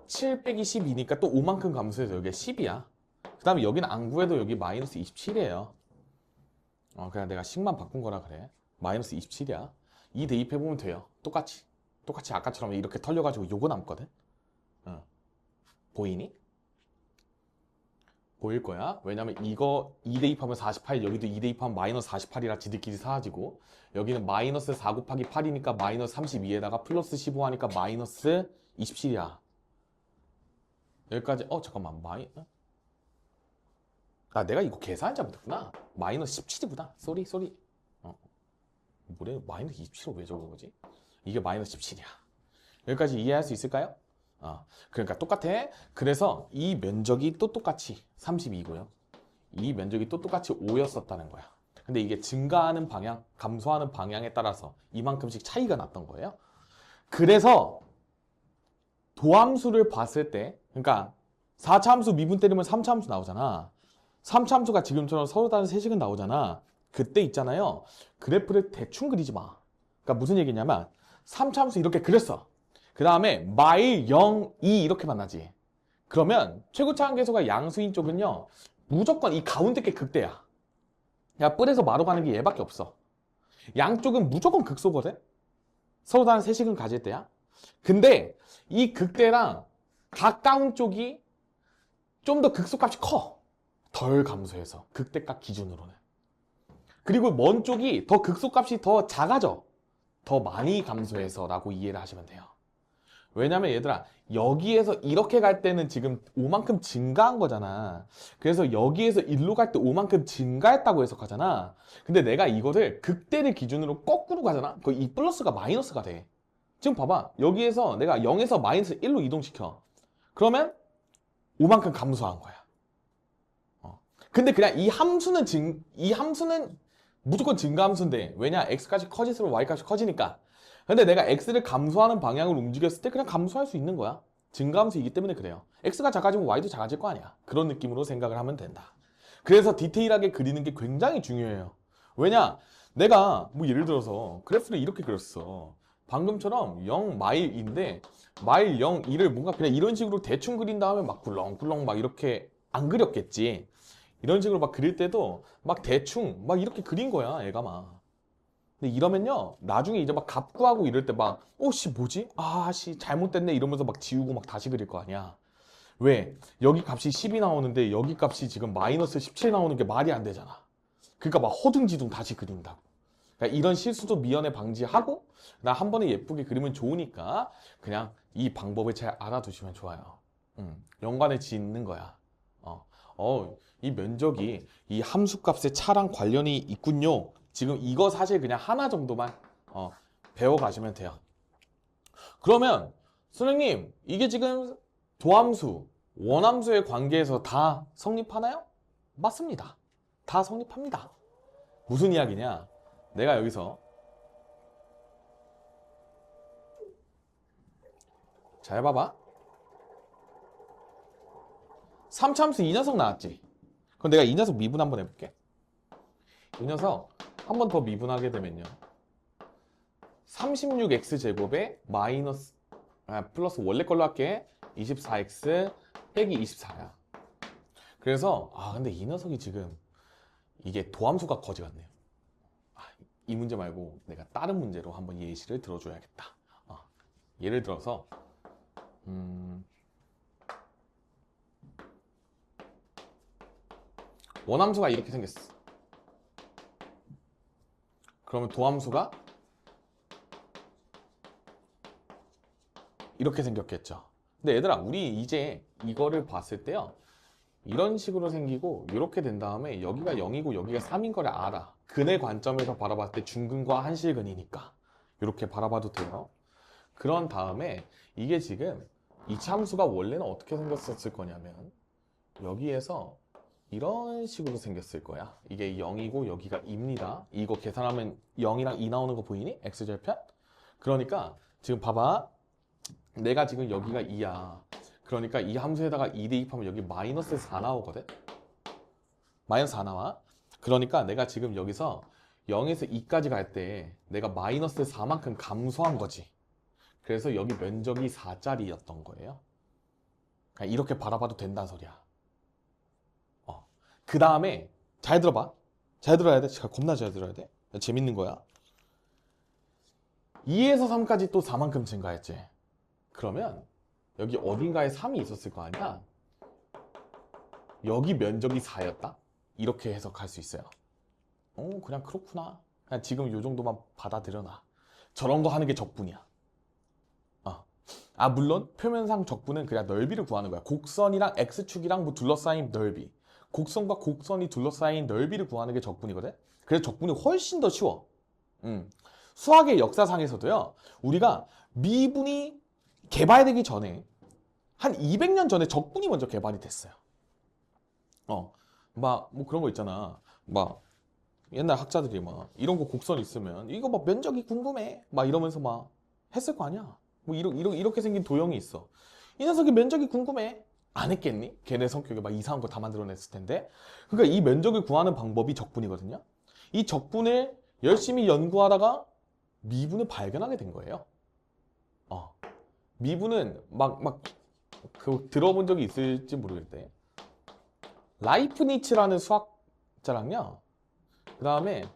7 빼기 12니까 또 5만큼 감소해서 여기가 10이야. 그 다음에 여기는 안 구해도 여기 마이너스 27이에요. 그냥 내가 식만 바꾼 거라 그래. 마이너스 27이야. 2 대입해보면 돼요. 똑같이 아까처럼 이렇게 털려가지고 요거 남거든. 보이니? 보일 거야. 왜냐면 이거 2 대입하면 48, 여기도 2 대입하면 마이너스 48이라 지들끼리 사라지고, 여기는 마이너스 4 곱하기 8이니까 마이너스 32에다가 플러스 15 하니까 마이너스 27이야. 여기까지. 잠깐만. 내가 이거 계산 잘못했구나. 마이너스 17이구나. 쏘리. 뭐래? 마이너스 27을 왜 적은 거지? 이게 마이너스 17이야. 여기까지 이해할 수 있을까요? 그러니까 똑같아. 그래서 이 면적이 또 똑같이 32고요. 이 면적이 또 똑같이 5였었다는 거야. 근데 이게 증가하는 방향, 감소하는 방향에 따라서 이만큼씩 차이가 났던 거예요. 그래서 도함수를 봤을 때, 그러니까 4차 함수 미분 때리면 3차 함수 나오잖아. 3차 함수가 지금처럼 서로 다른 세식은 나오잖아. 그때 있잖아요. 그래프를 대충 그리지 마. 그러니까 무슨 얘기냐면 3차 함수 이렇게 그렸어. 그 다음에 마일 0, 2 이렇게 만나지. 그러면 최고차 한계수가 양수인 쪽은요. 무조건 이 가운데 게 극대야. 야, 뿔에서 마로 가는 게 얘밖에 없어. 양쪽은 무조건 극소거든. 서로 다른 세식은 가질 때야. 근데 이 극대랑 가까운 쪽이 좀 더 극소값이 커. 덜 감소해서 극대값 기준으로는. 그리고 먼 쪽이 더 극소값이 더 작아져. 더 많이 감소해서 라고 이해를 하시면 돼요. 왜냐면 얘들아, 여기에서 이렇게 갈 때는 지금 5만큼 증가한 거잖아. 그래서 여기에서 1로 갈 때 5만큼 증가했다고 해석하잖아. 근데 내가 이거를 극대를 기준으로 거꾸로 가잖아. 그 이 플러스가 마이너스가 돼. 지금 봐봐. 여기에서 내가 0에서 마이너스 1로 이동시켜. 그러면 5만큼 감소한 거야. 근데 그냥 이 함수는 무조건 증가 함수인데, 왜냐? x값이 커질수록 y값이 커지니까. 근데 내가 x를 감소하는 방향으로 움직였을 때 그냥 감소할 수 있는 거야. 증가 함수이기 때문에 그래요. x가 작아지면 y도 작아질 거 아니야. 그런 느낌으로 생각을 하면 된다. 그래서 디테일하게 그리는 게 굉장히 중요해요. 왜냐? 내가 뭐 예를 들어서 그래프를 이렇게 그렸어. 방금처럼 0 마일인데 마일 0, 2를 뭔가 그냥 이런 식으로 대충 그린 다음에 막 굴렁굴렁 막 이렇게 안 그렸겠지. 이런 식으로 막 그릴 때도 막 대충 막 이렇게 그린 거야, 애가 막. 근데 이러면요, 나중에 이제 막 갑구하고 이럴 때 막, 씨, 뭐지? 잘못됐네. 이러면서 막 지우고 막 다시 그릴 거 아니야. 왜? 여기 값이 10이 나오는데 여기 값이 지금 마이너스 17 나오는 게 말이 안 되잖아. 그러니까 막 허둥지둥 다시 그린다고. 그러니까 이런 실수도 미연에 방지하고, 나 한 번에 예쁘게 그리면 좋으니까 그냥 이 방법을 잘 알아두시면 좋아요. 연관을 짓는 거야. 이 면적이 이 함수값의 차랑 관련이 있군요. 지금 이거 사실 그냥 하나 정도만 배워가시면 돼요. 그러면 선생님, 이게 지금 도함수, 원함수의 관계에서 다 성립하나요? 맞습니다. 다 성립합니다. 무슨 이야기냐? 내가 여기서 잘 봐봐. 3차함수 이 녀석 나왔지? 그럼 내가 이 녀석 미분 한번 해볼게. 이 녀석 한 번 더 미분하게 되면요, 36x제곱에 플러스 원래 걸로 할게. 24x 빼기 24야. 그래서 근데 이 녀석이 지금 이게 도함수가 거지 같네요. 이 문제 말고 내가 다른 문제로 한번 예시를 들어줘야겠다. 예를 들어서 원함수가 이렇게 생겼어. 그러면 도함수가 이렇게 생겼겠죠. 근데 얘들아, 우리 이제 이거를 봤을 때요, 이런 식으로 생기고 이렇게 된 다음에 여기가 0이고 여기가 3인 거를 알아. 근의 관점에서 바라봤을 때 중근과 한실근이니까 이렇게 바라봐도 돼요. 그런 다음에 이게 지금 이 참수가 원래는 어떻게 생겼었을 거냐면 여기에서 이런 식으로 생겼을 거야. 이게 0이고 여기가 2입니다. 이거 계산하면 0이랑 2 나오는 거 보이니? x절편? 그러니까 지금 봐봐. 내가 지금 여기가 2야. 그러니까 이 함수에다가 2 대입하면 여기 마이너스 4 나오거든? 마이너스 4 나와. 그러니까 내가 지금 여기서 0에서 2까지 갈 때 내가 마이너스 4만큼 감소한 거지. 그래서 여기 면적이 4짜리였던 거예요. 그냥 이렇게 바라봐도 된다는 소리야. 그 다음에 잘 들어봐. 잘 들어야 돼. 겁나 잘 들어야 돼. 재밌는 거야. 2에서 3까지 또 4만큼 증가했지. 그러면 여기 어딘가에 3이 있었을 거 아니야. 여기 면적이 4였다. 이렇게 해석할 수 있어요. 그냥 그렇구나. 그냥 지금 요 정도만 받아들여놔. 저런 거 하는 게 적분이야. 물론 표면상 적분은 그냥 넓이를 구하는 거야. 곡선이랑 x축이랑 뭐 둘러싸인 넓이. 곡선과 곡선이 둘러싸인 넓이를 구하는 게 적분이거든. 그래서 적분이 훨씬 더 쉬워. 수학의 역사상에서도요, 우리가 미분이 개발되기 전에 한 200년 전에 적분이 먼저 개발이 됐어요. 뭐 그런 거 있잖아. 막 옛날 학자들이 막 이런 거 곡선 있으면 이거 막 면적이 궁금해 막 이러면서 막 했을 거 아니야. 뭐 이렇게 생긴 도형이 있어. 이 녀석이 면적이 궁금해. 안 했겠니? 걔네 성격에 막 이상한 거 다 만들어냈을 텐데. 그러니까 이 면적을 구하는 방법이 적분이거든요. 이 적분을 열심히 연구하다가 미분을 발견하게 된 거예요. 미분은 들어본 적이 있을지 모르겠대. 라이프니츠라는 수학자랑요, 그 다음에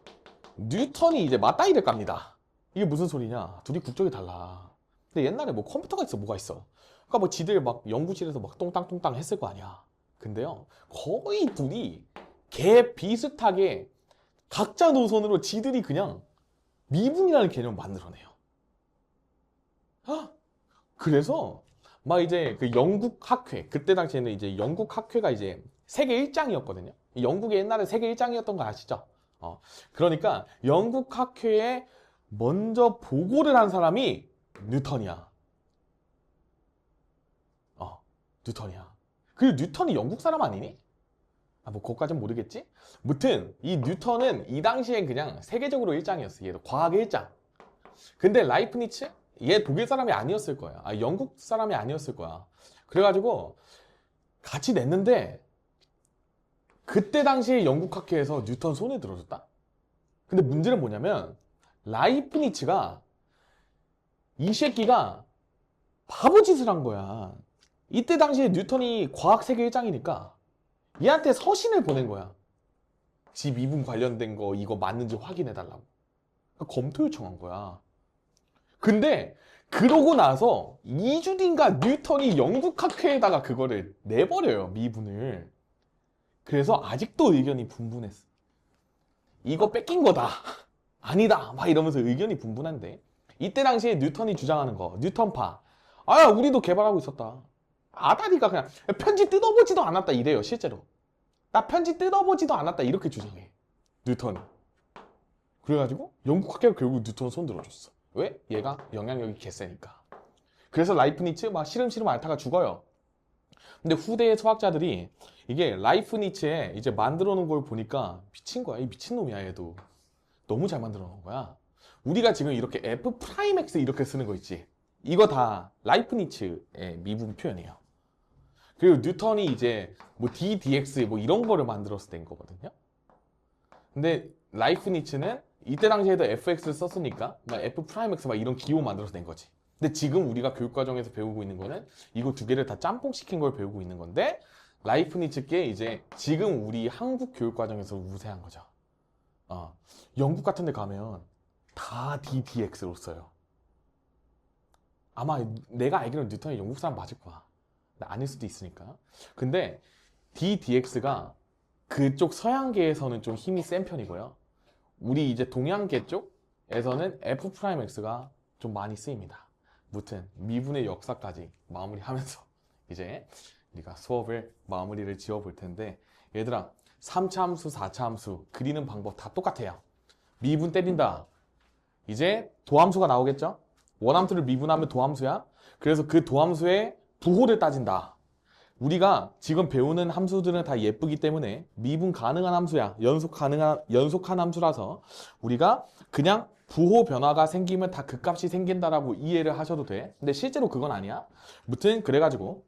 뉴턴이 이제 맞다이를 깝니다. 이게 무슨 소리냐? 둘이 국적이 달라. 근데 옛날에 뭐 컴퓨터가 있어, 뭐가 있어. 그러니까 뭐 지들 막 연구실에서 막 똥땅똥땅 했을 거 아니야. 근데요, 거의 둘이 개 비슷하게 각자 노선으로 지들이 그냥 미분이라는 개념을 만들어내요. 그래서 막 이제 그 영국 학회, 그때 당시에는 이제 영국 학회가 이제 세계 1장이었거든요. 영국이 옛날에 세계 1장이었던 거 아시죠? 그러니까 영국 학회에 먼저 보고를 한 사람이 뉴턴이야. 뉴턴이야. 그 뉴턴이 영국 사람 아니니? 뭐 그것까진 모르겠지? 무튼 이 뉴턴은 이 당시엔 그냥 세계적으로 1장이었어. 얘도 과학의 1장. 근데 라이프니츠? 얘 독일 사람이 아니었을 거야. 영국 사람이 아니었을 거야. 그래가지고 같이 냈는데 그때 당시에 영국 학회에서 뉴턴 손에 들어줬다? 근데 문제는 뭐냐면 라이프니츠가 이 새끼가 바보짓을 한 거야. 이때 당시에 뉴턴이 과학세계 1장이니까 얘한테 서신을 보낸 거야. 지 미분 관련된 거 이거 맞는지 확인해달라고. 그러니까 검토 요청한 거야. 근데 그러고 나서 2주 뒤인가 뉴턴이 영국학회에다가 그거를 내버려요. 미분을. 그래서 아직도 의견이 분분했어. 이거 뺏긴 거다. 아니다. 막 이러면서 의견이 분분한데 이때 당시에 뉴턴이 주장하는 거 뉴턴파. 아, 우리도 개발하고 있었다. 아다리가 그냥 편지 뜯어보지도 않았다 이래요. 실제로. 나 편지 뜯어보지도 않았다 이렇게 주장해. 뉴턴이. 그래가지고 영국 학회가 결국 뉴턴 손 들어줬어. 왜? 얘가 영향력이 개세니까. 그래서 라이프니츠 막 시름시름 앓다가 죽어요. 근데 후대의 수학자들이 이게 라이프니츠에 이제 만들어 놓은 걸 보니까 미친 거야. 이 미친놈이야 얘도. 너무 잘 만들어 놓은 거야. 우리가 지금 이렇게 F 프라임 X 이렇게 쓰는 거 있지. 이거 다 라이프니츠의 미분 표현이에요. 그리고 뉴턴이 이제 뭐 D, DX 뭐 이런 거를 만들어서 된 거거든요. 근데 라이프니츠는 이때 당시에도 FX를 썼으니까 막 F 프라임 X 막 이런 기호 만들어서 낸 거지. 근데 지금 우리가 교육과정에서 배우고 있는 거는 이거 두 개를 다 짬뽕시킨 걸 배우고 있는 건데 라이프니츠께 이제 지금 우리 한국 교육과정에서 우세한 거죠. 영국 같은 데 가면 다 DDX로 써요. 아마 내가 알기로는 뉴턴이 영국 사람 맞을 거야. 아닐 수도 있으니까. 근데 DDX가 그쪽 서양계에서는 좀 힘이 센 편이고요. 우리 이제 동양계 쪽에서는 F'X가 좀 많이 쓰입니다. 무튼 미분의 역사까지 마무리하면서 이제 우리가 수업을 마무리를 지어 볼 텐데 얘들아 3차 함수, 4차 함수 그리는 방법 다 똑같아요. 미분 때린다. 이제 도함수가 나오겠죠? 원함수를 미분하면 도함수야. 그래서 그 도함수의 부호를 따진다. 우리가 지금 배우는 함수들은 다 예쁘기 때문에 미분 가능한 함수야. 연속한 함수라서 우리가 그냥 부호 변화가 생기면 다 그 값이 생긴다라고 이해를 하셔도 돼. 근데 실제로 그건 아니야. 무튼 그래가지고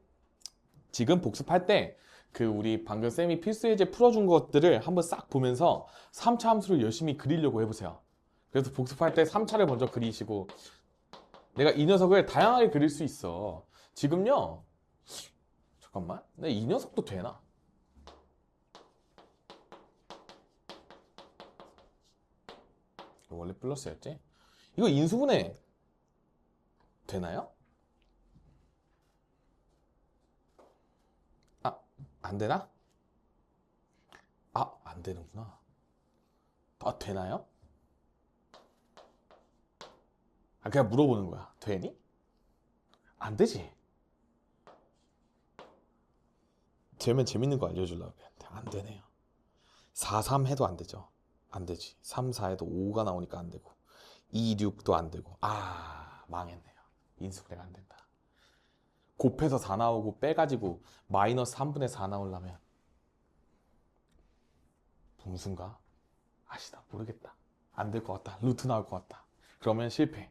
지금 복습할 때 그 우리 방금 쌤이 필수 예제 풀어준 것들을 한번 싹 보면서 3차 함수를 열심히 그리려고 해보세요. 그래서 복습할 때 3차를 먼저 그리시고 내가 이 녀석을 다양하게 그릴 수 있어. 지금요. 잠깐만. 근데 이 녀석도 되나? 원래 플러스였지? 이거 인수분해 되나요? 아, 안 되나? 아, 안 되는구나. 아, 되나요? 아, 그냥 물어보는 거야. 되니? 안 되지. 되면 재밌는 거 알려주려고 했는데 안 되네요. 4, 3 해도 안 되죠. 안 되지. 3, 4 해도 5가 나오니까 안 되고 2, 6도 안 되고 망했네요. 인수분해가 안 된다. 곱해서 4 나오고 빼가지고 마이너스 3분의 4 나오려면 분수인가? 아시다 모르겠다. 안 될 것 같다. 루트 나올 것 같다. 그러면 실패.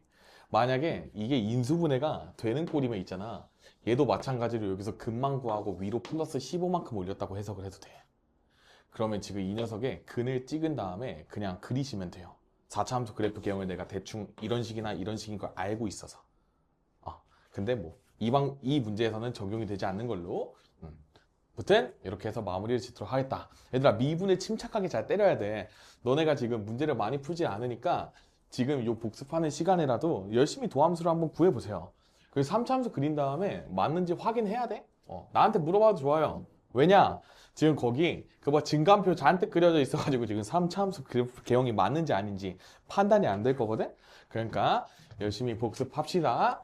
만약에 이게 인수분해가 되는 꼴이면 있잖아. 얘도 마찬가지로 여기서 근만 구하고 위로 플러스 15만큼 올렸다고 해석을 해도 돼. 그러면 지금 이 녀석의 근을 찍은 다음에 그냥 그리시면 돼요. 4차 함수 그래프 개형을 내가 대충 이런 식이나 이런 식인 걸 알고 있어서. 근데 뭐 이 문제에서는 적용이 되지 않는 걸로. 아무튼 이렇게 해서 마무리를 짓도록 하겠다. 얘들아 미분을 침착하게 잘 때려야 돼. 너네가 지금 문제를 많이 풀지 않으니까 지금 요 복습하는 시간에라도 열심히 도함수를 한번 구해보세요. 그래서 3차 함수 그린 다음에 맞는지 확인해야 돼. 나한테 물어봐도 좋아요. 왜냐? 지금 거기 그 뭐 증감표 잔뜩 그려져 있어가지고 지금 3차 함수 그래프 개형이 맞는지 아닌지 판단이 안 될 거거든. 그러니까 열심히 복습합시다.